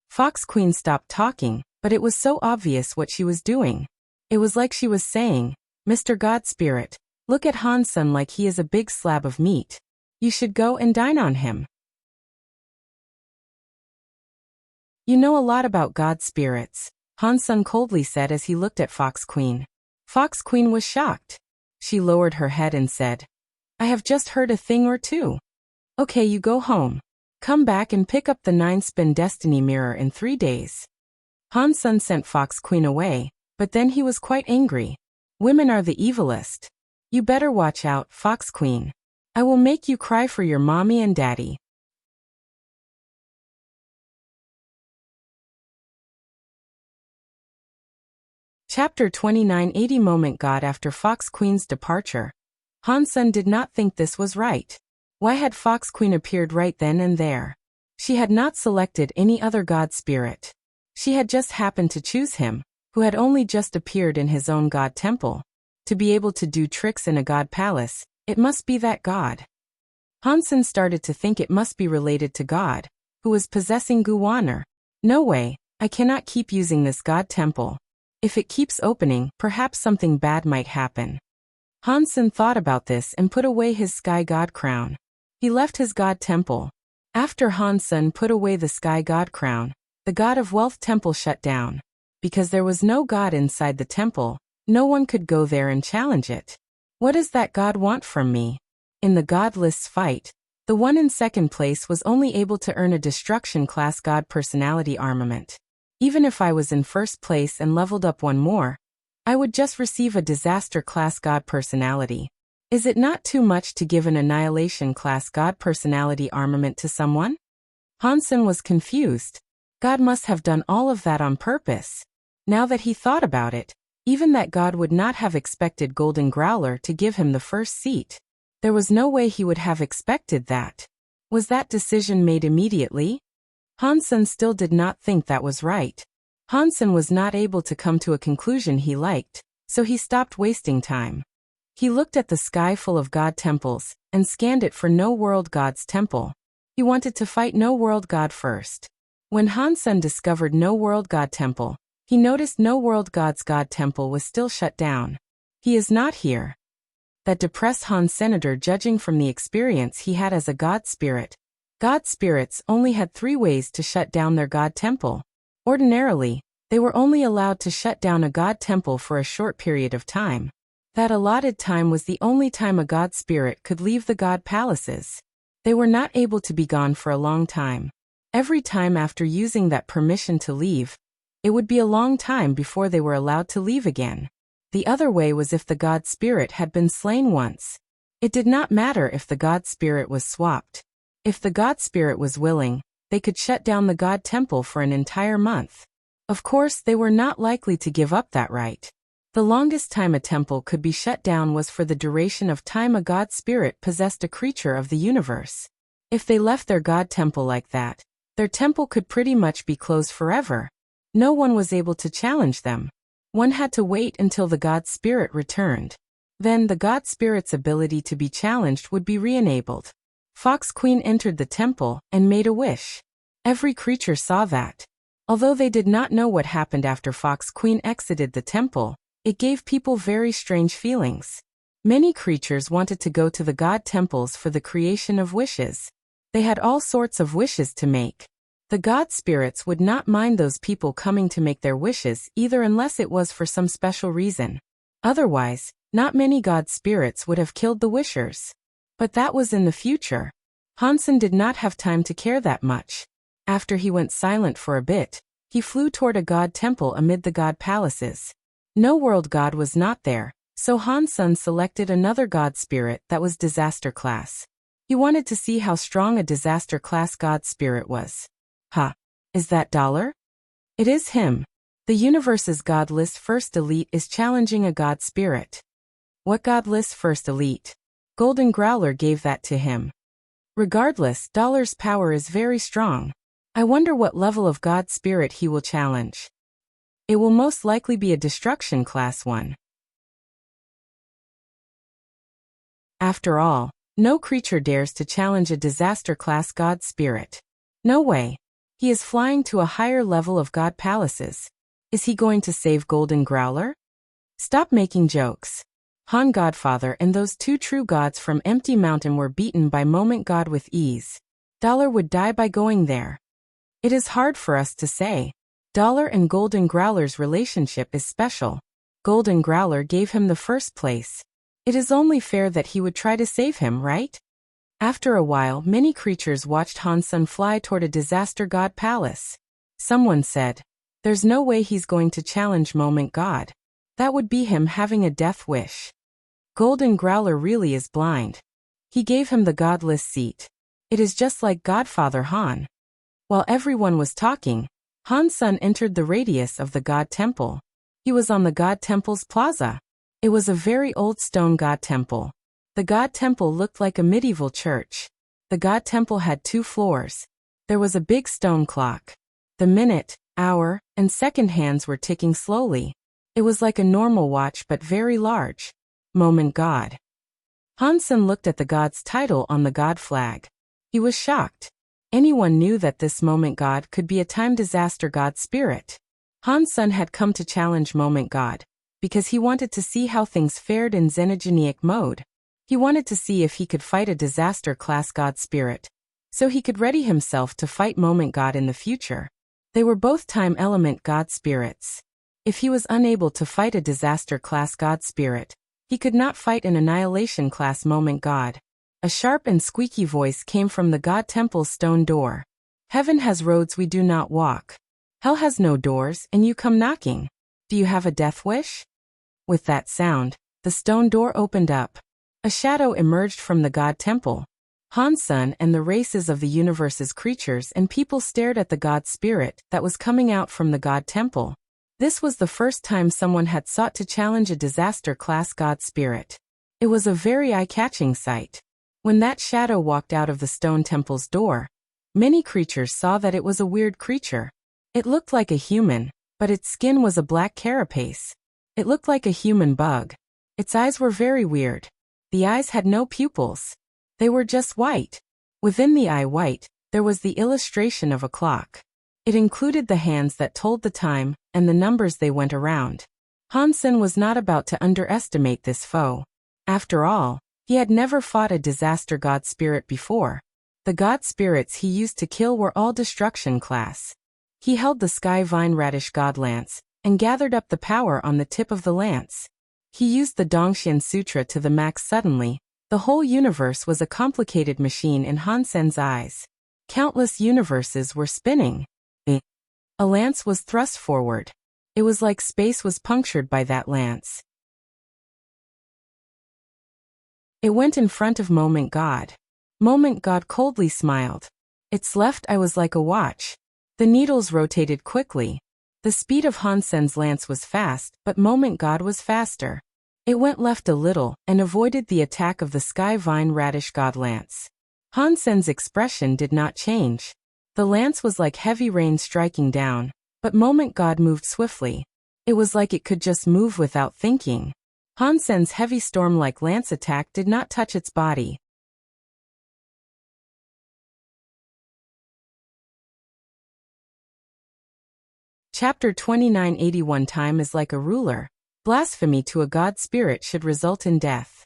Fox Queen stopped talking, but it was so obvious what she was doing. It was like she was saying, Mr. God Spirit, look at Han Sen like he is a big slab of meat. You should go and dine on him. You know a lot about god spirits, Han Sen coldly said as he looked at Fox Queen. Fox Queen was shocked. She lowered her head and said, I have just heard a thing or two. Okay, you go home. Come back and pick up the 9-spin destiny mirror in 3 days. Han Sen sent Fox Queen away, but then he was quite angry. Women are the evilest. You better watch out, Fox Queen. I will make you cry for your mommy and daddy. Chapter 29 80 Moment God after Fox Queen's departure. Han Sen did not think this was right. Why had Fox Queen appeared right then and there? She had not selected any other god spirit. She had just happened to choose him, who had only just appeared in his own god temple. To be able to do tricks in a god palace, it must be that god. Han Sen started to think it must be related to God, who was possessing Guwaner. No way, I cannot keep using this god temple. If it keeps opening, perhaps something bad might happen. Han Sen thought about this and put away his sky god crown. He left his god temple. After Han Sen put away the sky god crown, the god of wealth temple shut down. Because there was no god inside the temple, no one could go there and challenge it. What does that god want from me? In the god lists fight, the one in second place was only able to earn a destruction class god personality armament. Even if I was in first place and leveled up one more, I would just receive a disaster class god personality. Is it not too much to give an annihilation class god personality armament to someone? Han Sen was confused. God must have done all of that on purpose. Now that he thought about it, even that god would not have expected Golden Growler to give him the first seat. There was no way he would have expected that. Was that decision made immediately? Hansen still did not think that was right. Hansen was not able to come to a conclusion he liked, so he stopped wasting time. He looked at the sky full of god temples, and scanned it for no world god's temple. He wanted to fight no world god first. When Hansen discovered no world god temple, he noticed no world god's god temple was still shut down. He is not here. That depressed Han Senator, judging from the experience he had as a god spirit. God spirits only had 3 ways to shut down their god temple. Ordinarily, they were only allowed to shut down a god temple for a short period of time. That allotted time was the only time a god spirit could leave the god palaces. They were not able to be gone for a long time. Every time after using that permission to leave, it would be a long time before they were allowed to leave again. The other way was if the god spirit had been slain once. It did not matter if the god spirit was swapped. If the god spirit was willing, they could shut down the god temple for an entire month. Of course, they were not likely to give up that right. The longest time a temple could be shut down was for the duration of time a god spirit possessed a creature of the universe. If they left their god temple like that, their temple could pretty much be closed forever. No one was able to challenge them. One had to wait until the god spirit returned. Then the god spirit's ability to be challenged would be re-enabled. Fox Queen entered the temple and made a wish. Every creature saw that. Although they did not know what happened after Fox Queen exited the temple, it gave people very strange feelings. Many creatures wanted to go to the god temples for the creation of wishes. They had all sorts of wishes to make. The god spirits would not mind those people coming to make their wishes either, unless it was for some special reason. Otherwise, not many god spirits would have killed the wishers. But that was in the future. Hansen did not have time to care that much. After he went silent for a bit, he flew toward a god temple amid the god palaces. No world god was not there, so Hansen selected another god spirit that was disaster class. He wanted to see how strong a disaster class god spirit was. Ha! Is that Dollar? It is him. The universe's god list first elite is challenging a god spirit. What god list first elite? Golden Growler gave that to him. Regardless, Dollar's power is very strong. I wonder what level of god spirit he will challenge. It will most likely be a destruction class one. After all, no creature dares to challenge a disaster class god spirit. No way. He is flying to a higher level of god palaces. Is he going to save Golden Growler? Stop making jokes. Han Godfather and those 2 true gods from Empty Mountain were beaten by Moment God with ease. Dollar would die by going there. It is hard for us to say. Dollar and Golden Growler's relationship is special. Golden Growler gave him the first place. It is only fair that he would try to save him, right? After a while, many creatures watched Hansen fly toward a disaster god palace. Someone said, "There's no way he's going to challenge Moment God. That would be him having a death wish." Golden Growler really is blind. He gave him the godless seat. It is just like Godfather Han. While everyone was talking, Hansen entered the radius of the god temple. He was on the god temple's plaza. It was a very old stone god temple. The god temple looked like a medieval church. The god temple had 2 floors. There was a big stone clock. The minute, hour, and second hands were ticking slowly. It was like a normal watch but very large. Moment God. Hansen looked at the god's title on the god flag. He was shocked. Anyone knew that this Moment God could be a time disaster god spirit. Hansen had come to challenge Moment God because he wanted to see how things fared in xenogenic mode. He wanted to see if he could fight a disaster class god spirit, so he could ready himself to fight Moment God in the future. They were both time element god spirits. If he was unable to fight a disaster class god spirit, he could not fight an annihilation class Moment God. A sharp and squeaky voice came from the god temple's stone door. "Heaven has roads we do not walk. Hell has no doors, and you come knocking. Do you have a death wish?" With that sound, the stone door opened up. A shadow emerged from the god temple. Hansen and the races of the universe's creatures and people stared at the god spirit that was coming out from the god temple. This was the first time someone had sought to challenge a disaster class god spirit. It was a very eye-catching sight. When that shadow walked out of the stone temple's door, many creatures saw that it was a weird creature. It looked like a human, but its skin was a black carapace. It looked like a human bug. Its eyes were very weird. The eyes had no pupils. They were just white. Within the eye white, there was the illustration of a clock. It included the hands that told the time, and the numbers they went around. Hansen was not about to underestimate this foe. After all, he had never fought a disaster god spirit before. The god spirits he used to kill were all destruction class. He held the sky vine radish god lance, and gathered up the power on the tip of the lance. He used the Dongxian Sutra to the max suddenly. The whole universe was a complicated machine in Hansen's eyes. Countless universes were spinning. A lance was thrust forward. It was like space was punctured by that lance. It went in front of Moment God. Moment God coldly smiled. Its left eye was like a watch. The needles rotated quickly. The speed of Hansen's lance was fast, but Moment God was faster. It went left a little, and avoided the attack of the Sky Vine Radish God lance. Hansen's expression did not change. The lance was like heavy rain striking down, but Moment God moved swiftly. It was like it could just move without thinking. Hansen's heavy storm-like lance attack did not touch its body. Chapter 2981 Time is like a ruler. Blasphemy to a god spirit should result in death.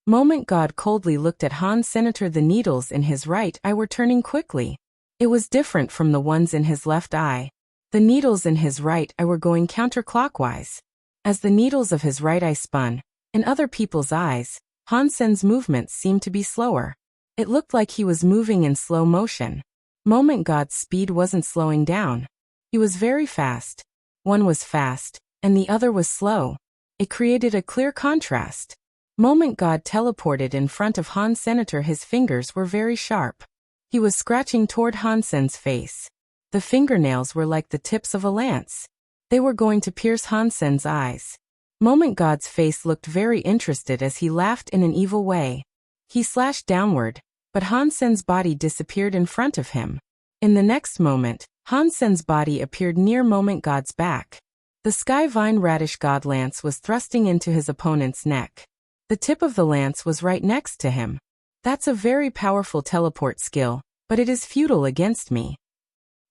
Moment God coldly looked at Han Senator. The needles in his right eye were turning quickly. It was different from the ones in his left eye. The needles in his right eye were going counterclockwise. As the needles of his right eye spun, in other people's eyes, Hansen's movements seemed to be slower. It looked like he was moving in slow motion. Moment God's speed wasn't slowing down. He was very fast. One was fast, and the other was slow. It created a clear contrast. Moment God teleported in front of Han Senator. His fingers were very sharp. He was scratching toward Hansen's face. The fingernails were like the tips of a lance. They were going to pierce Hansen's eyes. Moment God's face looked very interested as he laughed in an evil way. He slashed downward, but Hansen's body disappeared in front of him. In the next moment, Hansen's body appeared near Moment God's back. The Sky Vine Radish God lance was thrusting into his opponent's neck. The tip of the lance was right next to him. That's a very powerful teleport skill, but it is futile against me.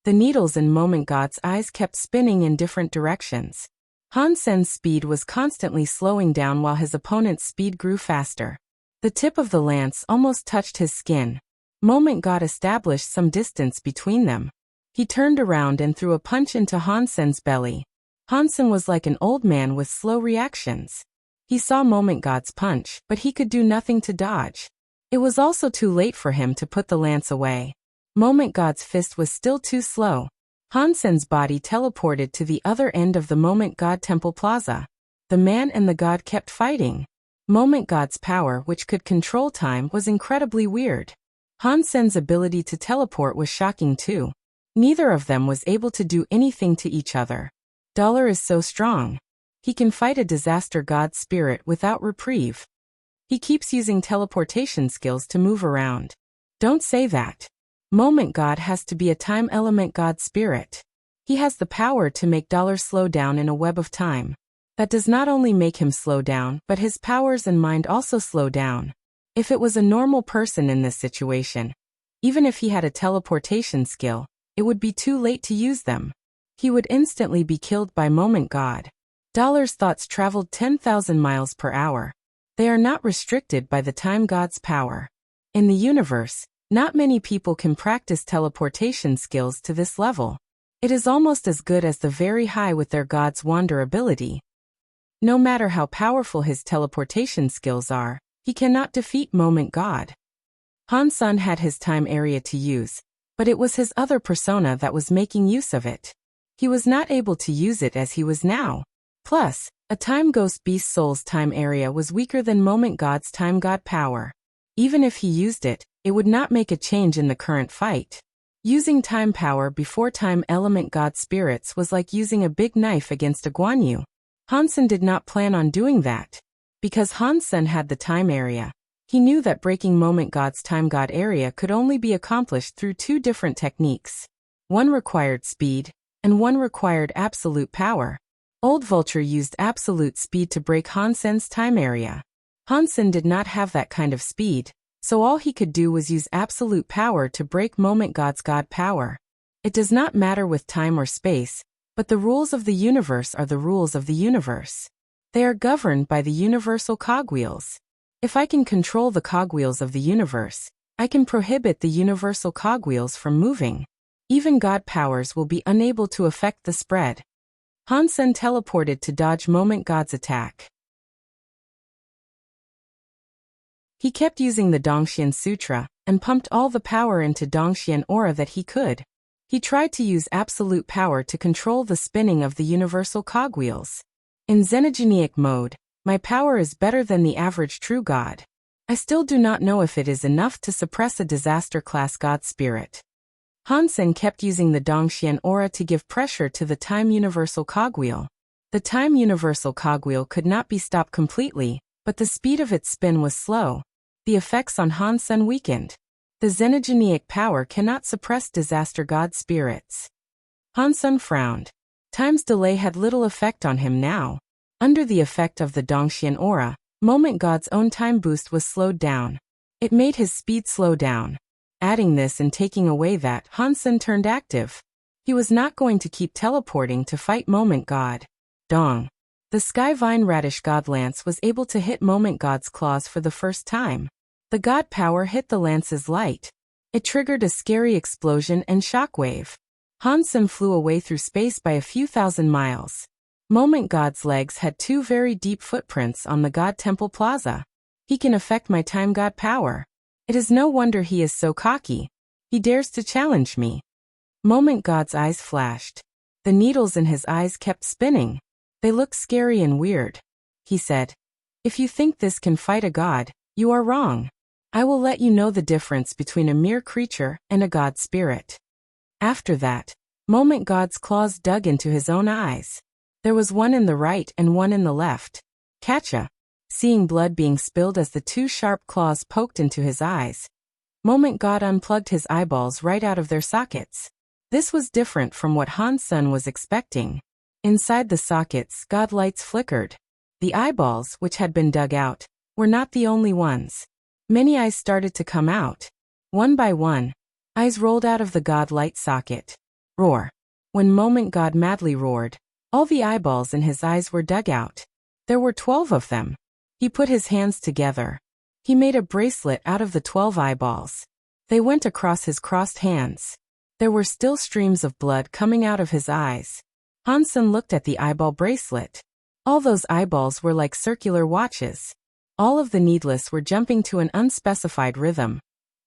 The needles in Moment God's eyes kept spinning in different directions. Hansen's speed was constantly slowing down while his opponent's speed grew faster. The tip of the lance almost touched his skin. Moment God established some distance between them. He turned around and threw a punch into Hansen's belly. Hansen was like an old man with slow reactions. He saw Moment God's punch, but he could do nothing to dodge. It was also too late for him to put the lance away. Moment God's fist was still too slow. Hansen's body teleported to the other end of the Moment God Temple Plaza. The man and the god kept fighting. Moment God's power, which could control time, was incredibly weird. Hansen's ability to teleport was shocking too. Neither of them was able to do anything to each other. Dollar is so strong. He can fight a disaster god spirit without reprieve. He keeps using teleportation skills to move around. Don't say that. Moment God has to be a time element god spirit. He has the power to make Dollar slow down in a web of time. That does not only make him slow down, but his powers and mind also slow down. If it was a normal person in this situation, even if he had a teleportation skill, it would be too late to use them. He would instantly be killed by Moment God. Dollar's thoughts traveled 10,000 miles per hour. They are not restricted by the time god's power. In the universe, not many people can practice teleportation skills to this level. It is almost as good as the very high with their god's wander ability. No matter how powerful his teleportation skills are, he cannot defeat Moment God. Hansen had his time area to use, but it was his other persona that was making use of it. He was not able to use it as he was now. Plus, a time ghost beast soul's time area was weaker than Moment God's time god power. Even if he used it, it would not make a change in the current fight. Using time power before time element god spirits was like using a big knife against a Guan Yu. Hansen did not plan on doing that. Because Hansen had the time area, He knew that breaking Moment God's Time God area could only be accomplished through two different techniques. One required speed, and one required absolute power. Old Vulture used absolute speed to break Hansen's time area. Hansen did not have that kind of speed, so all he could do was use absolute power to break Moment God's God power. It does not matter with time or space, but the rules of the universe are the rules of the universe. They are governed by the universal cogwheels. If I can control the cogwheels of the universe, I can prohibit the universal cogwheels from moving. Even God powers will be unable to affect the spread. Hansen teleported to dodge Moment God's attack. He kept using the Dongxian Sutra, and pumped all the power into Dongxian aura that he could. He tried to use absolute power to control the spinning of the universal cogwheels. In Xenogenic mode, my power is better than the average true God. I still do not know if it is enough to suppress a disaster-class God spirit. Hansen kept using the Dongxian aura to give pressure to the time universal cogwheel. The time universal cogwheel could not be stopped completely, but the speed of its spin was slow. The effects on Hansen weakened. The Xenogenic power cannot suppress disaster God spirits. Hansen frowned. Time's delay had little effect on him now. Under the effect of the Dongxian aura, Moment God's own time boost was slowed down. It made his speed slow down. Adding this and taking away that, Hansen turned active. He was not going to keep teleporting to fight Moment God. Dong. The Sky Vine Radish God Lance was able to hit Moment God's claws for the first time. The God power hit the lance's light. It triggered a scary explosion and shockwave. Hansen flew away through space by a few thousand miles. Moment God's legs had two very deep footprints on the God Temple Plaza. He can affect my time God power. It is no wonder he is so cocky. He dares to challenge me. Moment God's eyes flashed. The needles in his eyes kept spinning. They look scary and weird. He said, "If you think this can fight a god, you are wrong. I will let you know the difference between a mere creature and a god spirit." After that, Moment God's claws dug into his own eyes. There was one in the right and one in the left. Catcha. Seeing blood being spilled as the two sharp claws poked into his eyes, Moment God unplugged his eyeballs right out of their sockets. This was different from what Hansen was expecting. Inside the sockets, God lights flickered. The eyeballs, which had been dug out, were not the only ones. Many eyes started to come out. One by one, eyes rolled out of the God light socket. Roar. When Moment God madly roared, all the eyeballs in his eyes were dug out. There were 12 of them. He put his hands together. He made a bracelet out of the 12 eyeballs. They went across his crossed hands. There were still streams of blood coming out of his eyes. Hansen looked at the eyeball bracelet. All those eyeballs were like circular watches. All of the needless were jumping to an unspecified rhythm.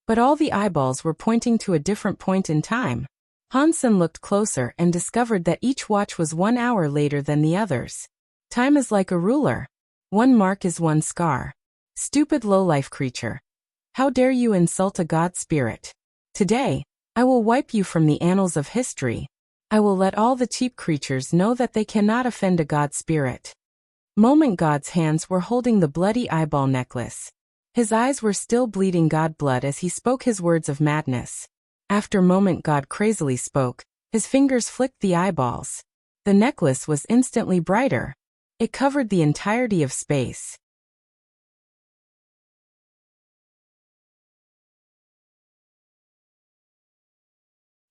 But all the eyeballs were pointing to a different point in time. Hansen looked closer and discovered that each watch was 1 hour later than the others. Time is like a ruler. One mark is one scar. Stupid low-life creature. How dare you insult a god spirit? Today, I will wipe you from the annals of history. I will let all the cheap creatures know that they cannot offend a god spirit. Moment God's hands were holding the bloody eyeball necklace. His eyes were still bleeding god blood as he spoke his words of madness. After Moment God crazily spoke, his fingers flicked the eyeballs. The necklace was instantly brighter. It covered the entirety of space.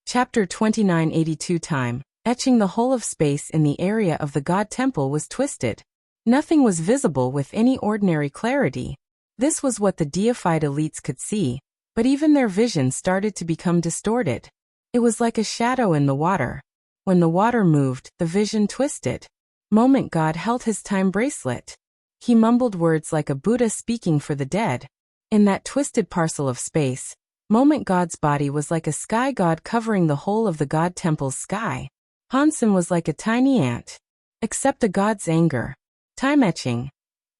Chapter 2982 Time. Etching the whole of space in the area of the God Temple was twisted. Nothing was visible with any ordinary clarity. This was what the deified elites could see, but even their vision started to become distorted. It was like a shadow in the water. When the water moved, the vision twisted. Moment God held his time bracelet. He mumbled words like a Buddha speaking for the dead. In that twisted parcel of space, Moment God's body was like a sky god covering the whole of the God Temple's sky. Hansen was like a tiny ant. Except the god's anger. Time etching.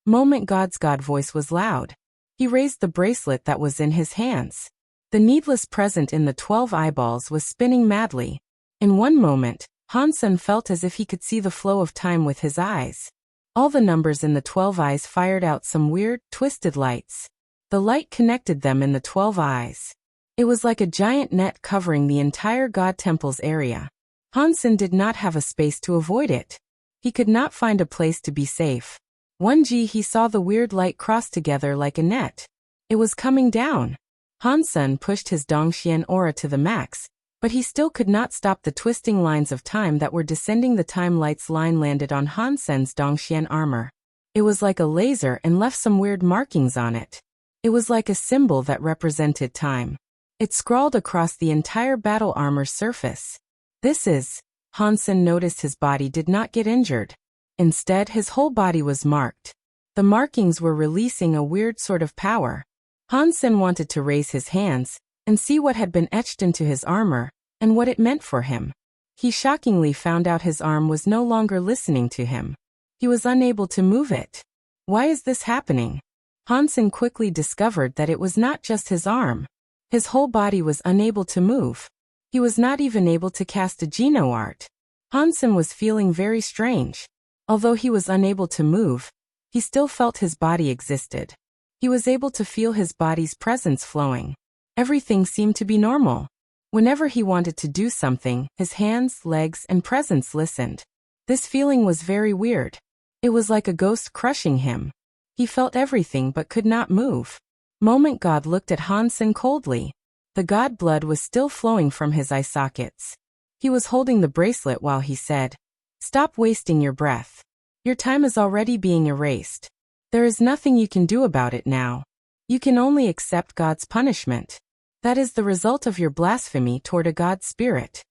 Moment God's god voice was loud. He raised the bracelet that was in his hands. The needless present in the 12 eyeballs was spinning madly. In one moment, Hansen felt as if he could see the flow of time with his eyes. All the numbers in the 12 eyes fired out some weird, twisted lights. The light connected them in the 12 eyes. It was like a giant net covering the entire God Temple's area. Hansen did not have a space to avoid it. He could not find a place to be safe. 1G he saw the weird light cross together like a net. It was coming down. Hansen pushed his Dongxian aura to the max, but he still could not stop the twisting lines of time that were descending. The time light's line landed on Hansen's Dongxian armor. It was like a laser and left some weird markings on it. It was like a symbol that represented time. It scrawled across the entire battle armor's surface. This is... Hansen noticed his body did not get injured. Instead, his whole body was marked. The markings were releasing a weird sort of power. Hansen wanted to raise his hands and see what had been etched into his armor and what it meant for him. He shockingly found out his arm was no longer listening to him. He was unable to move it. Why is this happening? Hansen quickly discovered that it was not just his arm. His whole body was unable to move. He was not even able to cast a Geno art. Hansen was feeling very strange. Although he was unable to move, he still felt his body existed. He was able to feel his body's presence flowing. Everything seemed to be normal. Whenever he wanted to do something, his hands, legs, and presence listened. This feeling was very weird. It was like a ghost crushing him. He felt everything but could not move. Moment God looked at Hansen coldly. The god blood was still flowing from his eye sockets. He was holding the bracelet while he said, "Stop wasting your breath. Your time is already being erased. There is nothing you can do about it now. You can only accept God's punishment. That is the result of your blasphemy toward a god spirit."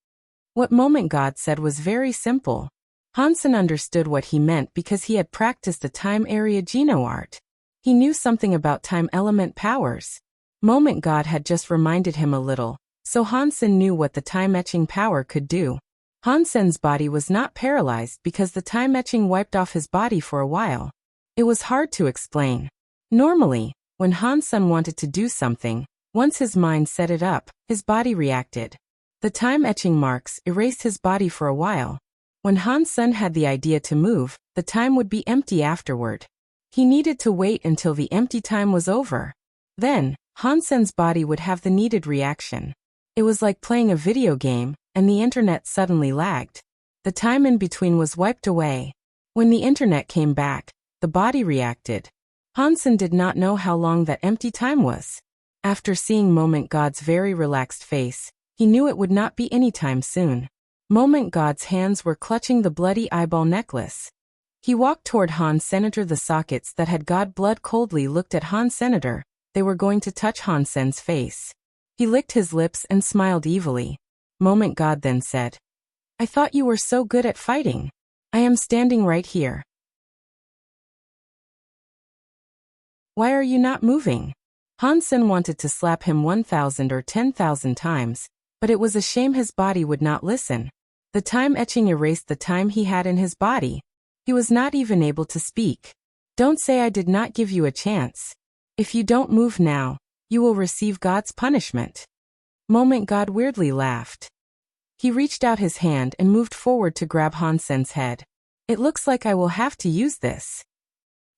What Moment God said was very simple. Hansen understood what he meant because he had practiced the time area Geno art. He knew something about time element powers. Moment God had just reminded him a little, so Hansen knew what the time etching power could do. Hansen's body was not paralyzed because the time etching wiped off his body for a while. It was hard to explain. Normally, when Hansen wanted to do something, once his mind set it up, his body reacted. The time etching marks erased his body for a while. When Hansen had the idea to move, the time would be empty afterward. He needed to wait until the empty time was over. Then, Hansen's body would have the needed reaction. It was like playing a video game, and the internet suddenly lagged. The time in between was wiped away. When the internet came back, the body reacted. Hansen did not know how long that empty time was. After seeing Moment God's very relaxed face, he knew it would not be any time soon. Moment God's hands were clutching the bloody eyeball necklace. He walked toward Han Senator. The sockets that had God blood coldly looked at Han Senator. They were going to touch Hansen's face. He licked his lips and smiled evilly. Moment God then said, "I thought you were so good at fighting. I am standing right here. Why are you not moving?" Hansen wanted to slap him 1,000 or 10,000 times, but it was a shame his body would not listen. The time etching erased the time he had in his body. He was not even able to speak. "Don't say I did not give you a chance. If you don't move now, you will receive God's punishment." Moment God weirdly laughed. He reached out his hand and moved forward to grab Hansen's head. "It looks like I will have to use this."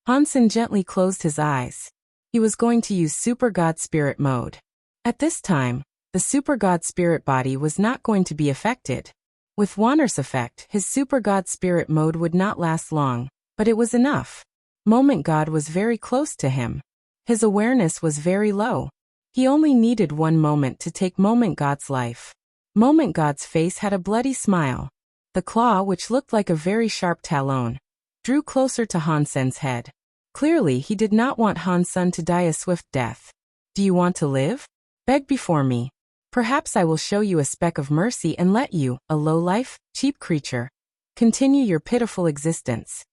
Hansen gently closed his eyes. He was going to use Super God Spirit mode. At this time, the Super God Spirit body was not going to be affected. With Wanner's effect, his Super God Spirit mode would not last long, but it was enough. Moment God was very close to him. His awareness was very low. He only needed one moment to take Moment God's life. Moment God's face had a bloody smile. The claw, which looked like a very sharp talon, drew closer to Hansen's head. Clearly, he did not want Hansen to die a swift death. "Do you want to live? Beg before me. Perhaps I will show you a speck of mercy and let you, a low-life, cheap creature, continue your pitiful existence."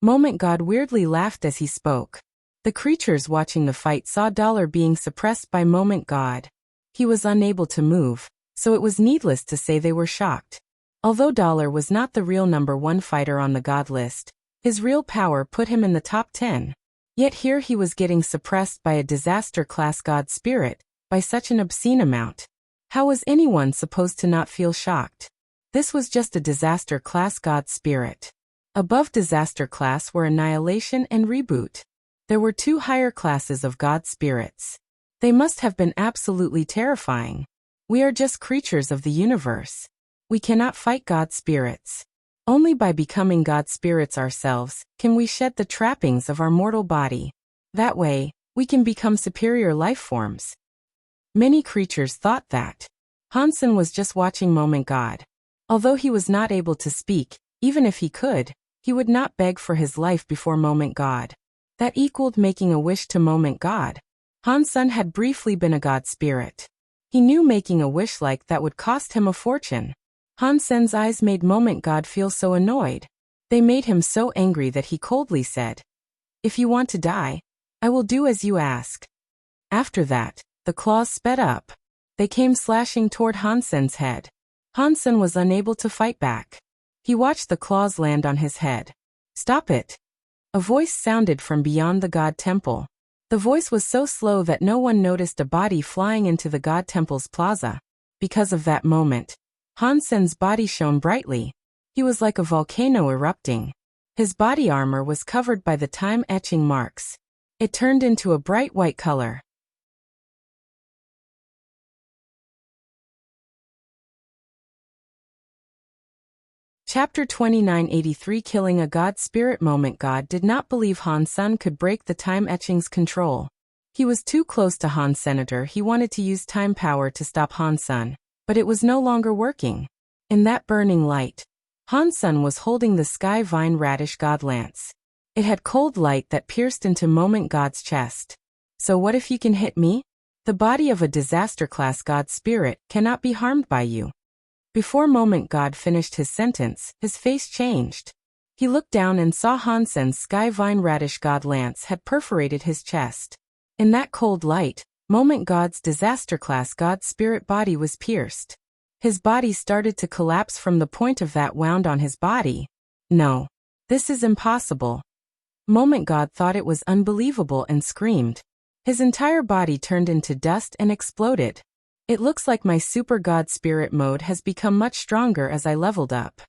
Moment God weirdly laughed as he spoke. The creatures watching the fight saw Dollar being suppressed by Moment God. He was unable to move, so it was needless to say they were shocked. Although Dollar was not the real #1 fighter on the God list, his real power put him in the top 10. Yet here he was getting suppressed by a disaster-class God spirit, by such an obscene amount. How was anyone supposed to not feel shocked? This was just a disaster-class God spirit. Above disaster class were annihilation and reboot. There were two higher classes of God spirits. They must have been absolutely terrifying. We are just creatures of the universe. We cannot fight God spirits. Only by becoming God spirits ourselves can we shed the trappings of our mortal body. That way, we can become superior life forms. Many creatures thought that. Hansen was just watching Moment God. Although he was not able to speak, even if he could, he would not beg for his life before Moment God. That equaled making a wish to Moment God. Hansen had briefly been a God spirit. He knew making a wish like that would cost him a fortune. Hansen's eyes made Moment God feel so annoyed. They made him so angry that he coldly said, "If you want to die, I will do as you ask." After that, the claws sped up. They came slashing toward Hansen's head. Hansen was unable to fight back. He watched the claws land on his head. "Stop it!" A voice sounded from beyond the God Temple. The voice was so slow that no one noticed a body flying into the God Temple's plaza. Because of that moment, Hansen's body shone brightly. He was like a volcano erupting. His body armor was covered by the time-etching marks. It turned into a bright white color. Chapter 2983 Killing a God Spirit. Moment God did not believe Hansen could break the time-etching's control. He was too close to Hansenator. He wanted to use time power to stop Hansen, but it was no longer working. In that burning light, Hansen was holding the Sky Vine Radish God Lance. It had cold light that pierced into Moment God's chest. "So what if you can hit me? The body of a disaster-class God Spirit cannot be harmed by you." Before Moment God finished his sentence, his face changed. He looked down and saw Hansen's Sky Vine Radish God Lance had perforated his chest. In that cold light, Moment God's disaster-class God Spirit body was pierced. His body started to collapse from the point of that wound on his body. "No. This is impossible." Moment God thought it was unbelievable and screamed. His entire body turned into dust and exploded. "It looks like my Super God Spirit mode has become much stronger as I leveled up."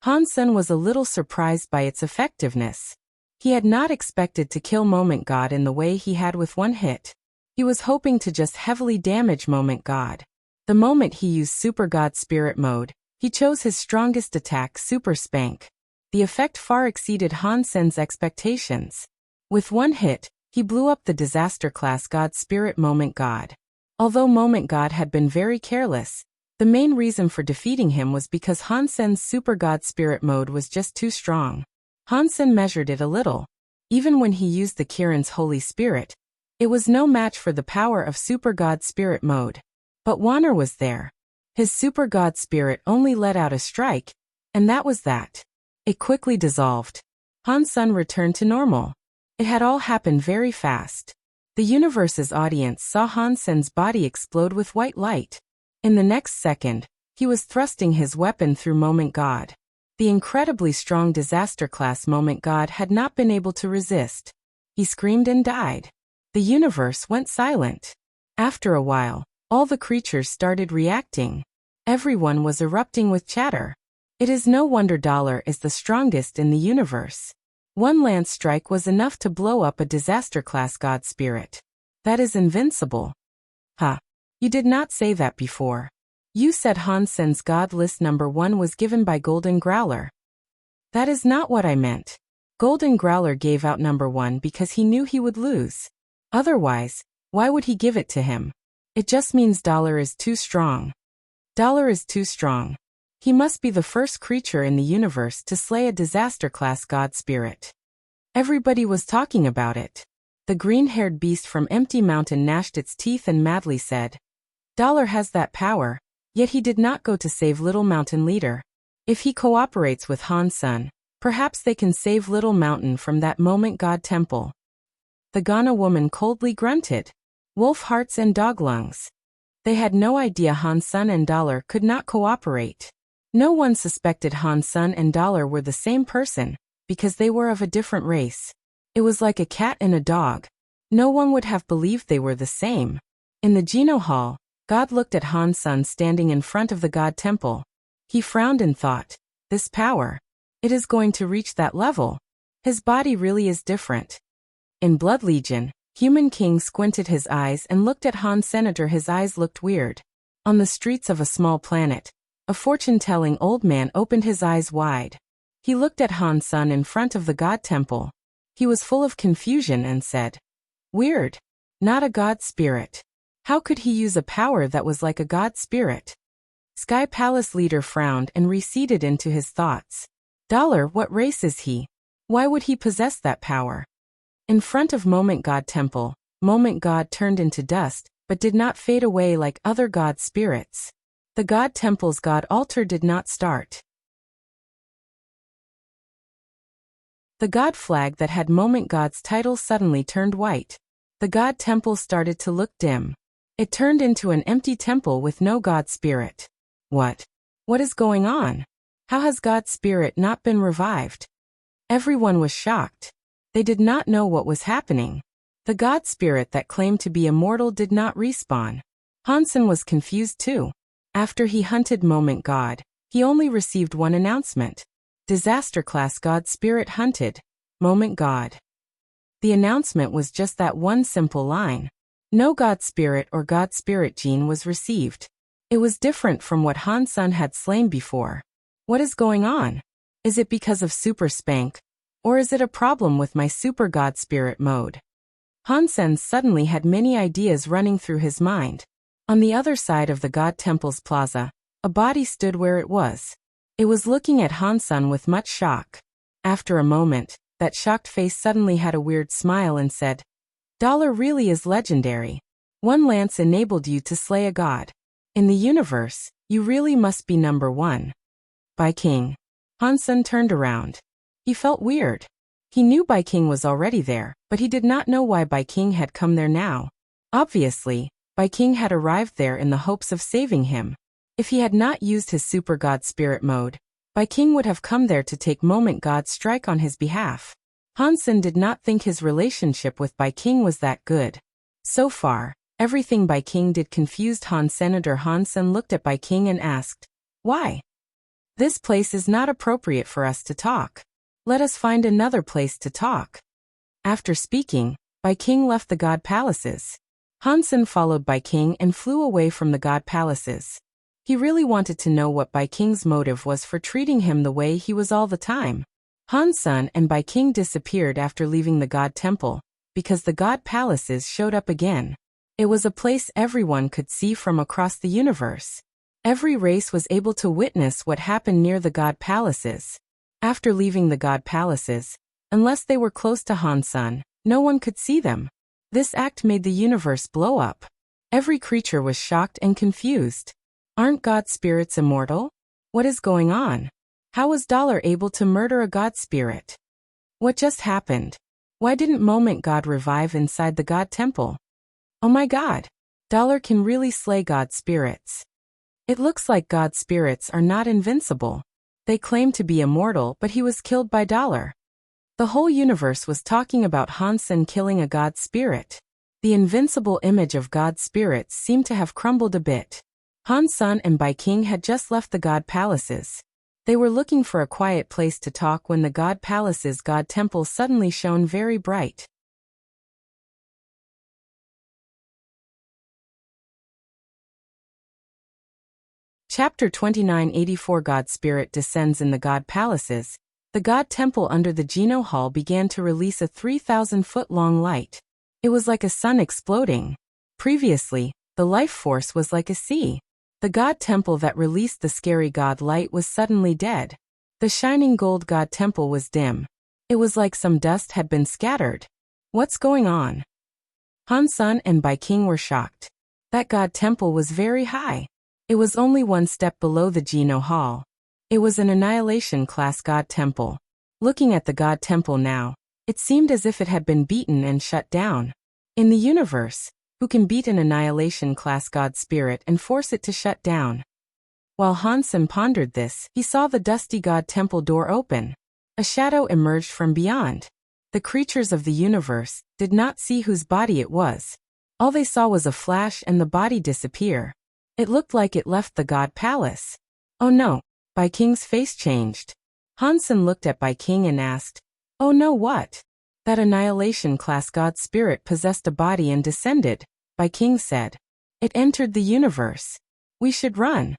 Hansen was a little surprised by its effectiveness. He had not expected to kill Moment God in the way he had with one hit. He was hoping to just heavily damage Moment God. The moment he used Super God Spirit mode, he chose his strongest attack, Super Spank. The effect far exceeded Hansen's expectations. With one hit, he blew up the disaster-class God Spirit Moment God. Although Moment God had been very careless, the main reason for defeating him was because Hansen's Super God Spirit mode was just too strong. Hansen measured it a little. Even when he used the Kirin's Holy Spirit, it was no match for the power of Super God Spirit mode. But Wanner was there. His Super God Spirit only let out a strike, and that was that. It quickly dissolved. Hansen returned to normal. It had all happened very fast. The universe's audience saw Hansen's body explode with white light. In the next second, he was thrusting his weapon through Moment God. The incredibly strong disaster-class Moment God had not been able to resist. He screamed and died. The universe went silent. After a while, all the creatures started reacting. Everyone was erupting with chatter. It is no wonder Dollar is the strongest in the universe. One lance strike was enough to blow up a disaster-class God Spirit. That is invincible. Ha! You did not say that before. You said Hansen's God List number 1 was given by Golden Growler. That is not what I meant. Golden Growler gave out number 1 because he knew he would lose. Otherwise, why would he give it to him? It just means Dollar is too strong. Dollar is too strong. He must be the first creature in the universe to slay a disaster-class God Spirit. Everybody was talking about it. The green-haired beast from Empty Mountain gnashed its teeth and madly said, "Dollar has that power, yet he did not go to save Little Mountain Leader. If he cooperates with Hansen, perhaps they can save Little Mountain from that Moment God Temple." The Ghana woman coldly grunted. Wolf hearts and dog lungs. They had no idea Hansen and Dollar could not cooperate. No one suspected Hansen and Dollar were the same person, because they were of a different race. It was like a cat and a dog. No one would have believed they were the same. In the Geno Hall, God looked at Hansen standing in front of the God Temple. He frowned and thought, "This power. It is going to reach that level. His body really is different." In Blood Legion, Human King squinted his eyes and looked at Han Senator. His eyes looked weird. On the streets of a small planet, a fortune-telling old man opened his eyes wide. He looked at Han Sun in front of the God Temple. He was full of confusion and said, "Weird. Not a God spirit. How could he use a power that was like a God spirit?" Sky Palace leader frowned and receded into his thoughts. What race is he? Why would he possess that power? In front of Moment God Temple, Moment God turned into dust, but did not fade away like other God spirits. The God Temple's God altar did not start. The God flag that had Moment God's title suddenly turned white. The God Temple started to look dim. It turned into an empty temple with no God spirit. What? What is going on? How has God spirit not been revived? Everyone was shocked. They did not know what was happening. The God spirit that claimed to be immortal did not respawn. Hansen was confused too. After he hunted Moment God, he only received one announcement. Disaster Class God Spirit hunted. Moment God. The announcement was just that one simple line. No God Spirit or God Spirit gene was received. It was different from what Hansen had slain before. What is going on? Is it because of Super Spank? Or is it a problem with my Super God Spirit mode? Hansen suddenly had many ideas running through his mind. On the other side of the God Temple's plaza, a body stood where it was. It was looking at Hansen with much shock. After a moment, that shocked face suddenly had a weird smile and said, Really is legendary. One lance enabled you to slay a god. In the universe, you really must be number one. Bai King. Hansen turned around. He felt weird. He knew Bai King was already there, but he did not know why Bai King had come there now. Obviously, Bai King had arrived there in the hopes of saving him. If he had not used his Super God Spirit mode, Bai King would have come there to take Moment God's strike on his behalf. Hansen did not think his relationship with Bai King was that good. So far, everything Bai King did confused Senator Hansen looked at Bai King and asked, "Why? This place is not appropriate for us to talk. Let us find another place to talk." After speaking, Bai King left the God Palaces. Hansen followed Bai King and flew away from the God Palaces. He really wanted to know what Bai King's motive was for treating him the way he was all the time. Hansen and Bai King disappeared after leaving the God Temple, because the God Palaces showed up again. It was a place everyone could see from across the universe. Every race was able to witness what happened near the God Palaces. After leaving the God Palaces, unless they were close to Hansen, no one could see them. This act made the universe blow up. Every creature was shocked and confused. Aren't God spirits immortal? What is going on? How was able to murder a God spirit? What just happened? Why didn't Moment God revive inside the God Temple? Oh my God! Can really slay God spirits. It looks like God spirits are not invincible. They claim to be immortal, but he was killed by The whole universe was talking about Hansen killing a God spirit. The invincible image of God spirits seemed to have crumbled a bit. Hansen and Bai King had just left the God Palaces. They were looking for a quiet place to talk when the God Palace's God Temple suddenly shone very bright. Chapter 2984 God Spirit descends in the God Palaces. The God Temple under the Geno Hall began to release a 3,000-foot-long light. It was like a sun exploding. Previously, the life force was like a sea. The God Temple that released the scary God light was suddenly dead. The shining gold God Temple was dim. It was like some dust had been scattered. What's going on? Hansen and Bai King were shocked. That God Temple was very high. It was only one step below the Geno Hall. It was an Annihilation-class God Temple. Looking at the God Temple now, it seemed as if it had been beaten and shut down. In the universe, who can beat an Annihilation-class God Spirit and force it to shut down? While Hansen pondered this, he saw the dusty God Temple door open. A shadow emerged from beyond. The creatures of the universe did not see whose body it was. All they saw was a flash and the body disappear. It looked like it left the God Palace. Oh no! Bai King's face changed. Hansen looked at Bai King and asked, "Oh no, what?" That annihilation-class god spirit possessed a body and descended, Bai King said. It entered the universe. We should run.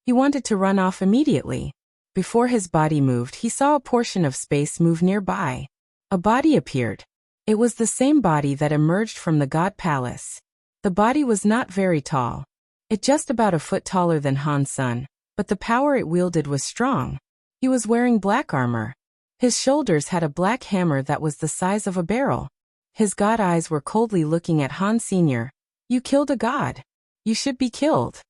He wanted to run off immediately. Before his body moved, he saw a portion of space move nearby. A body appeared. It was the same body that emerged from the god palace. The body was not very tall. It just about a foot taller than Han Sen, but the power it wielded was strong. He was wearing black armor. His shoulders had a black hammer that was the size of a barrel. His god eyes were coldly looking at Han Sr. You killed a god. You should be killed.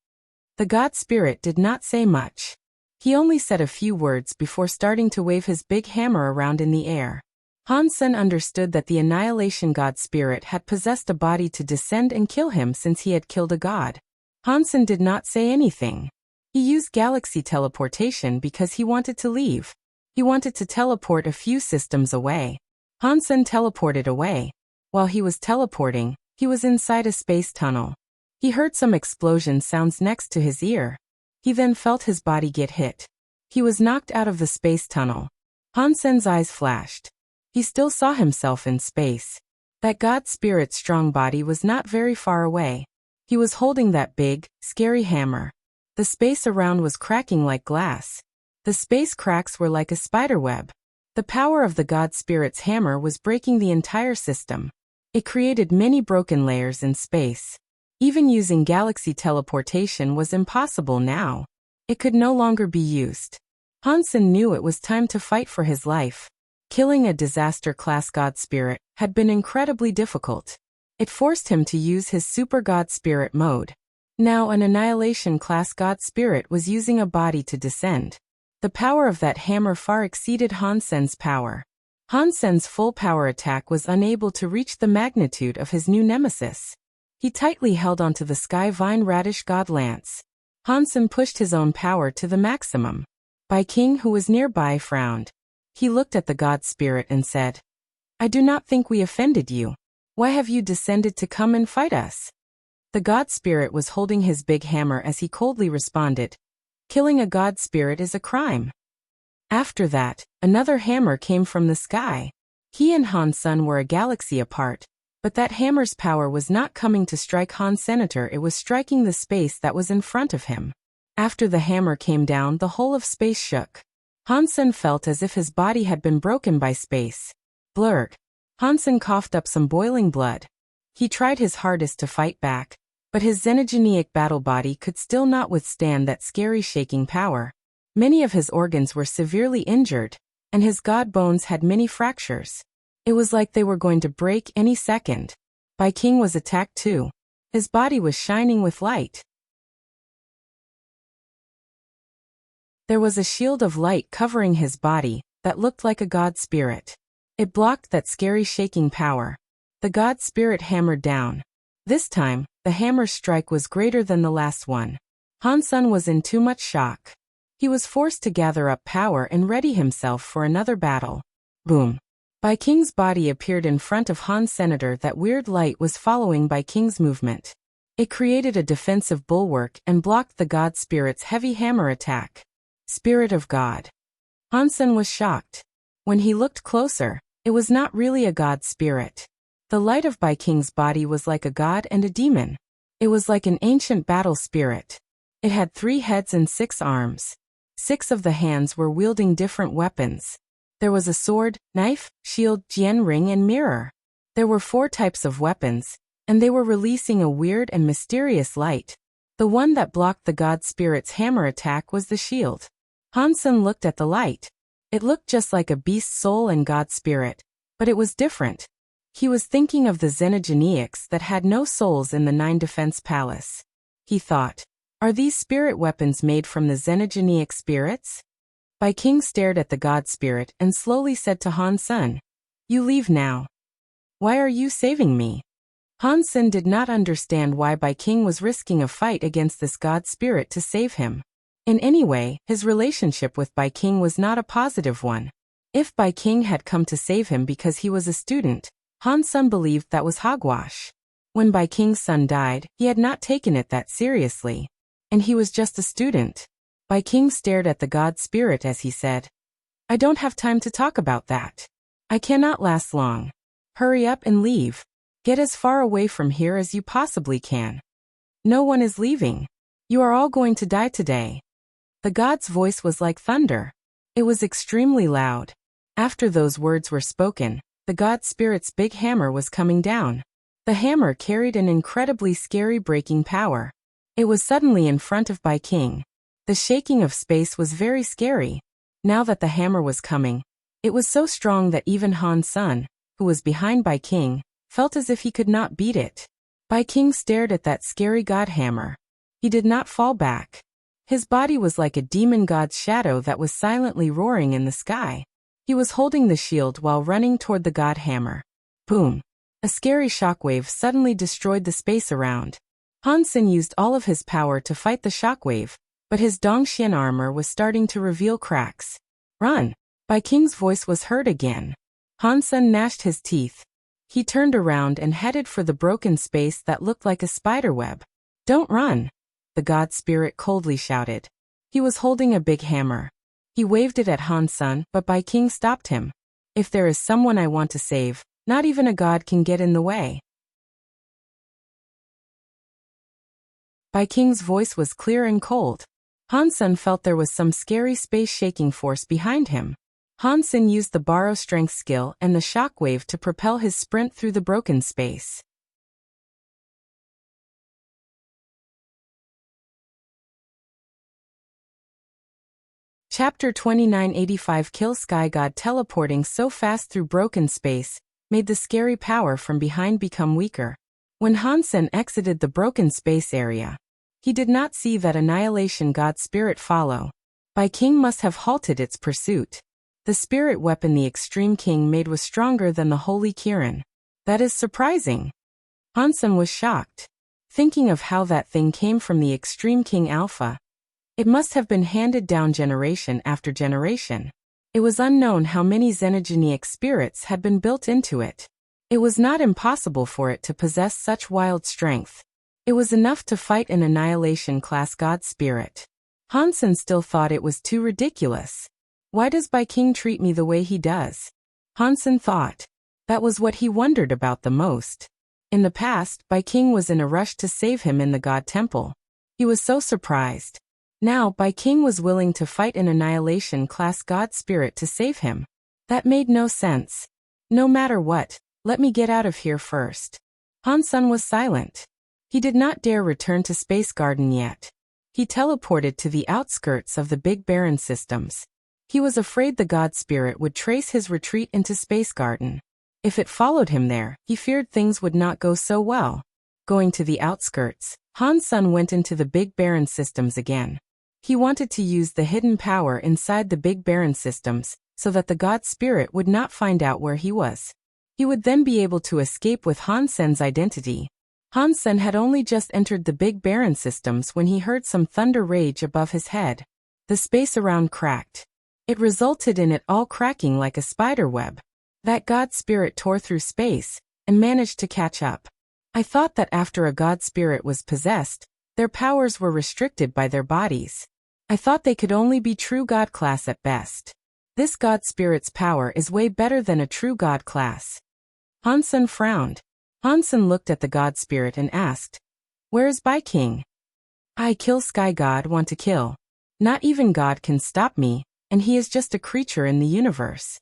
The god spirit did not say much. He only said a few words before starting to wave his big hammer around in the air. Han Sen understood that the annihilation god spirit had possessed a body to descend and kill him since he had killed a god. Han Sen did not say anything. He used galaxy teleportation because he wanted to leave. He wanted to teleport a few systems away. Han Sen teleported away. While he was teleporting, he was inside a space tunnel. He heard some explosion sounds next to his ear. He then felt his body get hit. He was knocked out of the space tunnel. Han Sen's eyes flashed. He still saw himself in space. That god spirit's strong body was not very far away. He was holding that big, scary hammer. The space around was cracking like glass. The space cracks were like a spiderweb. The power of the god spirit's hammer was breaking the entire system. It created many broken layers in space. Even using galaxy teleportation was impossible now. It could no longer be used. Han Sen knew it was time to fight for his life. Killing a disaster-class god spirit had been incredibly difficult. It forced him to use his super god spirit mode. Now an annihilation-class god spirit was using a body to descend. The power of that hammer far exceeded Han Sen's power. Han Sen's full power attack was unable to reach the magnitude of his new nemesis. He tightly held onto the sky vine radish god lance. Han Sen pushed his own power to the maximum. Bai King, who was nearby, frowned. He looked at the god spirit and said, I do not think we offended you. Why have you descended to come and fight us? The god spirit was holding his big hammer as he coldly responded, Killing a god spirit is a crime. After that, another hammer came from the sky. He and Han Sen were a galaxy apart. But that hammer's power was not coming to strike Han Senator, it was striking the space that was in front of him. After the hammer came down, the whole of space shook. Han Sen felt as if his body had been broken by space. Blurg. Han Sen coughed up some boiling blood. He tried his hardest to fight back, but his xenogenic battle body could still not withstand that scary shaking power. Many of his organs were severely injured, and his god bones had many fractures. It was like they were going to break any second. Bai King was attacked too. His body was shining with light. There was a shield of light covering his body that looked like a god spirit. It blocked that scary shaking power. The god spirit hammered down. This time, the hammer's strike was greater than the last one. Han Sen was in too much shock. He was forced to gather up power and ready himself for another battle. Boom. Bai King's body appeared in front of Han Senator. That weird light was following Bai King's movement. It created a defensive bulwark and blocked the god spirit's heavy hammer attack. Spirit of God. Han Sen was shocked. When he looked closer, it was not really a god spirit. The light of Bai King's body was like a god and a demon. It was like an ancient battle spirit. It had 3 heads and 6 arms. 6 of the hands were wielding different weapons. There was a sword, knife, shield, jian ring, and mirror. There were 4 types of weapons, and they were releasing a weird and mysterious light. The one that blocked the god spirit's hammer attack was the shield. Han Sen looked at the light. It looked just like a beast's soul and god spirit, but it was different. He was thinking of the xenogeniacs that had no souls in the 9 Defense Palace. He thought, are these spirit weapons made from the xenogeniac spirits? Bai King stared at the god spirit and slowly said to Han Sen, You leave now. Why are you saving me? Han Sen did not understand why Bai King was risking a fight against this god spirit to save him. In any way, his relationship with Bai King was not a positive one. If Bai King had come to save him because he was a student, Han Sen believed that was hogwash. When Bai King's son died, he had not taken it that seriously. And he was just a student. Bai King stared at the god spirit as he said, I don't have time to talk about that. I cannot last long. Hurry up and leave. Get as far away from here as you possibly can. No one is leaving. You are all going to die today. The god's voice was like thunder. It was extremely loud. After those words were spoken, the god spirit's big hammer was coming down. The hammer carried an incredibly scary breaking power. It was suddenly in front of Bai King. The shaking of space was very scary. Now that the hammer was coming, it was so strong that even Han Sun, who was behind Bai King, felt as if he could not beat it. Bai King stared at that scary god hammer. He did not fall back. His body was like a demon god's shadow that was silently roaring in the sky. He was holding the shield while running toward the god hammer. Boom! A scary shockwave suddenly destroyed the space around. Han Sun used all of his power to fight the shockwave, but his Dongxian armor was starting to reveal cracks. Run! Bai King's voice was heard again. Han Sun gnashed his teeth. He turned around and headed for the broken space that looked like a spiderweb. Don't run! The god spirit coldly shouted. He was holding a big hammer. He waved it at Han Sun, but Bai King stopped him. If there is someone I want to save, not even a god can get in the way. Bai King's voice was clear and cold. Han Sun felt there was some scary space-shaking force behind him. Han Sun used the borrow strength skill and the shockwave to propel his sprint through the broken space. Chapter 2985 Kill Sky God. Teleporting so fast through broken space made the scary power from behind become weaker. When Han Sun exited the broken space area, he did not see that Annihilation God spirit follow. Bai King must have halted its pursuit. The spirit weapon the Extreme King made was stronger than the Holy Kirin. That is surprising. Han Sun was shocked, thinking of how that thing came from the Extreme King Alpha. It must have been handed down generation after generation. It was unknown how many xenogenic spirits had been built into it. It was not impossible for it to possess such wild strength. It was enough to fight an Annihilation class god spirit. Han Sun still thought it was too ridiculous. Why does Bai King treat me the way he does? Han Sun thought. That was what he wondered about the most. In the past, Bai King was in a rush to save him in the god temple. He was so surprised. Now Bai King was willing to fight an Annihilation class god spirit to save him. That made no sense. No matter what, let me get out of here first. Han Sun was silent. He did not dare return to Space Garden yet. He teleported to the outskirts of the Big Barren systems. He was afraid the god spirit would trace his retreat into Space Garden. If it followed him there, he feared things would not go so well. Going to the outskirts, Han Sun went into the Big Barren systems again. He wanted to use the hidden power inside the Big Barren systems, so that the god spirit would not find out where he was. He would then be able to escape with Han Sun's identity. Han Sun had only just entered the Big Barren systems when he heard some thunder rage above his head. The space around cracked. It resulted in it all cracking like a spider web. That god spirit tore through space, and managed to catch up. I thought that after a god spirit was possessed, their powers were restricted by their bodies. I thought they could only be true god class at best. This god spirit's power is way better than a true god class. Han Sun frowned. Han Sun looked at the god spirit and asked, "Where is Bai King?" "I kill Sky God want to kill. Not even God can stop me, and he is just a creature in the universe."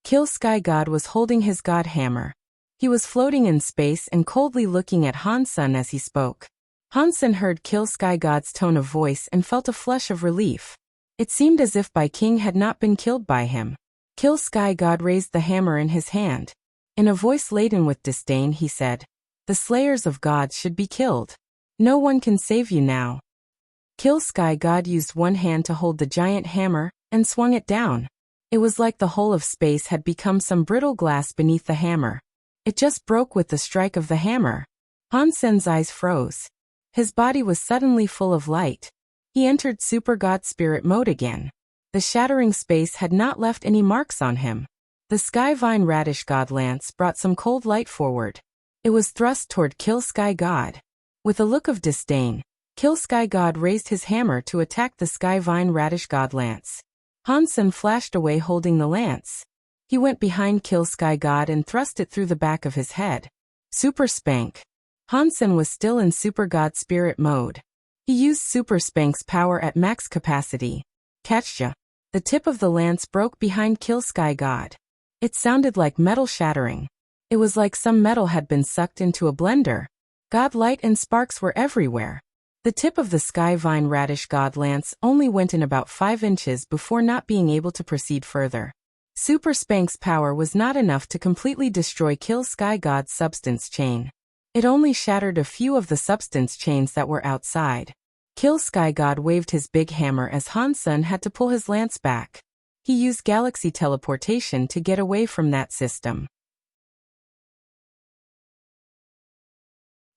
Kill Sky God was holding his god hammer. He was floating in space and coldly looking at Han Sun as he spoke. Han Sun heard Kill Sky God's tone of voice and felt a flush of relief. It seemed as if Bai King had not been killed by him. Kill Sky God raised the hammer in his hand. In a voice laden with disdain he said, "The slayers of gods should be killed. No one can save you now." Kill Sky God used one hand to hold the giant hammer, and swung it down. It was like the whole of space had become some brittle glass beneath the hammer. It just broke with the strike of the hammer. Han Sun's eyes froze. His body was suddenly full of light. He entered Super God Spirit mode again. The shattering space had not left any marks on him. The Sky Vine Radish God Lance brought some cold light forward. It was thrust toward Kill Sky God. With a look of disdain, Kill Sky God raised his hammer to attack the Sky Vine Radish God Lance. Han Sun flashed away holding the lance. He went behind Kill Sky God and thrust it through the back of his head. Super Spank. Hansen was still in Super God Spirit mode. He used Super Spank's power at max capacity. Catcha. The tip of the lance broke behind Kill Sky God. It sounded like metal shattering. It was like some metal had been sucked into a blender. God light and sparks were everywhere. The tip of the Sky Vine Radish God lance only went in about 5 inches before not being able to proceed further. Super Spank's power was not enough to completely destroy Kill Sky God's substance chain. It only shattered a few of the substance chains that were outside. Kill Sky God waved his big hammer as Hansen had to pull his lance back. He used galaxy teleportation to get away from that system.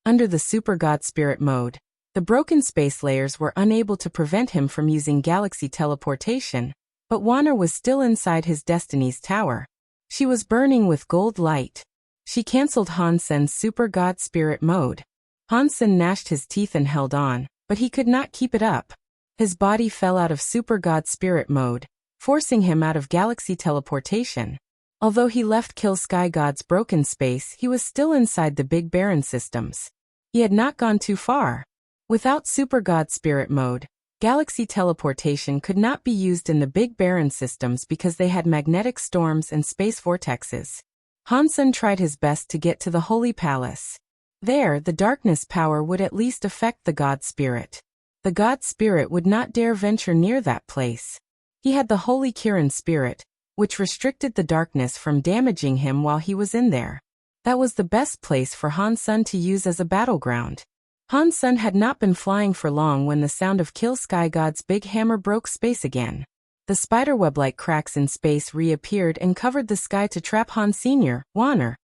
Under the Super God Spirit mode, the broken space layers were unable to prevent him from using galaxy teleportation, but Wanner was still inside his Destiny's Tower. She was burning with gold light. She cancelled Hansen's Super God Spirit mode. Hansen gnashed his teeth and held on, but he could not keep it up. His body fell out of Super God Spirit mode, forcing him out of galaxy teleportation. Although he left Kill Sky God's broken space, he was still inside the Big Baron systems. He had not gone too far. Without Super God Spirit mode, galaxy teleportation could not be used in the Big Baron systems because they had magnetic storms and space vortexes. Hansen tried his best to get to the Holy Palace. There, the darkness power would at least affect the God Spirit. The God Spirit would not dare venture near that place. He had the Holy Kirin Spirit, which restricted the darkness from damaging him while he was in there. That was the best place for Hansen to use as a battleground. Hansen had not been flying for long when the sound of Kill Sky God's big hammer broke space again. The spiderweb-like cracks in space reappeared and covered the sky to trap Han Sr. Wanner.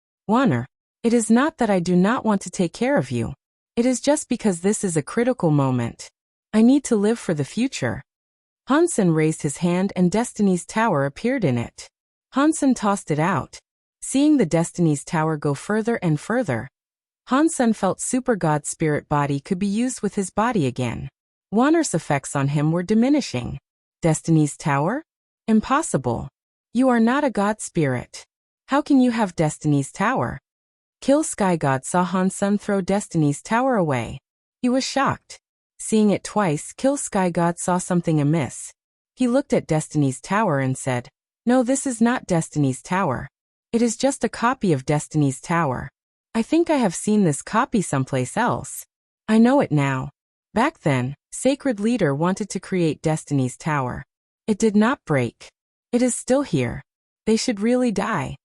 It is not that I do not want to take care of you. It is just because this is a critical moment. I need to live for the future. Hansen raised his hand and Destiny's Tower appeared in it. Hansen tossed it out. Seeing the Destiny's Tower go further and further, Hansen felt Super God Spirit body could be used with his body again. Wanner's effects on him were diminishing. Destiny's Tower? Impossible. You are not a God Spirit. How can you have Destiny's Tower? Kill Sky God saw Hansen throw Destiny's Tower away. He was shocked. Seeing it twice, Kill Sky God saw something amiss. He looked at Destiny's Tower and said, "No, this is not Destiny's Tower. It is just a copy of Destiny's Tower. I think I have seen this copy someplace else. I know it now. Back then, Sacred Leader wanted to create Destiny's Tower. It did not break. It is still here. They should really die."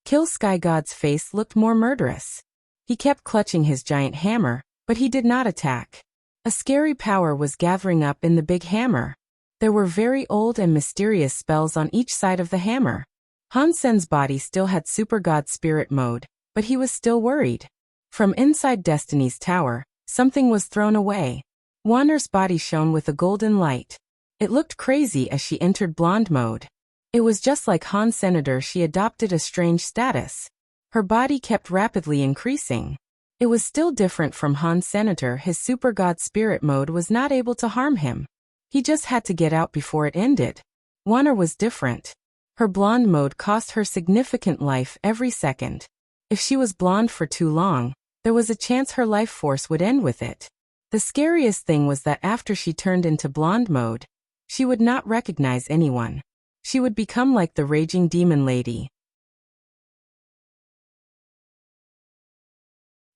Kill Sky God's face looked more murderous. He kept clutching his giant hammer, but he did not attack. A scary power was gathering up in the big hammer. There were very old and mysterious spells on each side of the hammer. Hansen's body still had Super God Spirit mode, but he was still worried. From inside Destiny's Tower, something was thrown away. Wanner's body shone with a golden light. It looked crazy as she entered blonde mode. It was just like Han Senator, she adopted a strange status. Her body kept rapidly increasing. It was still different from Han Senator. His Super God Spirit mode was not able to harm him. He just had to get out before it ended. Wanner was different. Her blonde mode cost her significant life every second. If she was blonde for too long, there was a chance her life force would end with it. The scariest thing was that after she turned into blonde mode, she would not recognize anyone. She would become like the raging demon lady.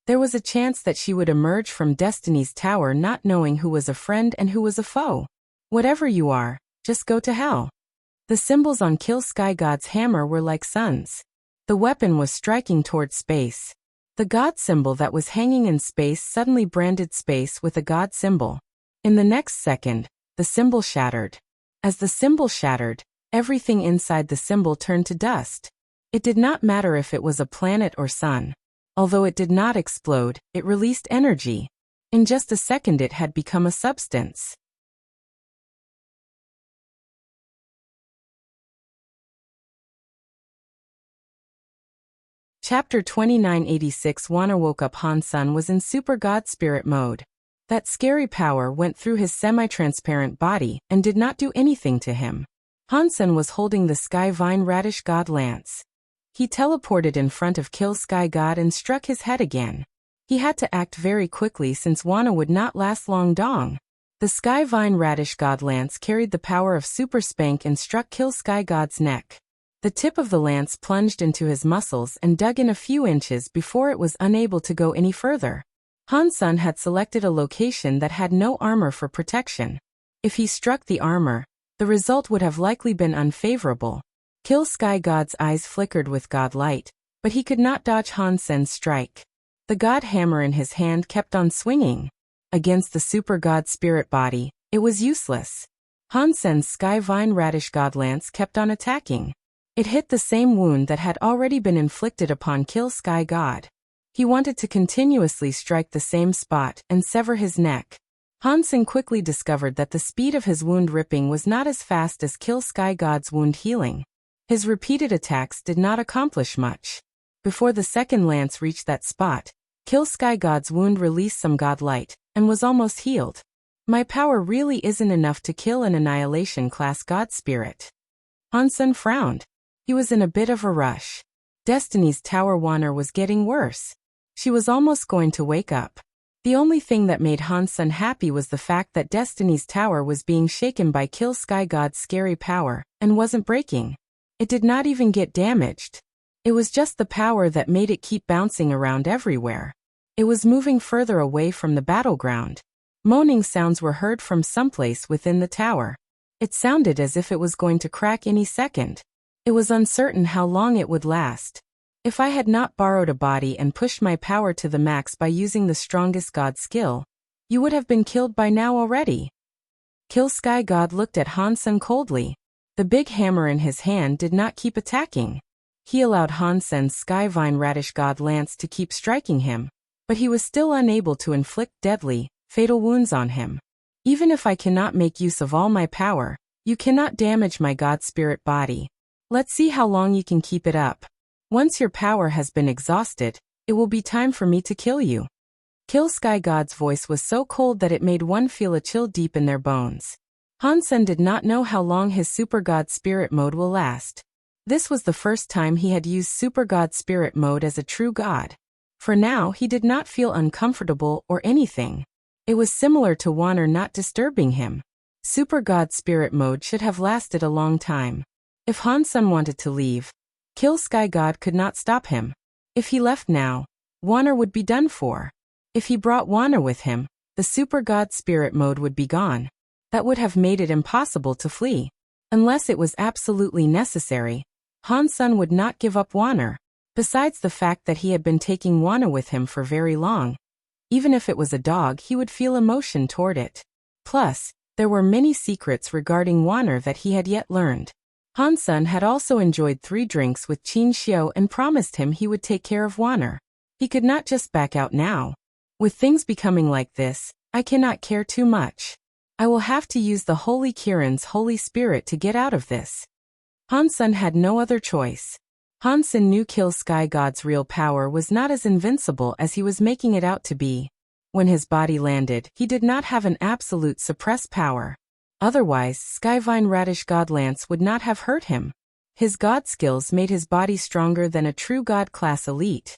There was a chance that she would emerge from Destiny's Tower not knowing who was a friend and who was a foe. Whatever you are, just go to hell. The symbols on Kill Sky God's hammer were like suns. The weapon was striking towards space. The God symbol that was hanging in space suddenly branded space with a God symbol. In the next second, the symbol shattered. As the symbol shattered, everything inside the symbol turned to dust. It did not matter if it was a planet or sun. Although it did not explode, it released energy. In just a second it had become a substance. Chapter 2986. Wanner woke up. Hansen was in Super God Spirit mode. That scary power went through his semi-transparent body and did not do anything to him. Hansen was holding the Sky Vine Radish God lance. He teleported in front of Kill Sky God and struck his head again. He had to act very quickly since Wana would not last long. Dong. The Sky Vine Radish God lance carried the power of Super Spank and struck Kill Sky God's neck. The tip of the lance plunged into his muscles and dug in a few inches before it was unable to go any further. Hansen had selected a location that had no armor for protection. If he struck the armor, the result would have likely been unfavorable. Kill Sky God's eyes flickered with God light, but he could not dodge Hansen's strike. The God hammer in his hand kept on swinging. Against the Super God Spirit body, it was useless. Hansen's Sky Vine Radish God lance kept on attacking. It hit the same wound that had already been inflicted upon Kill Sky God. He wanted to continuously strike the same spot and sever his neck. Hansen quickly discovered that the speed of his wound ripping was not as fast as Kill Sky God's wound healing. His repeated attacks did not accomplish much. Before the second lance reached that spot, Kill Sky God's wound released some God light and was almost healed. My power really isn't enough to kill an Annihilation class God Spirit. Hansen frowned. He was in a bit of a rush. Destiny's Tower Wanner was getting worse. She was almost going to wake up. The only thing that made Hansen happy was the fact that Destiny's Tower was being shaken by Kill Sky God's scary power and wasn't breaking. It did not even get damaged. It was just the power that made it keep bouncing around everywhere. It was moving further away from the battleground. Moaning sounds were heard from someplace within the tower. It sounded as if it was going to crack any second. It was uncertain how long it would last. If I had not borrowed a body and pushed my power to the max by using the strongest God skill, you would have been killed by now already. Kill Sky God looked at Hansen coldly. The big hammer in his hand did not keep attacking. He allowed Hansen's Sky Vine Radish God lance to keep striking him, but he was still unable to inflict deadly, fatal wounds on him. Even if I cannot make use of all my power, you cannot damage my God Spirit body. Let's see how long you can keep it up. Once your power has been exhausted, it will be time for me to kill you. Kill Sky God's voice was so cold that it made one feel a chill deep in their bones. Hansen did not know how long his Super God Spirit mode will last. This was the first time he had used Super God Spirit mode as a true god. For now, he did not feel uncomfortable or anything. It was similar to Wanner not disturbing him. Super God Spirit mode should have lasted a long time. If Hansen wanted to leave, Kill Sky God could not stop him. If he left now, Wanner would be done for. If he brought Wanner with him, the Super God Spirit mode would be gone. That would have made it impossible to flee. Unless it was absolutely necessary, Hansen would not give up Wanner. Besides the fact that he had been taking Wanner with him for very long. Even if it was a dog, he would feel emotion toward it. Plus, there were many secrets regarding Wanner that he had yet learned. Hansen had also enjoyed 3 drinks with Qin Xiao and promised him he would take care of Wanner. He could not just back out now. With things becoming like this, I cannot care too much. I will have to use the Holy Kirin's Holy Spirit to get out of this. Hansen had no other choice. Hansen knew Kill Sky God's real power was not as invincible as he was making it out to be. When his body landed, he did not have an absolute suppressed power. Otherwise, Sky Vine Radish God Lance would not have hurt him. His god skills made his body stronger than a true god class elite.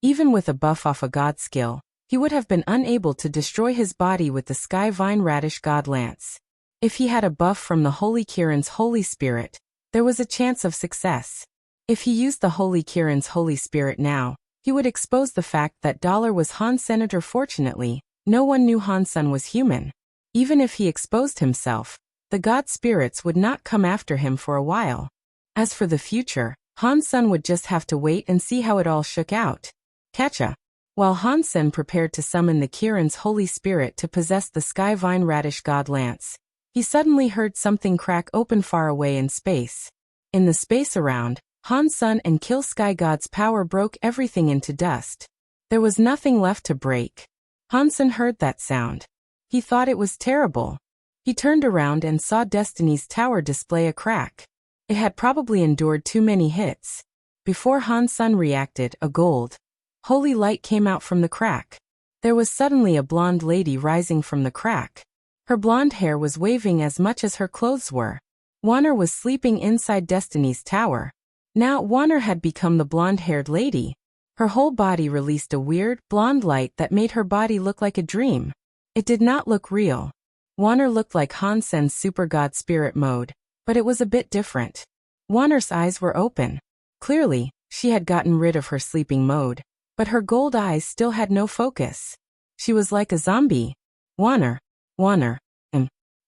Even with a buff off a god skill, he would have been unable to destroy his body with the Sky Vine Radish God Lance. If he had a buff from the Holy Kirin's Holy Spirit, there was a chance of success. If he used the Holy Kirin's Holy Spirit now, he would expose the fact that Dollar was Han's senator. Fortunately, no one knew Hansen was human. Even if he exposed himself, the god spirits would not come after him for a while. As for the future, Hansen would just have to wait and see how it all shook out. Catcha. While Hansen prepared to summon the Kirin's Holy Spirit to possess the Sky Vine Radish God Lance, he suddenly heard something crack open far away in space. In the space around, Hansen and Kill Sky God's power broke everything into dust. There was nothing left to break. Hansen heard that sound. He thought it was terrible. He turned around and saw Destiny's Tower display a crack. It had probably endured too many hits. Before Hansen reacted, a gold, holy light came out from the crack. There was suddenly a blonde lady rising from the crack. Her blonde hair was waving as much as her clothes were. Wanner was sleeping inside Destiny's tower. Now Wanner had become the blonde-haired lady. Her whole body released a weird, blonde light that made her body look like a dream. It did not look real. Wanner looked like Hansen's super god spirit mode, but it was a bit different. Wanner's eyes were open. Clearly, she had gotten rid of her sleeping mode, but her gold eyes still had no focus. She was like a zombie. Wanner.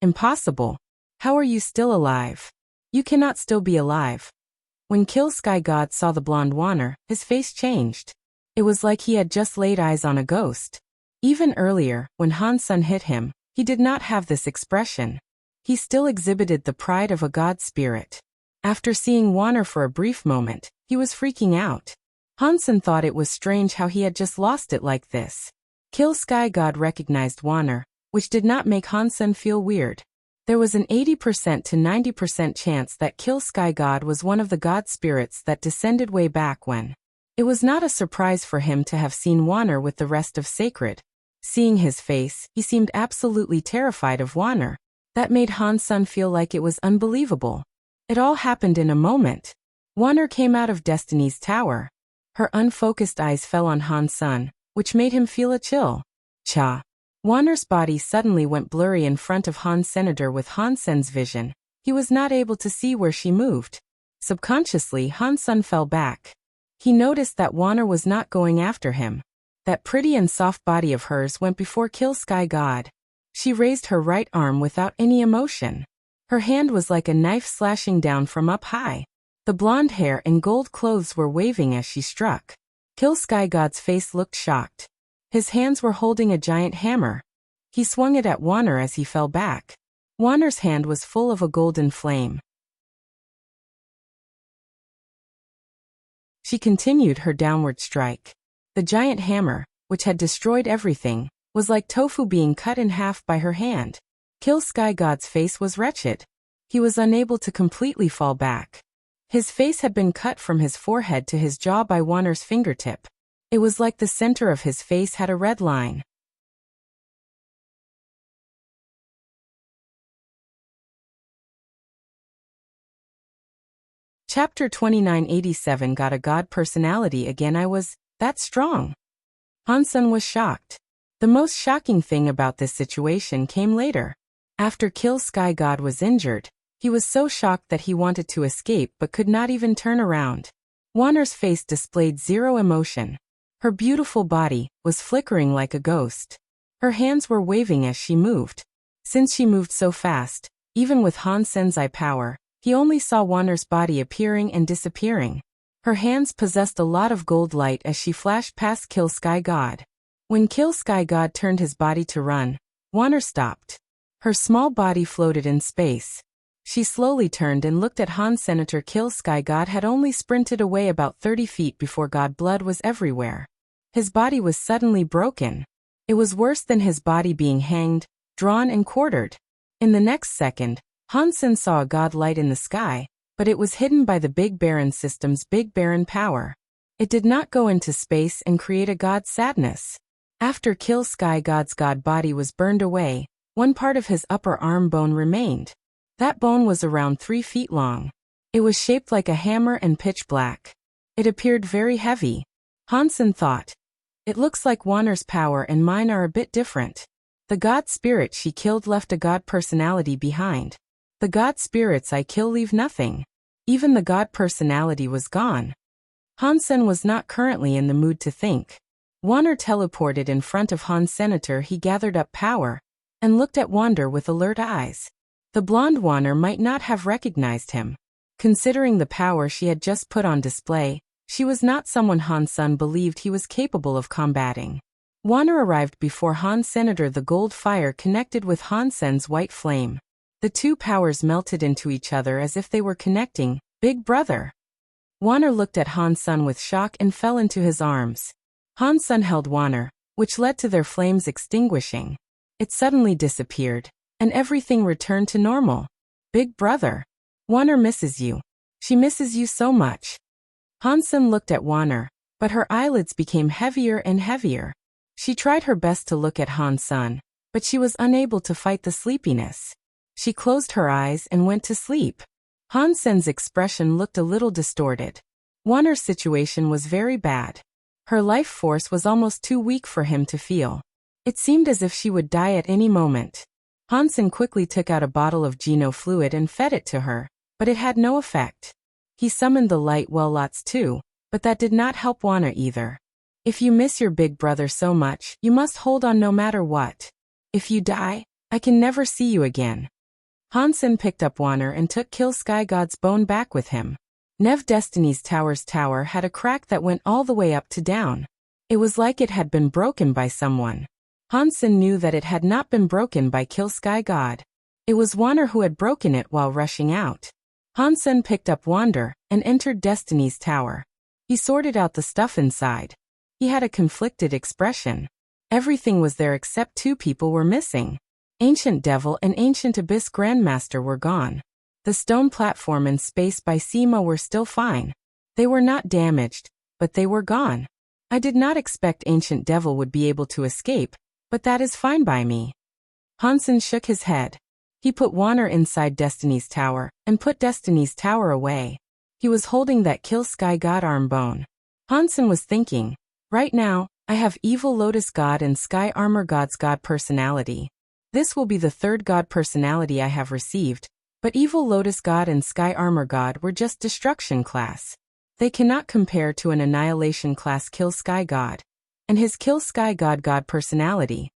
Impossible. How are you still alive? You cannot still be alive. When Kill Sky God saw the blonde Wanner, his face changed. It was like he had just laid eyes on a ghost. Even earlier, when Hansen hit him, he did not have this expression. He still exhibited the pride of a god spirit. After seeing Wanner for a brief moment, he was freaking out. Hansen thought it was strange how he had just lost it like this. Kill Sky God recognized Wanner, which did not make Hansen feel weird. There was an 80% to 90% chance that Kill Sky God was one of the god spirits that descended way back when. It was not a surprise for him to have seen Wanner with the rest of Sacred. Seeing his face, he seemed absolutely terrified of Wanner. That made Hansen feel like it was unbelievable. It all happened in a moment. Wanner came out of Destiny's tower. Her unfocused eyes fell on Hansen, which made him feel a chill. Cha. Wanner's body suddenly went blurry in front of Senator with Hansen's vision. He was not able to see where she moved. Subconsciously, Hansen fell back. He noticed that Wanner was not going after him. That pretty and soft body of hers went before Kill Sky God. She raised her right arm without any emotion. Her hand was like a knife slashing down from up high. The blonde hair and gold clothes were waving as she struck. Kill Sky God's face looked shocked. His hands were holding a giant hammer. He swung it at Wanner as he fell back. Wanner's hand was full of a golden flame. She continued her downward strike. The giant hammer, which had destroyed everything, was like tofu being cut in half by her hand. Kill Sky God's face was wretched. He was unable to completely fall back. His face had been cut from his forehead to his jaw by Wanner's fingertip. It was like the center of his face had a red line. Chapter 2987 Got a god personality again. I was that strong. Hansen was shocked. The most shocking thing about this situation came later. After Kill Sky God was injured, he was so shocked that he wanted to escape but could not even turn around. Wanner's face displayed zero emotion. Her beautiful body was flickering like a ghost. Her hands were waving as she moved. Since she moved so fast, even with Hansen's eye power, he only saw Wanner's body appearing and disappearing. Her hands possessed a lot of gold light as she flashed past Kill Sky God. When Kill Sky God turned his body to run, Wanner stopped. Her small body floated in space. She slowly turned and looked at Senator. Kill Sky God had only sprinted away about 30 feet before God blood was everywhere. His body was suddenly broken. It was worse than his body being hanged, drawn and quartered. In the next second, Hansen saw a god light in the sky, but it was hidden by the Big Baron system's Big Baron power. It did not go into space and create a god sadness. After Kill Sky God's god body was burned away, one part of his upper arm bone remained. That bone was around 3 feet long. It was shaped like a hammer and pitch black. It appeared very heavy. Hansen thought, "It looks like Wanner's power and mine are a bit different." The god spirit she killed left a god personality behind. The god spirits I kill leave nothing. Even the god personality was gone. Hansen was not currently in the mood to think. Wanner teleported in front of Senator. He gathered up power and looked at Wanner with alert eyes. The blonde Wanner might not have recognized him. Considering the power she had just put on display, she was not someone Hansen believed he was capable of combating. Wanner arrived before Senator. The gold fire connected with Hansen's white flame. The two powers melted into each other as if they were connecting. Big brother. Wanner looked at Hansen with shock and fell into his arms. Hansen held Wanner, which led to their flames extinguishing. It suddenly disappeared, and everything returned to normal. Big brother. Wanner misses you. She misses you so much. Hansen looked at Wanner, but her eyelids became heavier and heavier. She tried her best to look at Hansen, but she was unable to fight the sleepiness. She closed her eyes and went to sleep. Hansen's expression looked a little distorted. Wanner's situation was very bad. Her life force was almost too weak for him to feel. It seemed as if she would die at any moment. Hansen quickly took out a bottle of Geno fluid and fed it to her, but it had no effect. He summoned the light well-lots too, but that did not help Wanner either. If you miss your big brother so much, you must hold on no matter what. If you die, I can never see you again. Hansen picked up Wanner and took Kill Sky God's bone back with him. Nev Destiny's tower's tower had a crack that went all the way up to down. It was like it had been broken by someone. Hansen knew that it had not been broken by Kill Sky God. It was Wanner who had broken it while rushing out. Hansen picked up Wander and entered Destiny's tower. He sorted out the stuff inside. He had a conflicted expression. Everything was there except two people were missing. Ancient Devil and Ancient Abyss Grandmaster were gone. The stone platform and space by Sema were still fine. They were not damaged, but they were gone. I did not expect Ancient Devil would be able to escape, but that is fine by me. Hansen shook his head. He put Wanner inside Destiny's tower, and put Destiny's tower away. He was holding that Kill Sky God arm bone. Hansen was thinking, right now, I have Evil Lotus God and Sky Armor God's God personality. This will be the third God personality I have received, but Evil Lotus God and Sky Armor God were just Destruction class. They cannot compare to an Annihilation class Kill Sky God, and his Kill Sky God God personality.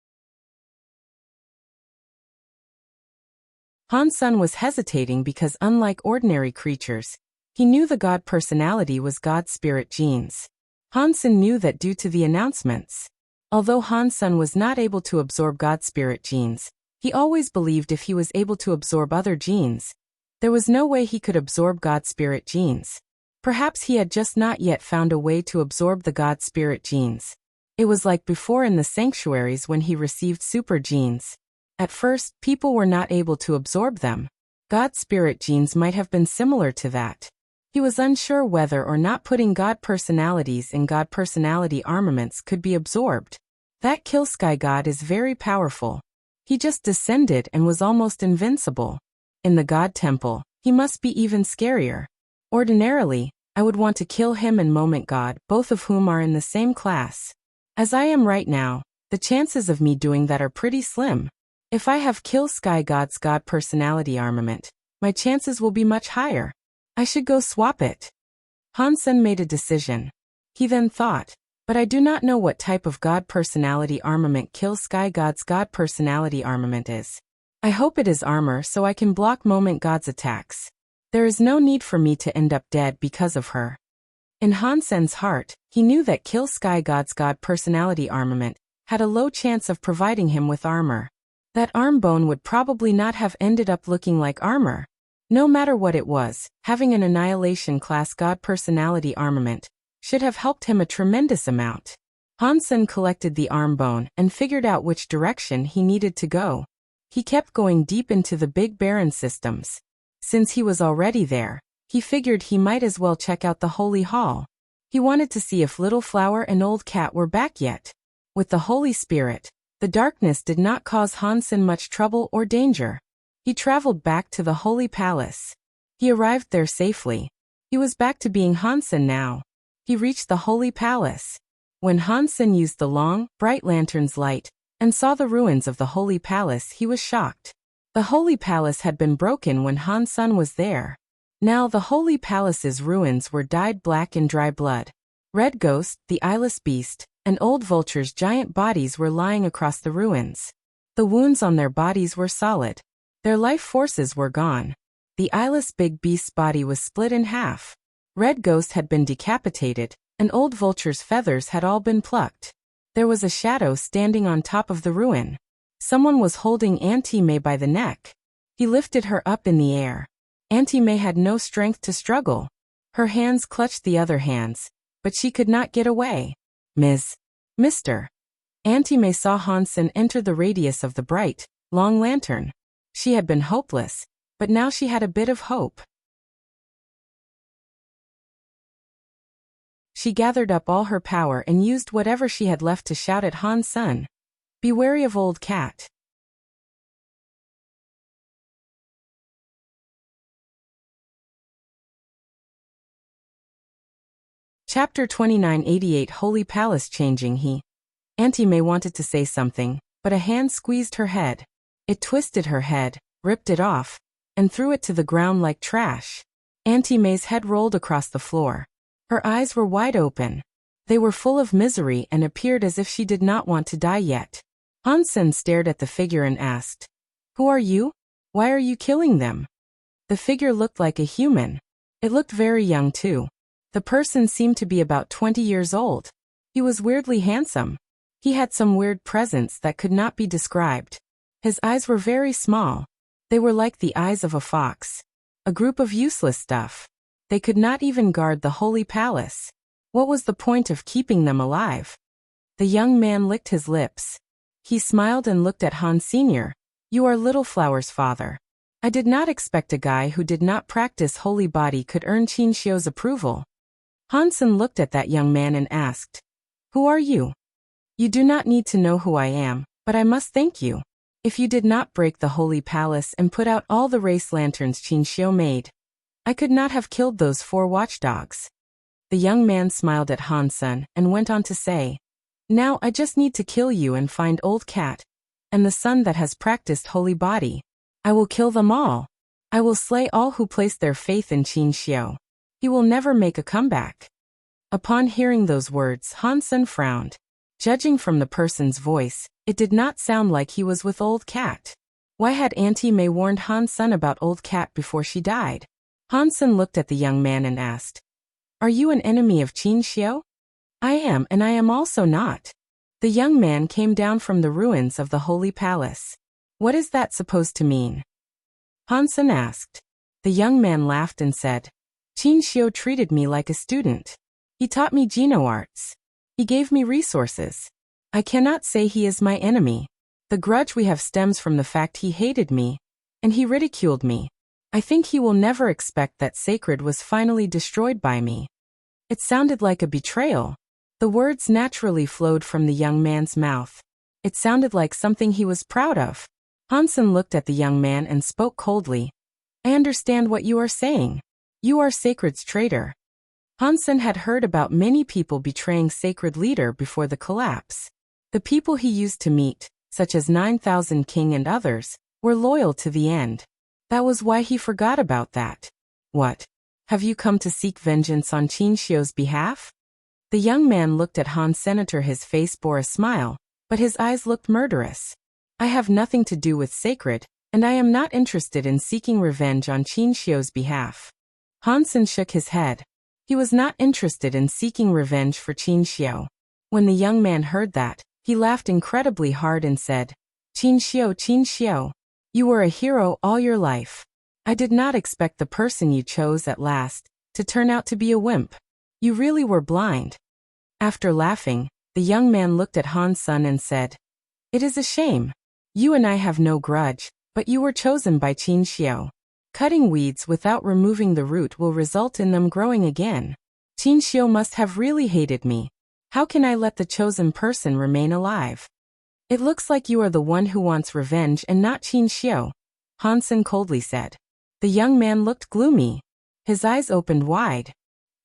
Hansen was hesitating because unlike ordinary creatures, he knew the God personality was God spirit genes. Hansen knew that due to the announcements. Although Hansen was not able to absorb God spirit genes, he always believed if he was able to absorb other genes, there was no way he could absorb God spirit genes. Perhaps he had just not yet found a way to absorb the God spirit genes. It was like before in the sanctuaries when he received super genes. At first, people were not able to absorb them. God spirit genes might have been similar to that. He was unsure whether or not putting God personalities in God personality armaments could be absorbed. That Kill Sky God is very powerful. He just descended and was almost invincible. In the God Temple, he must be even scarier. Ordinarily, I would want to kill him and Moment God, both of whom are in the same class. As I am right now, the chances of me doing that are pretty slim. If I have Kill Sky God's God personality armament, my chances will be much higher. I should go swap it. Hansen made a decision. He then thought, but I do not know what type of God personality armament Kill Sky God's God personality armament is. I hope it is armor so I can block Moment God's attacks. There is no need for me to end up dead because of her. In Hansen's heart, he knew that Kill Sky God's God personality armament had a low chance of providing him with armor. That arm bone would probably not have ended up looking like armor. No matter what it was, having an Annihilation class God personality armament should have helped him a tremendous amount. Hansen collected the arm bone and figured out which direction he needed to go. He kept going deep into the big barren systems. Since he was already there, he figured he might as well check out the Holy Hall. He wanted to see if Little Flower and Old Cat were back yet. With the Holy Spirit, the darkness did not cause Hansen much trouble or danger. He traveled back to the Holy Palace. He arrived there safely. He was back to being Hansen now. He reached the Holy Palace. When Hansen used the long, bright lantern's light and saw the ruins of the Holy Palace, he was shocked. The Holy Palace had been broken when Hansen was there. Now the Holy Palace's ruins were dyed black in dry blood. Red Ghost, the eyeless beast, and Old Vulture's giant bodies were lying across the ruins. The wounds on their bodies were solid. Their life forces were gone. The eyeless big beast's body was split in half. Red Ghost had been decapitated, and Old Vulture's feathers had all been plucked. There was a shadow standing on top of the ruin. Someone was holding Auntie May by the neck. He lifted her up in the air. Auntie May had no strength to struggle. Her hands clutched the other hands, but she could not get away. Mr. Auntie May saw Hansen enter the radius of the bright, long lantern. She had been hopeless, but now she had a bit of hope. She gathered up all her power and used whatever she had left to shout at Hansen. Be wary of Old Cat. Chapter 2988 Holy Palace Changing. Auntie May wanted to say something, but a hand squeezed her head. It twisted her head, ripped it off, and threw it to the ground like trash. Auntie May's head rolled across the floor. Her eyes were wide open. They were full of misery and appeared as if she did not want to die yet. Hansen stared at the figure and asked, "Who are you? Why are you killing them?" The figure looked like a human. It looked very young too. The person seemed to be about 20 years old. He was weirdly handsome. He had some weird presence that could not be described. His eyes were very small. They were like the eyes of a fox. A group of useless stuff. They could not even guard the holy palace. What was the point of keeping them alive? The young man licked his lips. He smiled and looked at Han Sr. "You are Little Flower's father. I did not expect a guy who did not practice holy body could earn Qin Xiu's approval." Hansen looked at that young man and asked, "Who are you?" "You do not need to know who I am, but I must thank you. If you did not break the holy palace and put out all the race lanterns Qin Xiu made, I could not have killed those 4 watchdogs." The young man smiled at Hansen and went on to say, "Now I just need to kill you and find Old Cat, and the son that has practiced holy body. I will kill them all. I will slay all who place their faith in Qin Xiu. He will never make a comeback." Upon hearing those words, Hansen frowned. Judging from the person's voice, it did not sound like he was with Old Cat. Why had Auntie May warned Hansen about Old Cat before she died? Hansen looked at the young man and asked, "Are you an enemy of Qin Xiu?" "I am, and I am also not." The young man came down from the ruins of the holy palace. "What is that supposed to mean?" Hansen asked. The young man laughed and said, "Qin Xiu treated me like a student. He taught me Geno arts. He gave me resources. I cannot say he is my enemy. The grudge we have stems from the fact he hated me, and he ridiculed me. I think he will never expect that sacred was finally destroyed by me." It sounded like a betrayal. The words naturally flowed from the young man's mouth. It sounded like something he was proud of. Hansen looked at the young man and spoke coldly. "I understand what you are saying. You are Sacred's traitor." Hansen had heard about many people betraying Sacred leader before the collapse. The people he used to meet, such as 9,000 King and others, were loyal to the end. That was why he forgot about that. "What? Have you come to seek vengeance on Qin Xiu's behalf?" The young man looked at Han Senator. His face bore a smile, but his eyes looked murderous. "I have nothing to do with Sacred, and I am not interested in seeking revenge on Qin Xiu's behalf." Hansen shook his head. He was not interested in seeking revenge for Qin Xiu. When the young man heard that, he laughed incredibly hard and said, Qin Xiu, you were a hero all your life. I did not expect the person you chose at last to turn out to be a wimp. You really were blind." After laughing, the young man looked at Hansen and said, "It is a shame. You and I have no grudge, but you were chosen by Qin Xiu. Cutting weeds without removing the root will result in them growing again. Qin Xiu must have really hated me. How can I let the chosen person remain alive?" "It looks like you are the one who wants revenge and not Qin Xiu," Hansen coldly said. The young man looked gloomy. His eyes opened wide.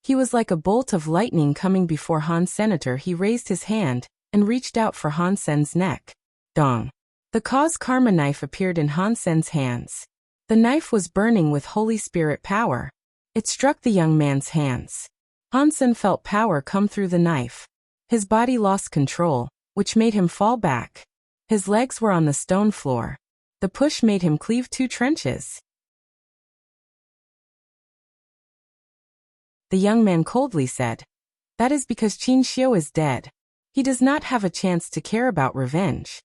He was like a bolt of lightning coming before Han Senator. He raised his hand and reached out for Hansen's neck. Dong. The cause karma knife appeared in Hansen's hands. The knife was burning with Holy Spirit power. It struck the young man's hands. Hansen felt power come through the knife. His body lost control, which made him fall back. His legs were on the stone floor. The push made him cleave 2 trenches. The young man coldly said, "That is because Qin Xiu is dead. He does not have a chance to care about revenge."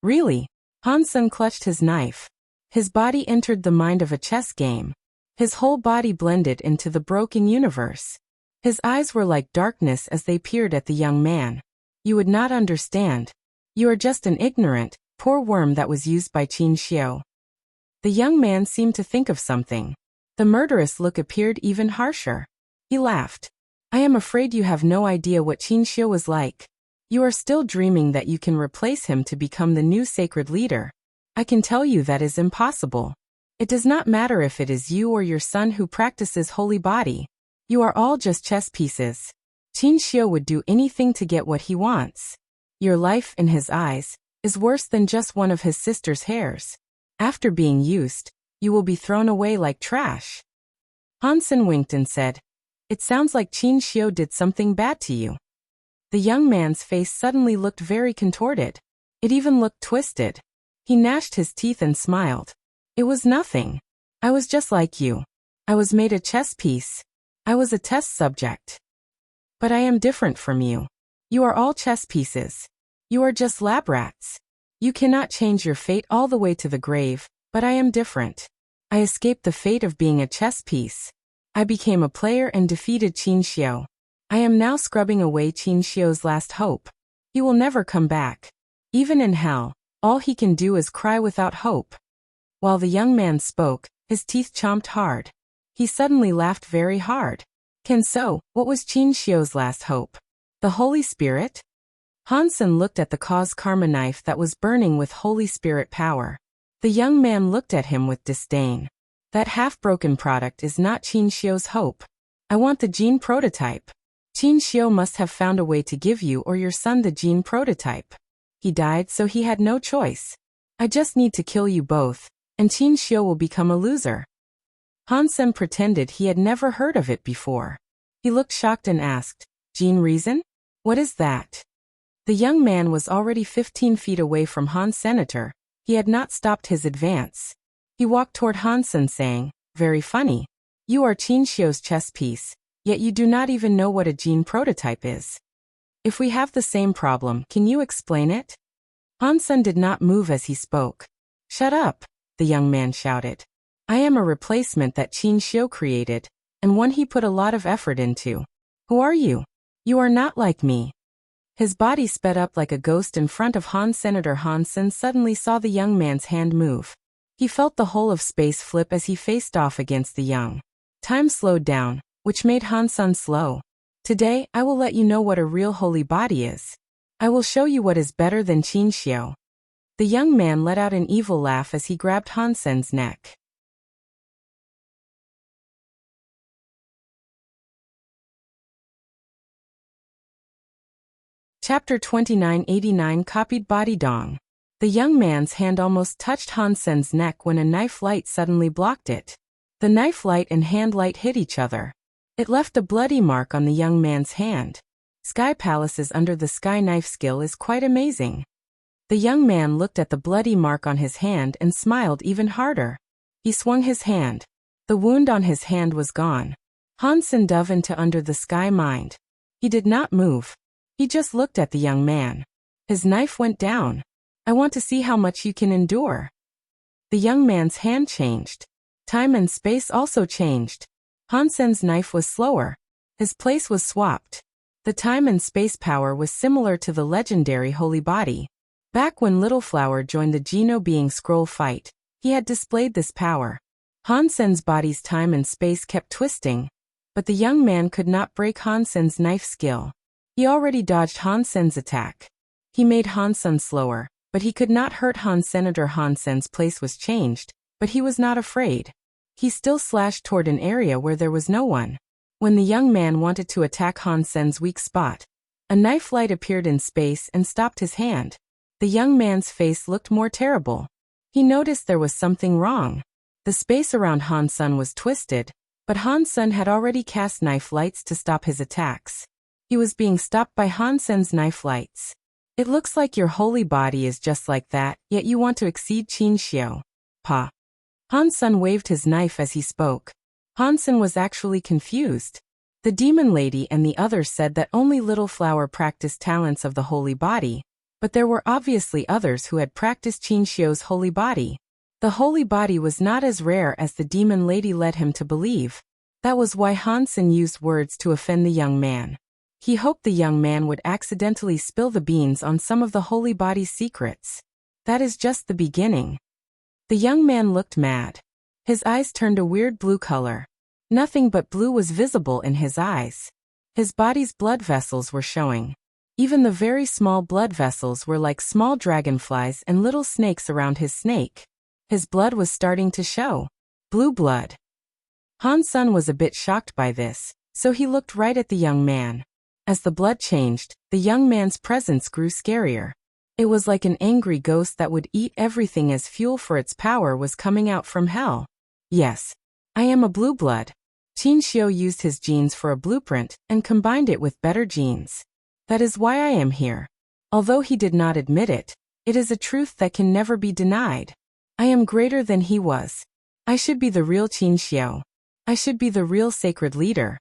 "Really?" Hansen clutched his knife. His body entered the mind of a chess game. His whole body blended into the broken universe. His eyes were like darkness as they peered at the young man. "You would not understand. You are just an ignorant, poor worm that was used by Qin Xiu." The young man seemed to think of something. The murderous look appeared even harsher. He laughed. "I am afraid you have no idea what Qin Xiu was like. You are still dreaming that you can replace him to become the new sacred leader. I can tell you that is impossible. It does not matter if it is you or your son who practices holy body. You are all just chess pieces. Qin Xiu would do anything to get what he wants. Your life, in his eyes, is worse than just one of his sister's hairs. After being used, you will be thrown away like trash. Hansen winked and said, "It sounds like Qin Xiu did something bad to you." The young man's face suddenly looked very contorted. It even looked twisted. He gnashed his teeth and smiled. "It was nothing. I was just like you. I was made a chess piece. I was a test subject. But I am different from you. You are all chess pieces. You are just lab rats. You cannot change your fate all the way to the grave, but I am different. I escaped the fate of being a chess piece. I became a player and defeated Qin Xiu. I am now scrubbing away Qin Xiu's last hope. He will never come back. Even in hell, all he can do is cry without hope." While the young man spoke, his teeth chomped hard. He suddenly laughed very hard. So, what was Qin Xiu's last hope? The Holy Spirit? Hansen looked at the cause karma knife that was burning with Holy Spirit power. The young man looked at him with disdain. "That half-broken product is not Qin Xiu's hope. I want the gene prototype. Qin Xiu must have found a way to give you or your son the gene prototype. He died, so he had no choice. I just need to kill you both, and Qin Xiu will become a loser." Hansen pretended he had never heard of it before. He looked shocked and asked, "Gene reason? What is that?" The young man was already 15 feet away from Han's senator. He had not stopped his advance. He walked toward Hansen saying, "Very funny. You are Qin Xiu's chess piece, yet you do not even know what a gene prototype is. If we have the same problem, can you explain it?" Hansen did not move as he spoke. "Shut up," the young man shouted. "I am a replacement that Qin Xiu created, and one he put a lot of effort into. Who are you? You are not like me." His body sped up like a ghost in front of Han. Senator Hansen suddenly saw the young man's hand move. He felt the whole of space flip as he faced off against the young. Time slowed down, which made Hansen slow. "Today, I will let you know what a real holy body is. I will show you what is better than Qin Xiu." The young man let out an evil laugh as he grabbed Hansen's neck. Chapter 2989 Copied Body Dong. The young man's hand almost touched Hansen's neck when a knife light suddenly blocked it. The knife light and hand light hit each other. It left a bloody mark on the young man's hand. Sky Palaces under the sky knife skill is quite amazing. The young man looked at the bloody mark on his hand and smiled even harder. He swung his hand. The wound on his hand was gone. Hansen dove into under the sky mind. He did not move. He just looked at the young man. His knife went down. "I want to see how much you can endure." The young man's hand changed. Time and space also changed. Hansen's knife was slower. His place was swapped. The time and space power was similar to the legendary Holy Body. Back when Little Flower joined the Geno Being Scroll fight, he had displayed this power. Hansen's body's time and space kept twisting, but the young man could not break Hansen's knife skill. He already dodged Hansen's attack. He made Hansen slower, but he could not hurt Han. Senator Hansen's place was changed, but he was not afraid. He still slashed toward an area where there was no one. When the young man wanted to attack Hansen's weak spot, a knife light appeared in space and stopped his hand. The young man's face looked more terrible. He noticed there was something wrong. The space around Hansen was twisted, but Hansen had already cast knife lights to stop his attacks. He was being stopped by Hansen's knife lights. "It looks like your holy body is just like that, yet you want to exceed Qin Xiu. Pa." Hansen waved his knife as he spoke. Hansen was actually confused. The demon lady and the others said that only Little Flower practiced talents of the holy body, but there were obviously others who had practiced Qin Xiu's holy body. The holy body was not as rare as the demon lady led him to believe. That was why Hansen used words to offend the young man. He hoped the young man would accidentally spill the beans on some of the holy body's secrets. That is just the beginning. The young man looked mad. His eyes turned a weird blue color. Nothing but blue was visible in his eyes. His body's blood vessels were showing. Even the very small blood vessels were like small dragonflies and little snakes around his snake. His blood was starting to show. Blue blood. Hansen was a bit shocked by this, so he looked right at the young man. As the blood changed, the young man's presence grew scarier. It was like an angry ghost that would eat everything as fuel for its power was coming out from hell. Yes. I am a blue blood. Qin Xiu used his genes for a blueprint and combined it with better genes. That is why I am here. Although he did not admit it, it is a truth that can never be denied. I am greater than he was. I should be the real Qin Xiu. I should be the real sacred leader.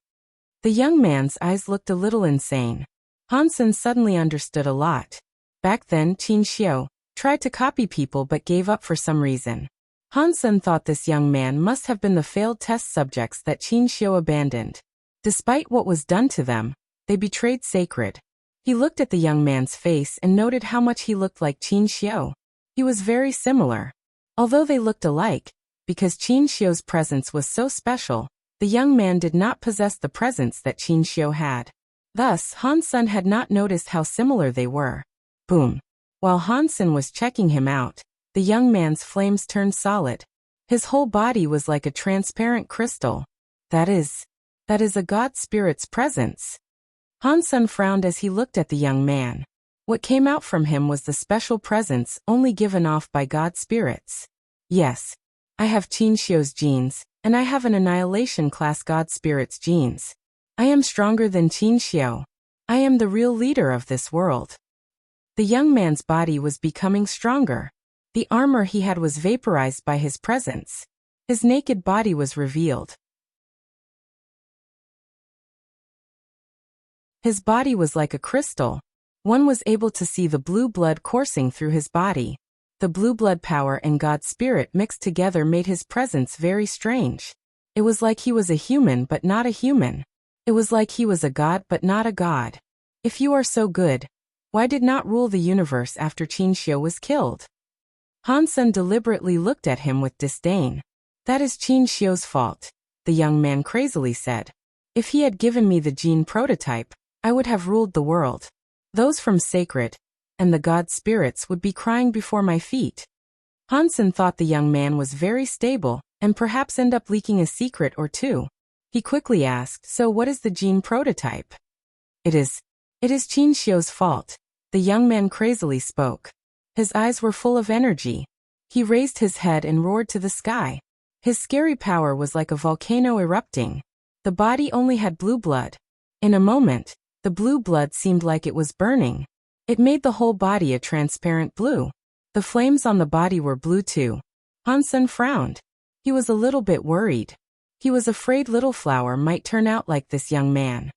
The young man's eyes looked a little insane. Han Sen suddenly understood a lot. Back then, Qin Xiu tried to copy people but gave up for some reason. Han Sen thought this young man must have been the failed test subjects that Qin Xiu abandoned. Despite what was done to them, they betrayed sacred. He looked at the young man's face and noted how much he looked like Qin Xiu. He was very similar. Although they looked alike, because Qin Xiu's presence was so special, the young man did not possess the presence that Qin Xiu had. Thus, Han Sen had not noticed how similar they were. Boom. While Han Sen was checking him out, the young man's flames turned solid. His whole body was like a transparent crystal. That is a god spirit's presence. Han Sen frowned as he looked at the young man. What came out from him was the special presence only given off by god spirits. Yes. I have Qin Xiu's genes, and I have an annihilation class god spirit's genes. I am stronger than Qin Xiu. I am the real leader of this world. The young man's body was becoming stronger. The armor he had was vaporized by his presence. His naked body was revealed. His body was like a crystal. One was able to see the blue blood coursing through his body. The blue blood power and God spirit mixed together made his presence very strange. It was like he was a human but not a human. It was like he was a god but not a god. If you are so good, why did not rule the universe after Qin Xiu was killed? Han Sen deliberately looked at him with disdain. That is Qin Xiu's fault, the young man crazily said. If he had given me the gene prototype, I would have ruled the world. Those from sacred and the god spirits would be crying before my feet. Han Sen thought the young man was very stable and perhaps end up leaking a secret or two. He quickly asked, so what is the gene prototype? It is Qin Xiu's fault, the young man crazily spoke. His eyes were full of energy. He raised his head and roared to the sky. His scary power was like a volcano erupting. The body only had blue blood. In a moment, the blue blood seemed like it was burning. It made the whole body a transparent blue. The flames on the body were blue too. Han Sen frowned. He was a little bit worried. He was afraid Little Flower might turn out like this young man.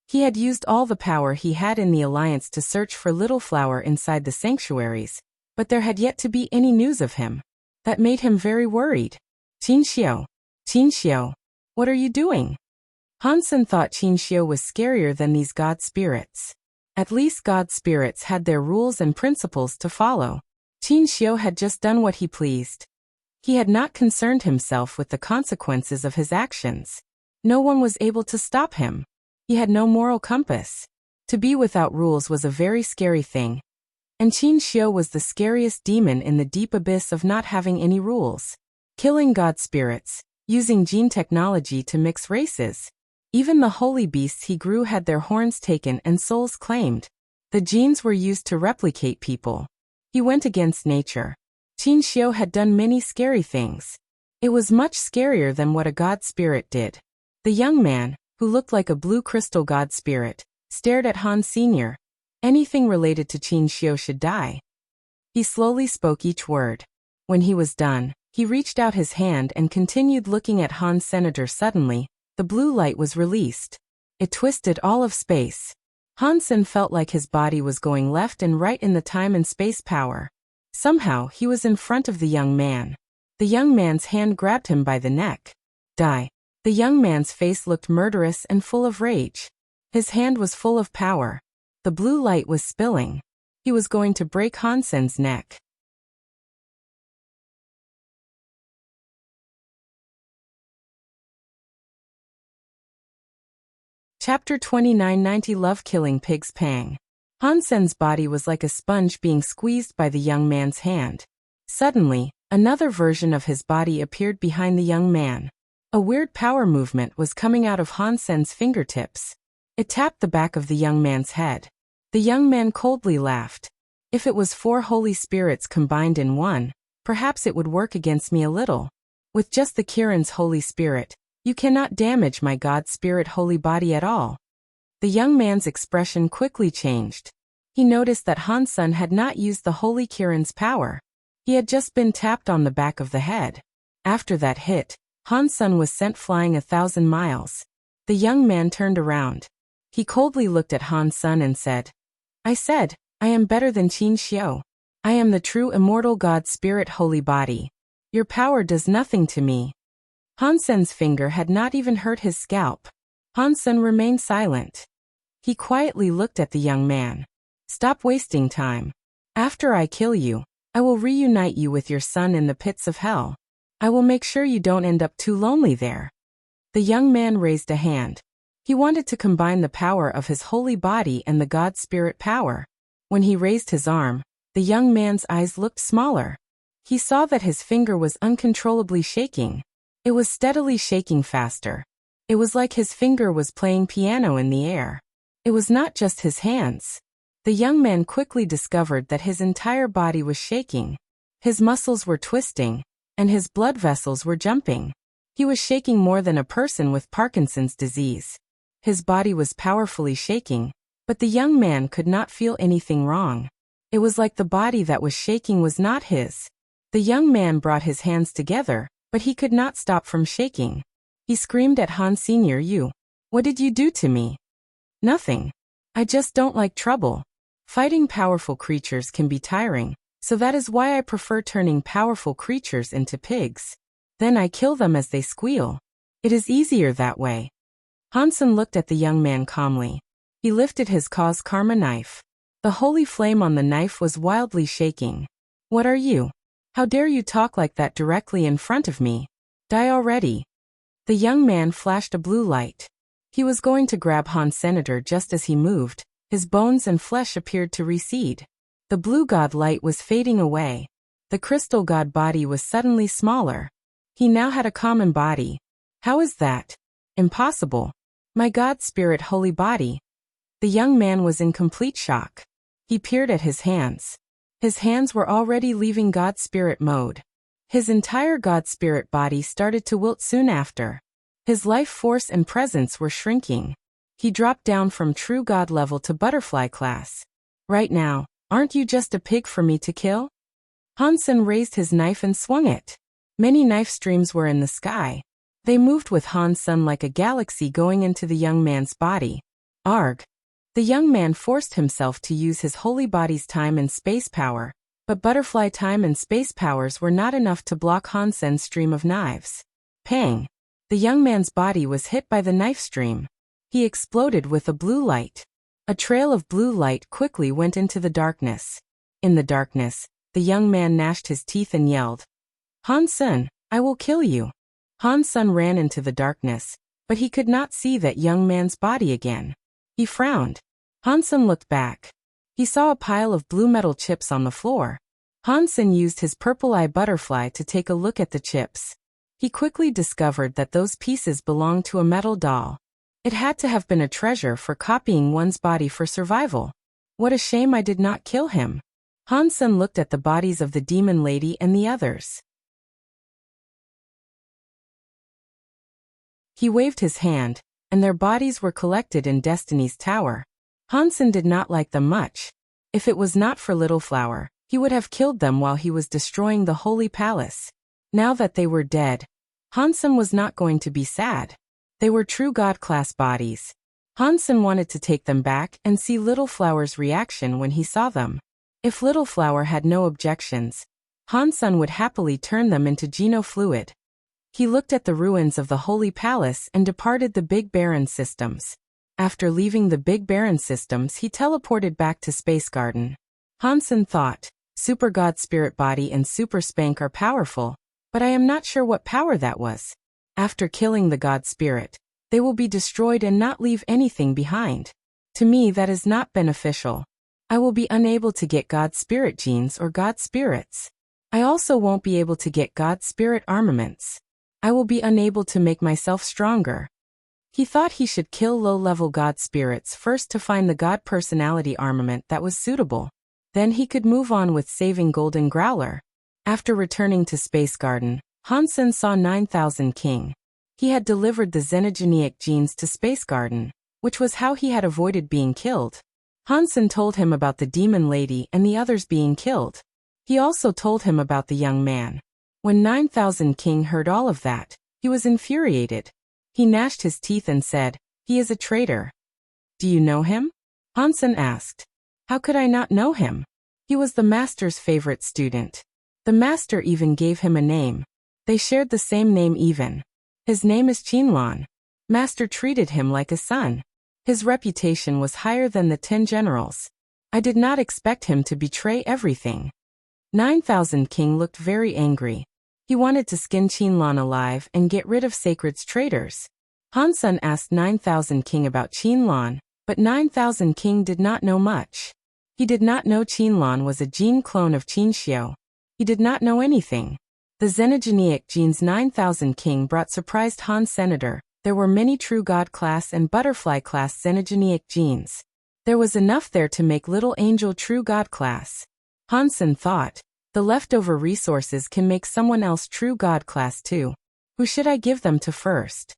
He had used all the power he had in the alliance to search for Little Flower inside the sanctuaries, but there had yet to be any news of him. That made him very worried. Qin Xiu, what are you doing? Han Sen thought Qin Xiu was scarier than these god spirits. At least god spirits had their rules and principles to follow. Qin Xiu had just done what he pleased. He had not concerned himself with the consequences of his actions. No one was able to stop him. He had no moral compass. To be without rules was a very scary thing. And Qin Xiu was the scariest demon in the deep abyss of not having any rules. Killing god spirits, using gene technology to mix races. Even the holy beasts he grew had their horns taken and souls claimed. The genes were used to replicate people. He went against nature. Qin Xiu had done many scary things. It was much scarier than what a god spirit did. The young man, who looked like a blue crystal god spirit, stared at Han Sr. Anything related to Qin Xiu should die. He slowly spoke each word. When he was done, he reached out his hand and continued looking at Han Senator. Suddenly, the blue light was released. It twisted all of space. Han Sen felt like his body was going left and right in the time and space power. Somehow, he was in front of the young man. The young man's hand grabbed him by the neck. Die. The young man's face looked murderous and full of rage. His hand was full of power. The blue light was spilling. He was going to break Han Sen's neck. Chapter 2990 Love Killing Pig's Pang. Han Sen's body was like a sponge being squeezed by the young man's hand. Suddenly, another version of his body appeared behind the young man. A weird power movement was coming out of Han Sen's fingertips. It tapped the back of the young man's head. The young man coldly laughed. If it was 4 Holy Spirits combined in one, perhaps it would work against me a little. With just the Kirin's Holy Spirit, you cannot damage my God Spirit holy body at all. The young man's expression quickly changed. He noticed that Hansun had not used the Holy Kirin's power. He had just been tapped on the back of the head. After that hit, Hansun was sent flying 1,000 miles. The young man turned around. He coldly looked at Hansun and said, I am better than Qin Xiu. I am the true immortal God Spirit holy body. Your power does nothing to me. Hansun's finger had not even hurt his scalp. Hansun remained silent. He quietly looked at the young man. Stop wasting time. After I kill you, I will reunite you with your son in the pits of hell. I will make sure you don't end up too lonely there. The young man raised a hand. He wanted to combine the power of his holy body and the God Spirit power. When he raised his arm, the young man's eyes looked smaller. He saw that his finger was uncontrollably shaking. It was steadily shaking faster. It was like his finger was playing piano in the air. It was not just his hands. The young man quickly discovered that his entire body was shaking. His muscles were twisting, and his blood vessels were jumping. He was shaking more than a person with Parkinson's disease. His body was powerfully shaking, but the young man could not feel anything wrong. It was like the body that was shaking was not his. The young man brought his hands together, but he could not stop from shaking. He screamed at Han Senior, What did you do to me? Nothing. I just don't like trouble. Fighting powerful creatures can be tiring, so that is why I prefer turning powerful creatures into pigs. Then I kill them as they squeal. It is easier that way. Hansun looked at the young man calmly. He lifted his cause karma knife. The holy flame on the knife was wildly shaking. What are you? How dare you talk like that directly in front of me? Die already. The young man flashed a blue light. He was going to grab Han Senator just as he moved. His bones and flesh appeared to recede. The blue god light was fading away. The crystal god body was suddenly smaller. He now had a common body. How is that? Impossible. My God Spirit holy body. The young man was in complete shock. He peered at his hands. His hands were already leaving God Spirit mode. His entire God Spirit body started to wilt soon after. His life force and presence were shrinking. He dropped down from true God level to butterfly class. Right now, aren't you just a pig for me to kill? Hansun raised his knife and swung it. Many knife streams were in the sky. They moved with Hansun like a galaxy going into the young man's body. Arg! The young man forced himself to use his holy body's time and space power, but butterfly time and space powers were not enough to block Hansun's stream of knives. Pang! The young man's body was hit by the knife stream. He exploded with a blue light. A trail of blue light quickly went into the darkness. In the darkness, the young man gnashed his teeth and yelled, Hansun, I will kill you. Hansun ran into the darkness, but he could not see that young man's body again. He frowned. Hansun looked back. He saw a pile of blue metal chips on the floor. Hansun used his purple eye butterfly to take a look at the chips. He quickly discovered that those pieces belonged to a metal doll. It had to have been a treasure for copying one's body for survival. What a shame I did not kill him. Hansun looked at the bodies of the demon lady and the others. He waved his hand, and their bodies were collected in Destiny's Tower. Hansun did not like them much. If it was not for Little Flower, he would have killed them while he was destroying the Holy Palace. Now that they were dead, Hansun was not going to be sad. They were true God-class bodies. Hansun wanted to take them back and see Little Flower's reaction when he saw them. If Little Flower had no objections, Hansun would happily turn them into genofluid. He looked at the ruins of the Holy Palace and departed the Big Baron systems. After leaving the Big Baron systems, he teleported back to Space Garden. Hansun thought, Super God Spirit Body and Super Spank are powerful, but I am not sure what power that was. After killing the God Spirit, they will be destroyed and not leave anything behind. To me, that is not beneficial. I will be unable to get God Spirit genes or God Spirits. I also won't be able to get God Spirit armaments. I will be unable to make myself stronger. He thought he should kill low-level god spirits first to find the god personality armament that was suitable. Then he could move on with saving Golden Growler. After returning to Space Garden, Hansen saw 9000 King. He had delivered the xenogeneic genes to Space Garden, which was how he had avoided being killed. Hansen told him about the demon lady and the others being killed. He also told him about the young man. When 9000 King heard all of that, he was infuriated. He gnashed his teeth and said, "He is a traitor." "Do you know him?" Hansen asked. "How could I not know him? He was the master's favorite student. The master even gave him a name. They shared the same name even. His name is Qinlan. Master treated him like a son. His reputation was higher than the 10 generals. I did not expect him to betray everything." 9000 King looked very angry. He wanted to skin Qinlan alive and get rid of Sacred's traitors. Hansen asked 9000 King about Qinlan, but 9000 King did not know much. He did not know Qinlan was a gene clone of Qinxiu. He did not know anything. The xenogeneic genes 9000 King brought surprised Han Senator. There were many true God class and butterfly class xenogeneic genes. There was enough there to make Little Angel true God class. Hansen thought, the leftover resources can make someone else true God class too. Who should I give them to first?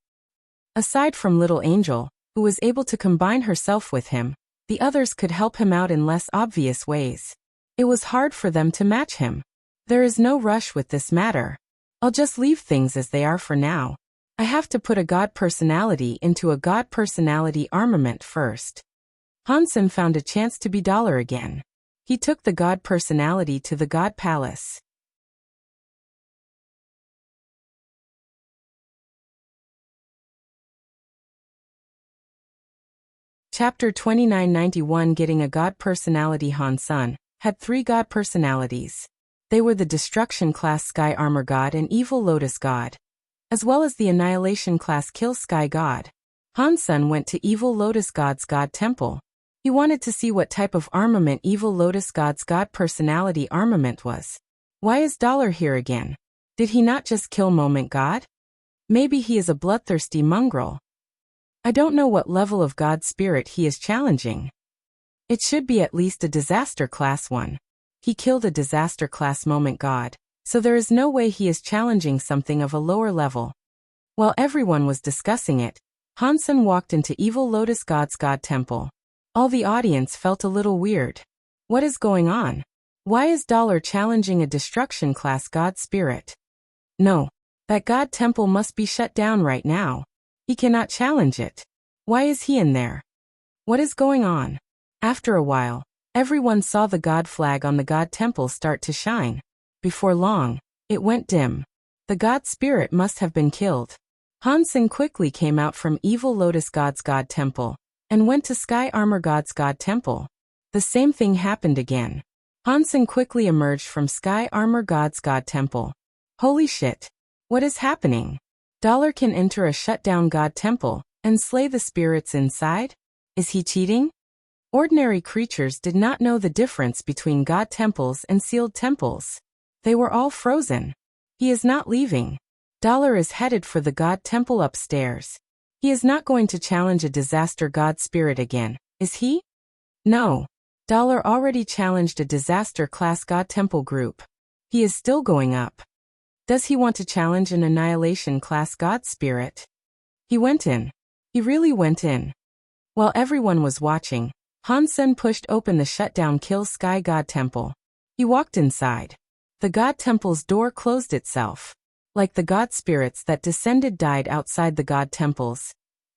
Aside from Little Angel, who was able to combine herself with him, the others could help him out in less obvious ways. It was hard for them to match him. There is no rush with this matter. I'll just leave things as they are for now. I have to put a god personality into a god personality armament first. Hansen found a chance to be Dollar again. He took the god personality to the god palace. Chapter 2991 Getting a God Personality. Hansen had 3 god personalities. They were the Destruction class Sky Armor God and Evil Lotus God, as well as the Annihilation class Kill Sky God. Hansen went to Evil Lotus God's God Temple. He wanted to see what type of armament Evil Lotus God's God personality armament was. Why is Dollar here again? Did he not just kill Moment God? Maybe he is a bloodthirsty mongrel. I don't know what level of God spirit he is challenging. It should be at least a disaster class one. He killed a disaster class Moment God, so there is no way he is challenging something of a lower level. While everyone was discussing it, Hansen walked into Evil Lotus God's God Temple. All the audience felt a little weird. What is going on? Why is Dollar challenging a destruction class God spirit? No. That God temple must be shut down right now. He cannot challenge it. Why is he in there? What is going on? After a while, everyone saw the God flag on the God temple start to shine. Before long, it went dim. The God spirit must have been killed. Hansen quickly came out from Evil Lotus God's God temple and went to Sky Armor God's God temple. The same thing happened again. Hansen quickly emerged from Sky Armor God's God temple. Holy shit! What is happening? Dollar can enter a shut-down God temple and slay the spirits inside? Is he cheating? Ordinary creatures did not know the difference between God temples and sealed temples. They were all frozen. He is not leaving. Dollar is headed for the God temple upstairs. He is not going to challenge a disaster God spirit again, is he? No. Dollar already challenged a disaster class God temple group. He is still going up. Does he want to challenge an annihilation class God spirit? He went in. He really went in. While everyone was watching, Hansen pushed open the shutdown Kill Sky God temple. He walked inside. The God temple's door closed itself. Like the God spirits that descended died outside the God temples.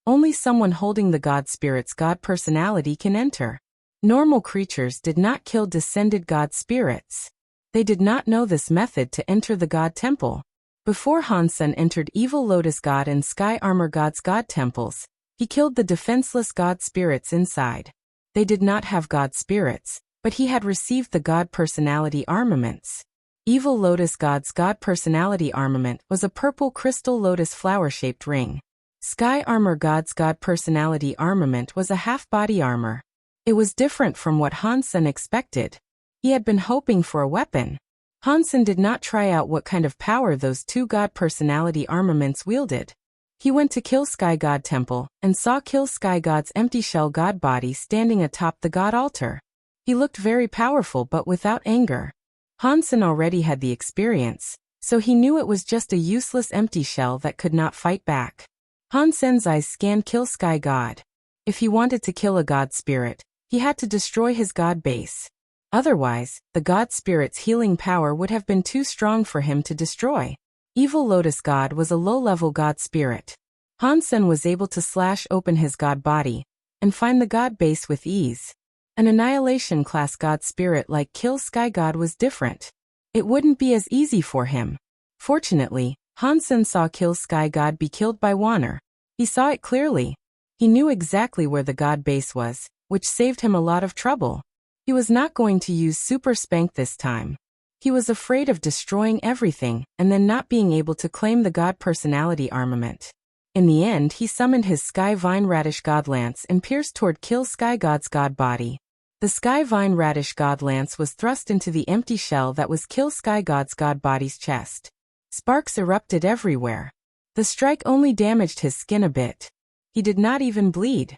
Only someone holding the God spirit's God personality can enter. Normal creatures did not kill descended God spirits. They did not know this method to enter the God temple. Before Hansen entered Evil Lotus God and Sky Armor God's God temples, he killed the defenseless God spirits inside. They did not have God spirits, but he had received the God personality armaments. Evil Lotus God's God personality armament was a purple crystal lotus flower-shaped ring. Sky Armor God's God personality armament was a half-body armor. It was different from what Hansen expected. He had been hoping for a weapon. Hansen did not try out what kind of power those 2 God personality armaments wielded. He went to Kill Sky God Temple and saw Kill Sky God's empty shell god body standing atop the god altar. He looked very powerful but without anger. Hansen already had the experience, so he knew it was just a useless empty shell that could not fight back. Hansen's eyes scanned Kill Sky God. If he wanted to kill a god spirit, he had to destroy his god base. Otherwise, the god spirit's healing power would have been too strong for him to destroy. Evil Lotus God was a low-level god spirit. Hansen was able to slash open his god body and find the god base with ease. An Annihilation class god spirit like Kill Sky God was different. It wouldn't be as easy for him. Fortunately, Hansen saw Kill Sky God be killed by Wanner. He saw it clearly. He knew exactly where the god base was, which saved him a lot of trouble. He was not going to use Super Spank this time. He was afraid of destroying everything and then not being able to claim the god personality armament. In the end, he summoned his Sky Vine Radish God Lance and pierced toward Kill Sky God's god body. The Sky Vine Radish God Lance was thrust into the empty shell that was Kill Sky God's god body's chest. Sparks erupted everywhere. The strike only damaged his skin a bit. He did not even bleed.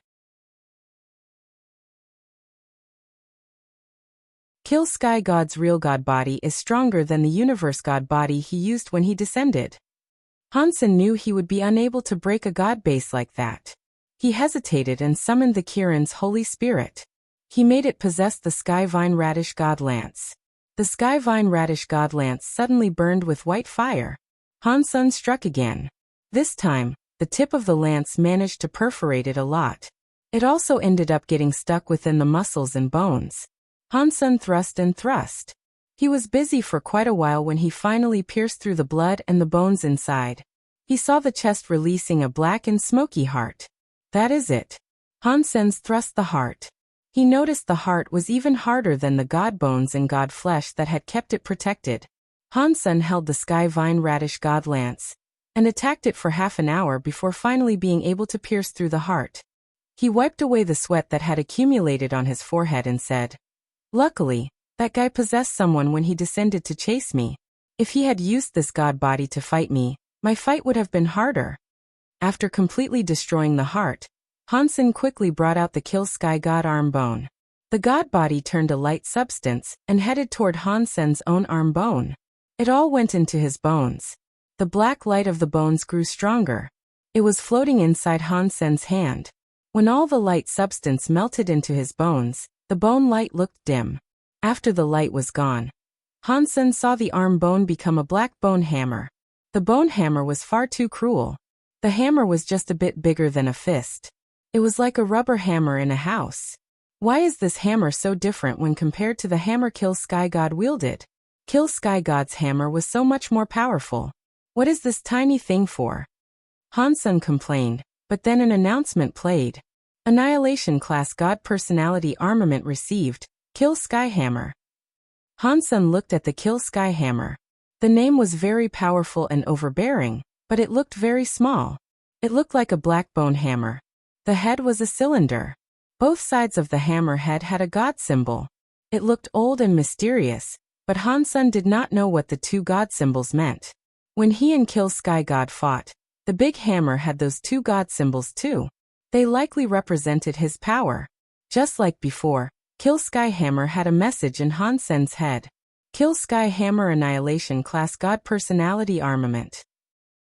Kill Sky God's real god body is stronger than the universe god body he used when he descended. Hansen knew he would be unable to break a god base like that. He hesitated and summoned the Kirin's Holy Spirit. He made it possess the Sky Vine Radish God Lance. The Sky Vine Radish God Lance suddenly burned with white fire. Hansen struck again. This time, the tip of the lance managed to perforate it a lot. It also ended up getting stuck within the muscles and bones. Hansen thrust and thrust. He was busy for quite a while when he finally pierced through the blood and the bones inside. He saw the chest releasing a black and smoky heart. That is it. Hansen's thrust the heart. He noticed the heart was even harder than the god bones and god flesh that had kept it protected. Hansen held the Sky Vine Radish God Lance and attacked it for half an hour before finally being able to pierce through the heart. He wiped away the sweat that had accumulated on his forehead and said, "Luckily, that guy possessed someone when he descended to chase me. If he had used this god body to fight me, my fight would have been harder." After completely destroying the heart, Hansen quickly brought out the Kill Sky God arm bone. The god body turned a light substance and headed toward Hansen's own arm bone. It all went into his bones. The black light of the bones grew stronger. It was floating inside Hansen's hand. When all the light substance melted into his bones, the bone light looked dim. After the light was gone, Hansen saw the arm bone become a black bone hammer. The bone hammer was far too cruel. The hammer was just a bit bigger than a fist. It was like a rubber hammer in a house. Why is this hammer so different when compared to the hammer Kill Sky God wielded? Kill Sky God's hammer was so much more powerful. What is this tiny thing for? Hansen complained, but then an announcement played. Annihilation class God personality armament received, Kill Sky Hammer. Hansen looked at the Kill Sky Hammer. The name was very powerful and overbearing, but it looked very small. It looked like a black bone hammer. The head was a cylinder. Both sides of the hammer head had a god symbol. It looked old and mysterious, but Hansen did not know what the two god symbols meant. When he and Kill Sky God fought, the big hammer had those two god symbols too. They likely represented his power. Just like before, Kill Sky Hammer had a message in Hansen's head. Kill Sky Hammer Annihilation Class God Personality Armament.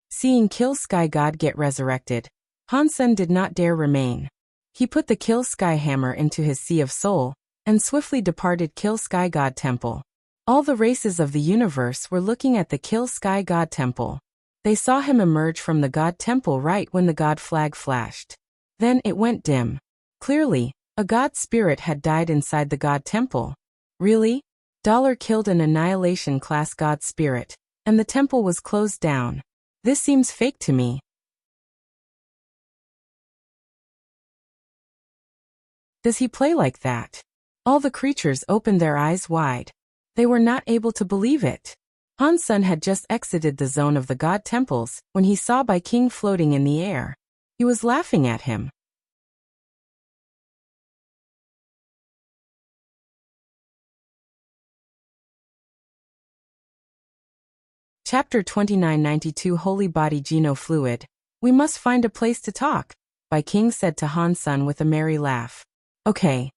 Seeing Kill Sky God get resurrected, Hansen did not dare remain. He put the Kill Sky Hammer into his Sea of Soul, and swiftly departed Kill Sky God Temple. All the races of the universe were looking at the Kill Sky God Temple. They saw him emerge from the God Temple right when the God flag flashed. Then it went dim. Clearly, a God spirit had died inside the God Temple. Really? Dollar killed an Annihilation class God spirit, and the temple was closed down. This seems fake to me. Does he play like that? All the creatures opened their eyes wide. They were not able to believe it. Hansen had just exited the zone of the God temples when he saw Bai King floating in the air. He was laughing at him. Chapter 2992 Holy Body Geno Fluid. We must find a place to talk, Bai King said to Han Sen with a merry laugh. Okay.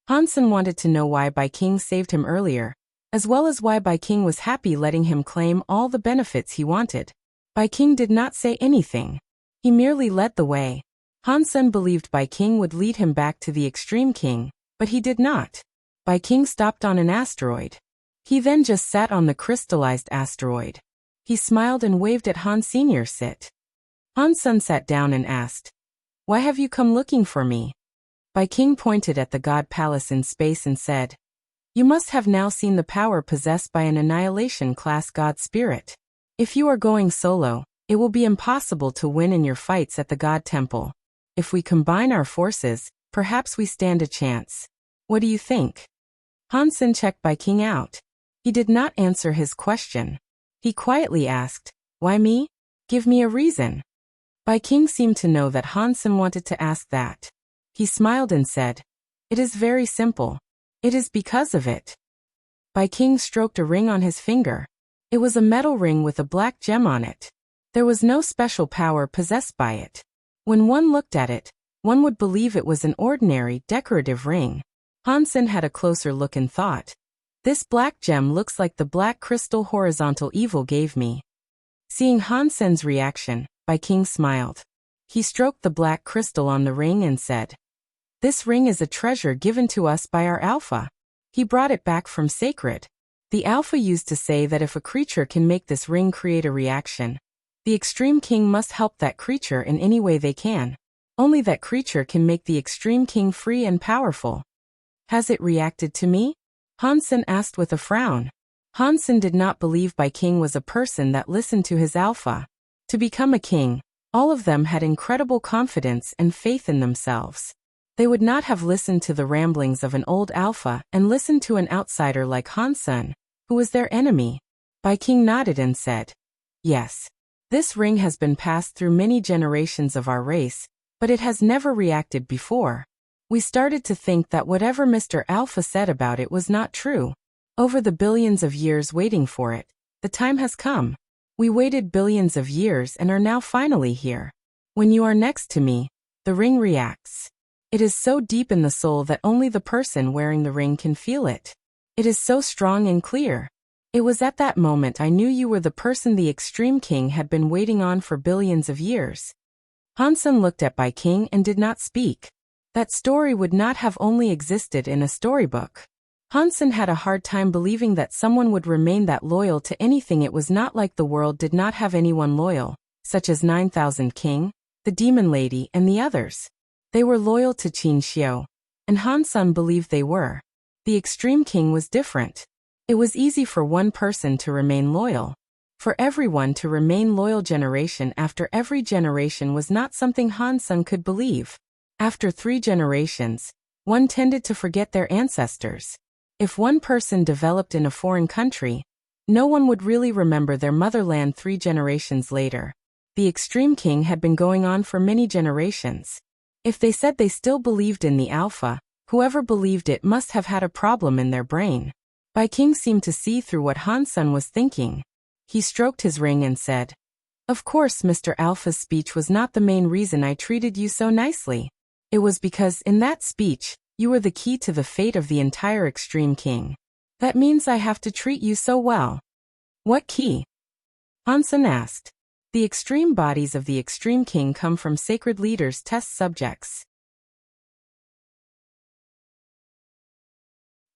Han Sen wanted to know why Bai King saved him earlier, as well as why Bai King was happy letting him claim all the benefits he wanted. Bai King did not say anything. He merely led the way. Han Sen believed Bai King would lead him back to the Extreme King, but he did not. Bai King stopped on an asteroid. He then just sat on the crystallized asteroid. He smiled and waved at Han Senior. Sit. Han Sen sat down and asked, "Why have you come looking for me?" Bai King pointed at the God Palace in space and said, "You must have now seen the power possessed by an annihilation-class God Spirit. If you are going solo, it will be impossible to win in your fights at the God Temple. If we combine our forces, perhaps we stand a chance. What do you think?" Han Sen checked Bai King out. He did not answer his question. He quietly asked, "Why me? Give me a reason." Bai King seemed to know that Han Sen wanted to ask that. He smiled and said, "It is very simple. It is because of it." Bai King stroked a ring on his finger. It was a metal ring with a black gem on it. There was no special power possessed by it. When one looked at it, one would believe it was an ordinary, decorative ring. Han Sen had a closer look and thought, "This black gem looks like the black crystal horizontal evil gave me." Seeing Han Sen's reaction, Bai King smiled. He stroked the black crystal on the ring and said, "This ring is a treasure given to us by our Alpha. He brought it back from Sacred. The Alpha used to say that if a creature can make this ring create a reaction, the Extreme King must help that creature in any way they can. Only that creature can make the Extreme King free and powerful." "Has it reacted to me?" Han Sen asked with a frown. Han Sen did not believe Bai King was a person that listened to his Alpha. To become a king, all of them had incredible confidence and faith in themselves. They would not have listened to the ramblings of an old Alpha and listened to an outsider like Han Sen, who was their enemy. Bai King nodded and said, "Yes. This ring has been passed through many generations of our race, but it has never reacted before. We started to think that whatever Mr. Alpha said about it was not true. Over the billions of years waiting for it, the time has come. We waited billions of years and are now finally here. When you are next to me, the ring reacts. It is so deep in the soul that only the person wearing the ring can feel it. It is so strong and clear. It was at that moment I knew you were the person the Extreme King had been waiting on for billions of years." Han Sen looked at Bai King and did not speak. That story would not have only existed in a storybook. Han Sen had a hard time believing that someone would remain that loyal to anything. It was not like the world did not have anyone loyal, such as 9,000 King, the Demon Lady and the others. They were loyal to Qin Xiu, and Han Sen believed they were. The Extreme King was different. It was easy for one person to remain loyal. For everyone to remain loyal generation after every generation was not something Han Sen could believe. After 3 generations, one tended to forget their ancestors. If one person developed in a foreign country, no one would really remember their motherland 3 generations later. The Extreme King had been going on for many generations. If they said they still believed in the Alpha, whoever believed it must have had a problem in their brain. Bai King seemed to see through what Han Sen was thinking. He stroked his ring and said, "Of course, Mr. Alpha's speech was not the main reason I treated you so nicely. It was because, in that speech, you were the key to the fate of the entire Extreme King. That means I have to treat you so well." "What key?" Han Sen asked. "The extreme bodies of the Extreme King come from sacred leaders' test subjects.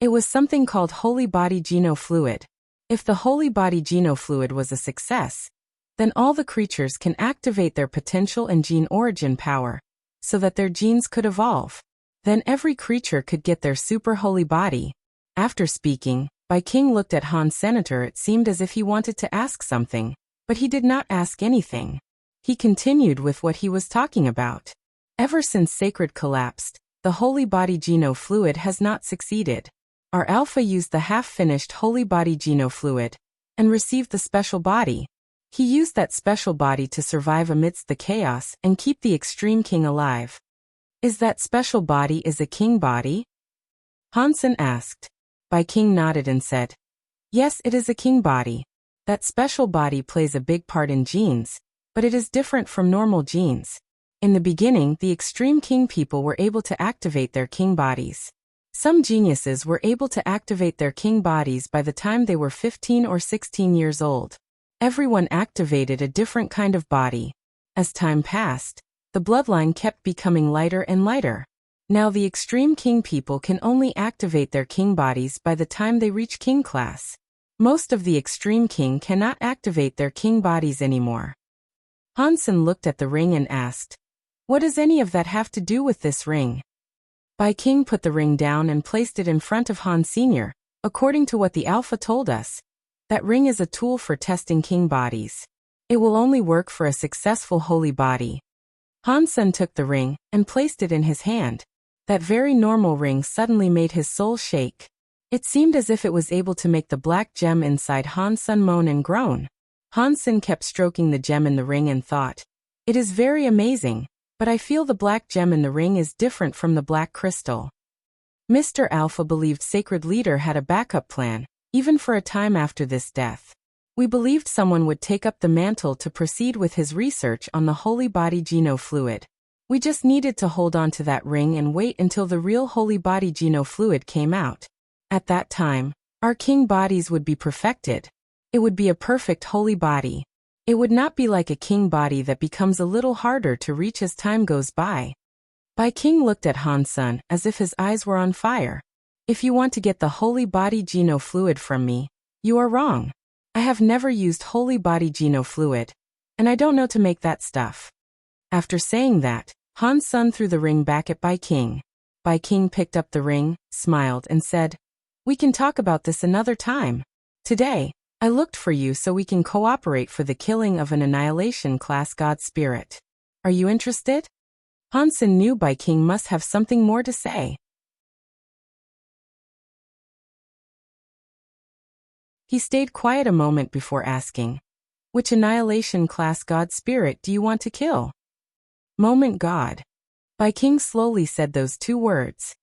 It was something called Holy Body Geno Fluid. If the Holy Body Geno Fluid was a success, then all the creatures can activate their potential and gene origin power, so that their genes could evolve. Then every creature could get their super holy body." After speaking, Bai King looked at Han Senator. It seemed as if he wanted to ask something, but he did not ask anything. He continued with what he was talking about. "Ever since Sacred collapsed, the Holy Body Geno Fluid has not succeeded. Our Alpha used the half-finished Holy Body Geno Fluid and received the special body. He used that special body to survive amidst the chaos and keep the Extreme King alive." "Is that special body is a king body?" Han Sen asked. Bai King nodded and said, "Yes, it is a king body. That special body plays a big part in genes. but it is different from normal genes. In the beginning, the extreme king people were able to activate their king bodies. Some geniuses were able to activate their king bodies by the time they were 15 or 16 years old. Everyone activated a different kind of body. As time passed, the bloodline kept becoming lighter and lighter. Now the extreme king people can only activate their king bodies by the time they reach king class. Most of the extreme king cannot activate their king bodies anymore. Hansen looked at the ring and asked, "What does any of that have to do with this ring?" Bai King put the ring down and placed it in front of Han Sr. According to what the Alpha told us, that ring is a tool for testing king bodies. It will only work for a successful holy body. Hansen took the ring and placed it in his hand. That very normal ring suddenly made his soul shake. It seemed as if it was able to make the black gem inside Hansen moan and groan. Hansen kept stroking the gem in the ring and thought, "It is very amazing, but I feel the black gem in the ring is different from the black crystal." Mr. Alpha believed Sacred Leader had a backup plan, even for a time after this death. We believed someone would take up the mantle to proceed with his research on the holy body geno fluid. We just needed to hold on to that ring and wait until the real holy body geno fluid came out. At that time, our king bodies would be perfected. It would be a perfect holy body. It would not be like a king body that becomes a little harder to reach as time goes by. Bai King looked at Hansen as if his eyes were on fire. "If you want to get the holy body geno fluid from me, you are wrong. I have never used holy body geno fluid, and I don't know to make that stuff." After saying that, Hansen threw the ring back at Bai King. Bai King picked up the ring, smiled, and said, "We can talk about this another time. Today, I looked for you so we can cooperate for the killing of an annihilation class god spirit. Are you interested?" Hansen knew Bai King must have something more to say. He stayed quiet a moment before asking, "Which annihilation class god spirit do you want to kill?" "Moment God." Bai King slowly said those two words.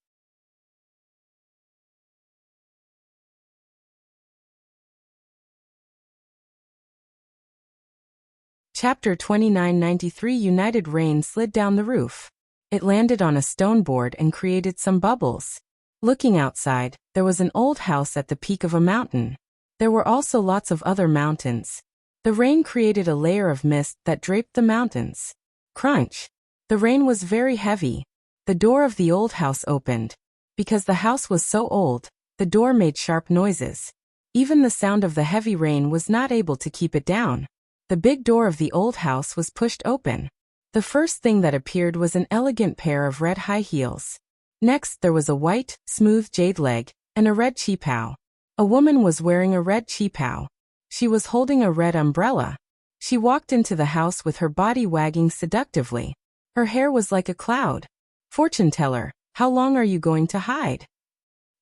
Chapter 2993 United Rain slid down the roof. It landed on a stone board and created some bubbles. Looking outside, there was an old house at the peak of a mountain. There were also lots of other mountains. The rain created a layer of mist that draped the mountains. Crunch! The rain was very heavy. The door of the old house opened. Because the house was so old, the door made sharp noises. Even the sound of the heavy rain was not able to keep it down. The big door of the old house was pushed open. The first thing that appeared was an elegant pair of red high heels. Next there was a white, smooth jade leg, and a red qipao. A woman was wearing a red qipao. She was holding a red umbrella. She walked into the house with her body wagging seductively. Her hair was like a cloud. "Fortune teller, how long are you going to hide?"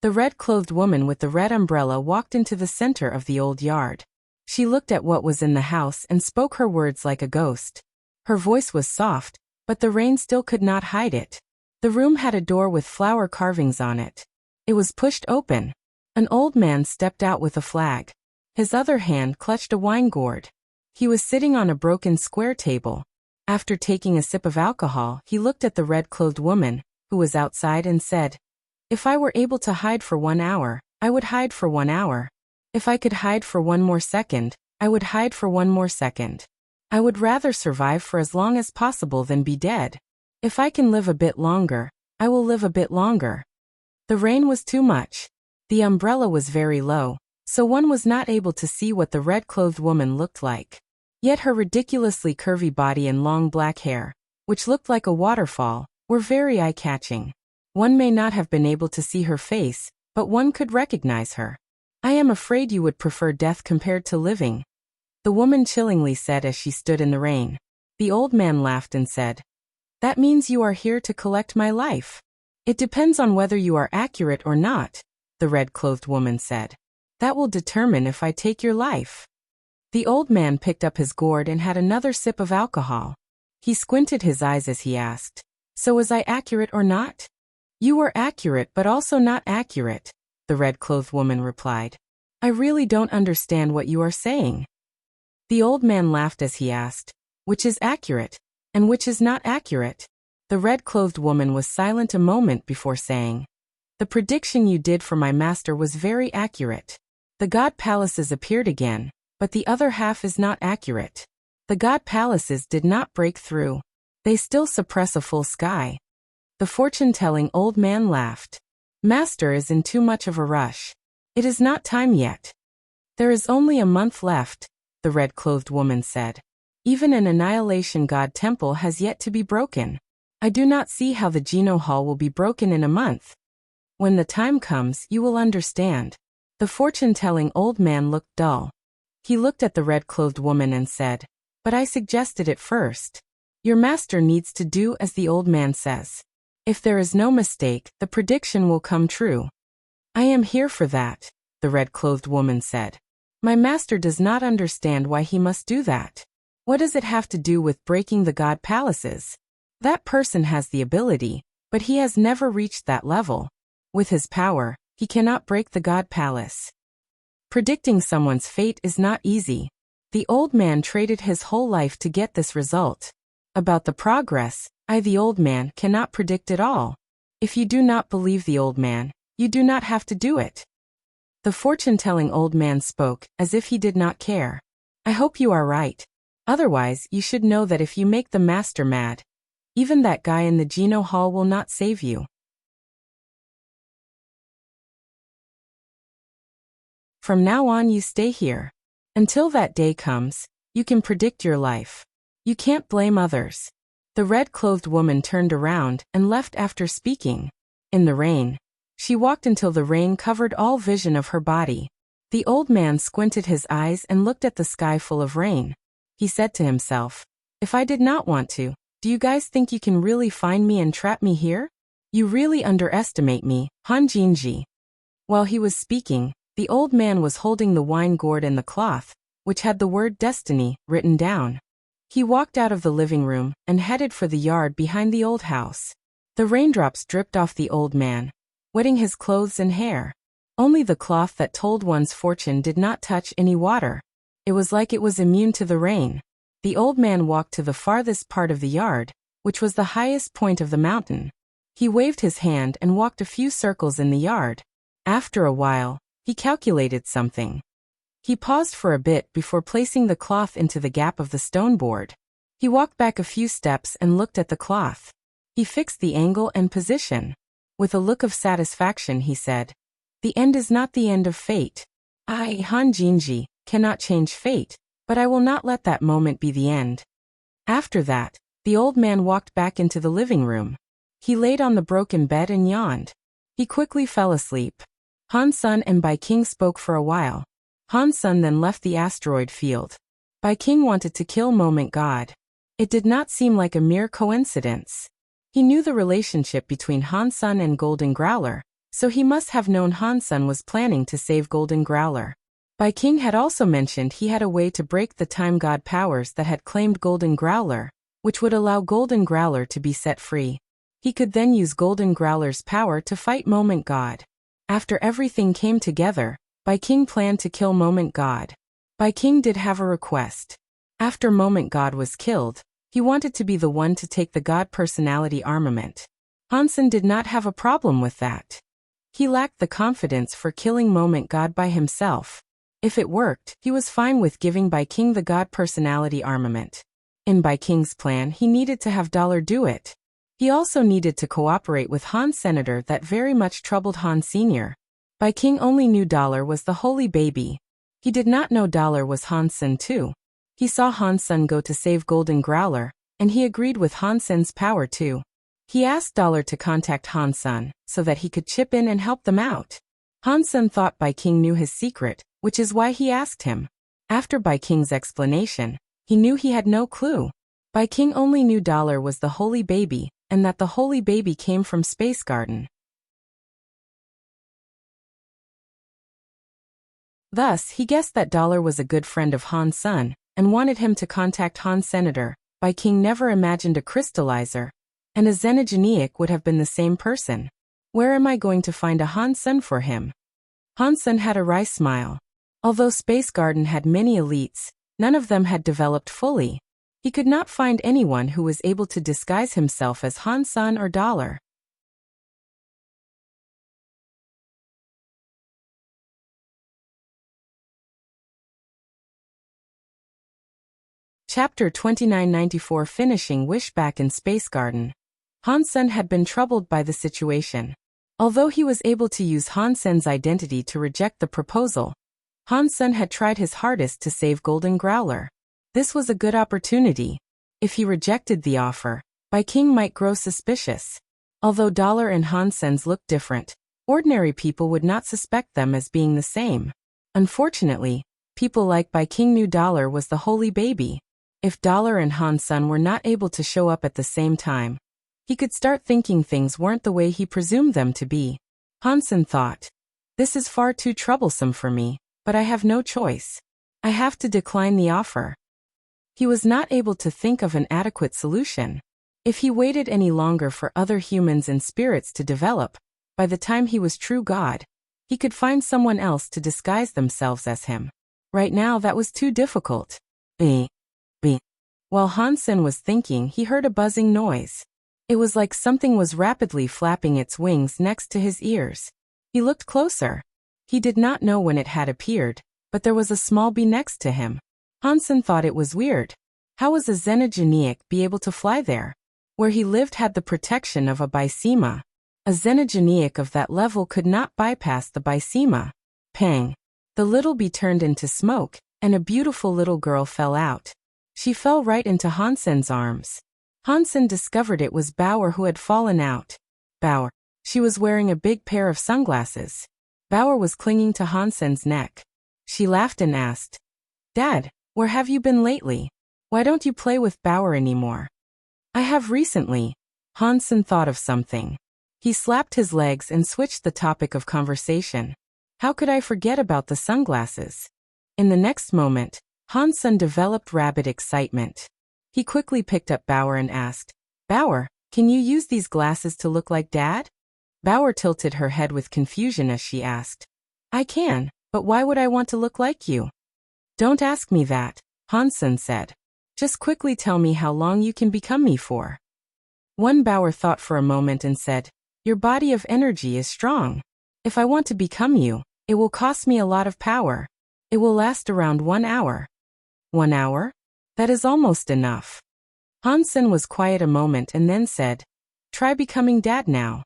The red-clothed woman with the red umbrella walked into the center of the old yard. She looked at what was in the house and spoke her words like a ghost. Her voice was soft, but the rain still could not hide it. The room had a door with flower carvings on it. It was pushed open. An old man stepped out with a flag. His other hand clutched a wine gourd. He was sitting on a broken square table. After taking a sip of alcohol, he looked at the red-clothed woman, who was outside, and said, "If I were able to hide for 1 hour, I would hide for 1 hour. If I could hide for 1 more second, I would hide for 1 more second. I would rather survive for as long as possible than be dead. If I can live a bit longer, I will live a bit longer." The rain was too much. The umbrella was very low, so one was not able to see what the red-clothed woman looked like. Yet her ridiculously curvy body and long black hair, which looked like a waterfall, were very eye-catching. One may not have been able to see her face, but one could recognize her. "I am afraid you would prefer death compared to living," the woman chillingly said as she stood in the rain. The old man laughed and said, "That means you are here to collect my life." "It depends on whether you are accurate or not," the red-clothed woman said. "That will determine if I take your life." The old man picked up his gourd and had another sip of alcohol. He squinted his eyes as he asked, "So was I accurate or not?" "You were accurate but also not accurate," the red-clothed woman replied. "I really don't understand what you are saying." The old man laughed as he asked, Which is accurate, and which is not accurate? The red-clothed woman was silent a moment before saying, "The prediction you did for my master was very accurate. The god palaces appeared again, but the other half is not accurate. The god palaces did not break through. They still suppress a full sky." The fortune-telling old man laughed. "Master is in too much of a rush. It is not time yet." "There is only a month left," the red-clothed woman said. "Even an annihilation god temple has yet to be broken. I do not see how the Geno Hall will be broken in a month. When the time comes, you will understand." The fortune-telling old man looked dull. He looked at the red-clothed woman and said, "But I suggested it first. Your master needs to do as the old man says. If there is no mistake, the prediction will come true." "I am here for that," the red-clothed woman said. "My master does not understand why he must do that. What does it have to do with breaking the god palaces? That person has the ability, but he has never reached that level. With his power, he cannot break the god palace. Predicting someone's fate is not easy. The old man traded his whole life to get this result. About the progress, I, the old man, cannot predict it all. If you do not believe the old man, you do not have to do it." The fortune-telling old man spoke as if he did not care. "I hope you are right. Otherwise, you should know that if you make the master mad, even that guy in the Geno Hall will not save you. From now on you stay here. Until that day comes, you can predict your life. You can't blame others." The red-clothed woman turned around and left after speaking. In the rain. She walked until the rain covered all vision of her body. The old man squinted his eyes and looked at the sky full of rain. He said to himself, "If I did not want to, do you guys think you can really find me and trap me here? You really underestimate me, Han Jinji." While he was speaking, the old man was holding the wine gourd and the cloth, which had the word destiny written down. He walked out of the living room and headed for the yard behind the old house. The raindrops dripped off the old man, wetting his clothes and hair. Only the cloth that told one's fortune did not touch any water. It was like it was immune to the rain. The old man walked to the farthest part of the yard, which was the highest point of the mountain. He waved his hand and walked a few circles in the yard. After a while, he calculated something. He paused for a bit before placing the cloth into the gap of the stone board. He walked back a few steps and looked at the cloth. He fixed the angle and position. With a look of satisfaction he said, "The end is not the end of fate. I, Han Jinji, cannot change fate, but I will not let that moment be the end." After that, the old man walked back into the living room. He laid on the broken bed and yawned. He quickly fell asleep. Han Sun and Bai King spoke for a while. Han Sun then left the asteroid field. Bai King wanted to kill Moment God. It did not seem like a mere coincidence. He knew the relationship between Han Sun and Golden Growler, so he must have known Han Sun was planning to save Golden Growler. Bai King had also mentioned he had a way to break the time god powers that had claimed Golden Growler, which would allow Golden Growler to be set free. He could then use Golden Growler's power to fight Moment God. After everything came together, Bai King planned to kill Moment God. Bai King did have a request. After Moment God was killed, he wanted to be the one to take the God personality armament. Hansen did not have a problem with that. He lacked the confidence for killing Moment God by himself. If it worked, he was fine with giving Bai King the God personality armament. In Bai King's plan, he needed to have Dollar do it. He also needed to cooperate with Han Senator that very much troubled Han Sr. Bai King only knew Dollar was the holy baby. He did not know Dollar was Hansen too. He saw Hansen go to save Golden Growler, and he agreed with Hansen's power too. He asked Dollar to contact Hansen, so that he could chip in and help them out. Hansen thought Bai King knew his secret, which is why he asked him. After Bai King's explanation, he knew he had no clue. Bai King only knew Dollar was the holy baby, and that the holy baby came from Space Garden. Thus, he guessed that Dollar was a good friend of Han Sun, and wanted him to contact Han Senator. Bai King never imagined a crystallizer, and a Xenogeniac would have been the same person. Where am I going to find a Han Sun for him? Han Sun had a wry smile. Although Space Garden had many elites, none of them had developed fully. He could not find anyone who was able to disguise himself as Han Sen or Dollar. Chapter 2994 Finishing Wish. Back in Space Garden, Han Sen had been troubled by the situation. Although he was able to use Han Sen's identity to reject the proposal, Han Sen had tried his hardest to save Golden Growler. This was a good opportunity. If he rejected the offer, Bai King might grow suspicious. Although Dollar and Han Sen's looked different, ordinary people would not suspect them as being the same. Unfortunately, people like Bai King knew Dollar was the holy baby. If Dollar and Han Sen were not able to show up at the same time, he could start thinking things weren't the way he presumed them to be. Han Sen thought, "This is far too troublesome for me, but I have no choice. I have to decline the offer." He was not able to think of an adequate solution. If he waited any longer for other humans and spirits to develop, by the time he was true God, he could find someone else to disguise themselves as him. Right now that was too difficult. While Han Sen was thinking, he heard a buzzing noise. It was like something was rapidly flapping its wings next to his ears. He looked closer. He did not know when it had appeared, but there was a small bee next to him. Han Sen thought it was weird. How was a Xenogeniac be able to fly there? Where he lived had the protection of a Bysema. A Xenogeniac of that level could not bypass the Bysema. Pang! The little bee turned into smoke, and a beautiful little girl fell out. She fell right into Han Sen's arms. Han Sen discovered it was Bauer who had fallen out. Bauer. She was wearing a big pair of sunglasses. Bauer was clinging to Han Sen's neck. She laughed and asked, "Dad, where have you been lately? Why don't you play with Bauer anymore?" "I have recently." Han Sen thought of something. He slapped his legs and switched the topic of conversation. How could I forget about the sunglasses? In the next moment, Han Sen developed rabid excitement. He quickly picked up Bauer and asked, "Bauer, can you use these glasses to look like Dad?" Bauer tilted her head with confusion as she asked, "I can, but why would I want to look like you?" "Don't ask me that," Han Sen said. "Just quickly tell me how long you can become me for." One Bauer thought for a moment and said, "Your body of energy is strong. If I want to become you, it will cost me a lot of power. It will last around 1 hour. 1 hour? That is almost enough." Han Sen was quiet a moment and then said, "Try becoming Dad now."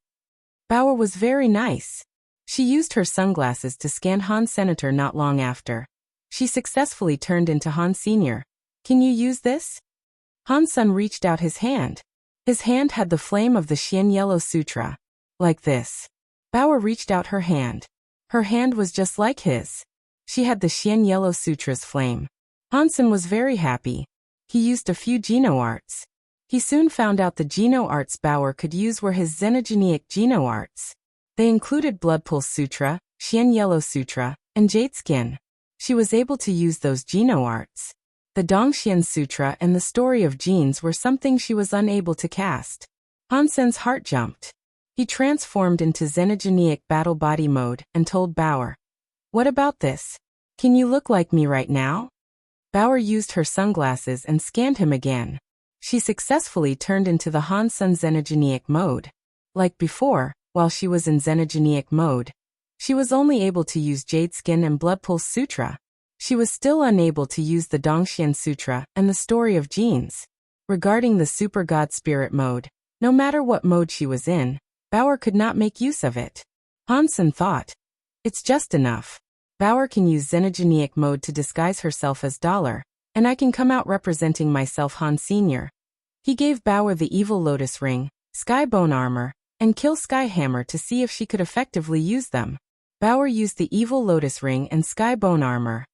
Bauer was very nice. She used her sunglasses to scan Han Senator not long after. She successfully turned into Han Senior. "Can you use this?" Han Sen reached out his hand. His hand had the flame of the Xian Yellow Sutra. Like this. Bauer reached out her hand. Her hand was just like his. She had the Xian Yellow Sutra's flame. Han Sen was very happy. He used a few Geno arts. He soon found out the Geno arts Bauer could use were his Xenogeniac Geno arts. They included Blood Pulse Sutra, Xian Yellow Sutra, and Jade Skin. She was able to use those Geno arts. The Dongxian Sutra and the Story of Genes were something she was unable to cast. Han Sen's heart jumped. He transformed into Xenogeniac Battle Body mode and told Bauer, "What about this? Can you look like me right now?" Bauer used her sunglasses and scanned him again. She successfully turned into the Han Sen Xenogeniac mode. Like before, while she was in Xenogeniac mode, she was only able to use Jade Skin and Blood Pulse Sutra. She was still unable to use the Dongxian Sutra and the Story of Genes. Regarding the Super God Spirit mode, no matter what mode she was in, Bauer could not make use of it. Han Sen thought, "It's just enough. Bauer can use Xenogeniac mode to disguise herself as Dollar, and I can come out representing myself Han Senior." He gave Bauer the Evil Lotus Ring, Sky Bone Armor, and Kill Sky Hammer to see if she could effectively use them. Bauer used the Evil Lotus Ring and Sky Bone Armor.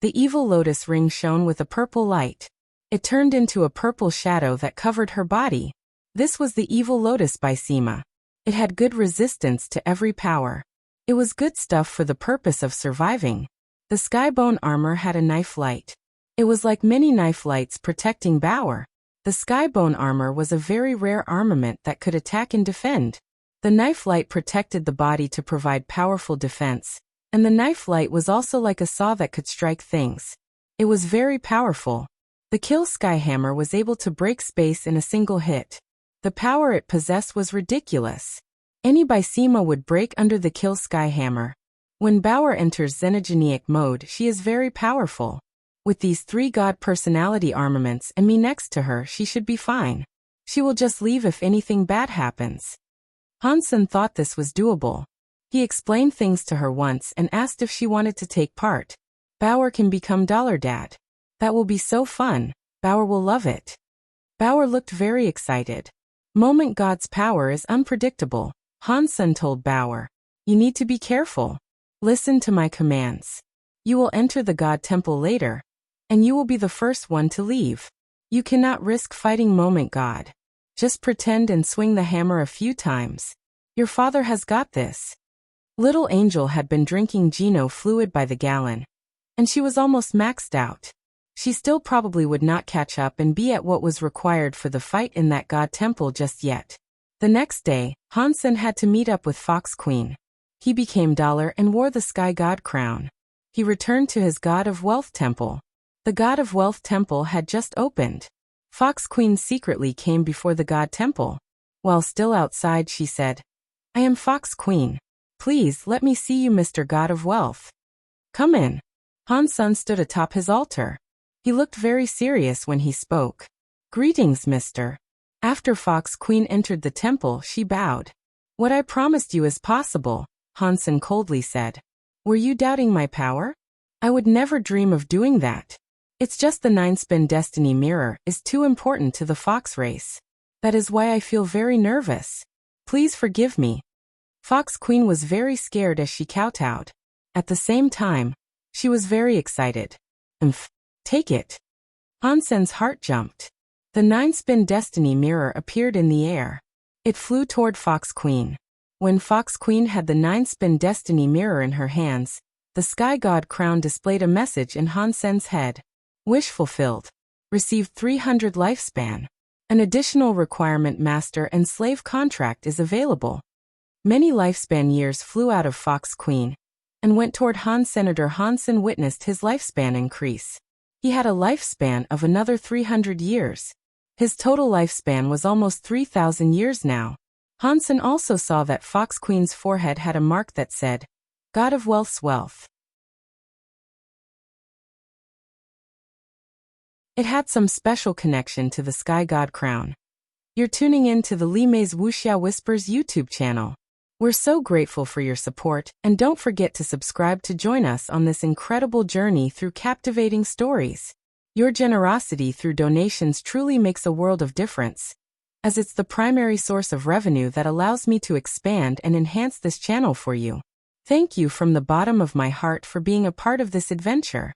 The Evil Lotus Ring shone with a purple light. It turned into a purple shadow that covered her body. This was the Evil Lotus Bysema. It had good resistance to every power. It was good stuff for the purpose of surviving. The Skybone armor had a knife light. It was like many knife lights protecting Bauer. The Skybone armor was a very rare armament that could attack and defend. The knife light protected the body to provide powerful defense, And the knife light was also like a saw that could strike things. It was very powerful. The Kill Sky Hammer was able to break space in a single hit. The power it possessed was ridiculous. Any Bysema would break under the Kill Sky Hammer. When Bauer enters Xenogenic mode, she is very powerful. With these 3 god personality armaments and me next to her, she should be fine. She will just leave if anything bad happens. Hansen thought this was doable. He explained things to her once and asked if she wanted to take part. Bauer can become Dollar Dad. That will be so fun. Bauer will love it. Bauer looked very excited. Moment God's power is unpredictable. Hansen told Bauer. You need to be careful. Listen to my commands. You will enter the God Temple later, and you will be the first one to leave. You cannot risk fighting Moment God. Just pretend and swing the hammer a few times. Your father has got this. Little Angel had been drinking Geno fluid by the gallon, and she was almost maxed out. She still probably would not catch up and be at what was required for the fight in that God Temple just yet. The next day, Hansen had to meet up with Fox Queen. He became Dollar and wore the Sky God crown. He returned to his God of Wealth Temple. The God of Wealth Temple had just opened. Fox Queen secretly came before the God Temple. While still outside, she said, I am Fox Queen. Please let me see you, Mr. God of Wealth. Come in. Hansen stood atop his altar. He looked very serious when he spoke. Greetings, mister. After Fox Queen entered the temple, she bowed. What I promised you is possible, Hansen coldly said. Were you doubting my power? I would never dream of doing that. It's just the 9-spin destiny mirror is too important to the fox race. That is why I feel very nervous. Please forgive me. Fox Queen was very scared as she kowtowed. At the same time, she was very excited. Take it. Hansen's heart jumped. The 9-spin destiny mirror appeared in the air. It flew toward Fox Queen. When Fox Queen had the 9-spin destiny mirror in her hands, the Sky God crown displayed a message in Hansen's head. Wish fulfilled. Received 300 lifespan. An additional requirement master and slave contract is available. Many lifespan years flew out of Fox Queen and went toward Han. Senator Hansen witnessed his lifespan increase. He had a lifespan of another 300 years. His total lifespan was almost 3,000 years now. Hansen also saw that Fox Queen's forehead had a mark that said, God of Wealth's Wealth. It had some special connection to the Sky God crown. You're tuning in to the Li Mei's Wuxia Whispers YouTube channel. We're so grateful for your support, and don't forget to subscribe to join us on this incredible journey through captivating stories. Your generosity through donations truly makes a world of difference, as it's the primary source of revenue that allows me to expand and enhance this channel for you. Thank you from the bottom of my heart for being a part of this adventure.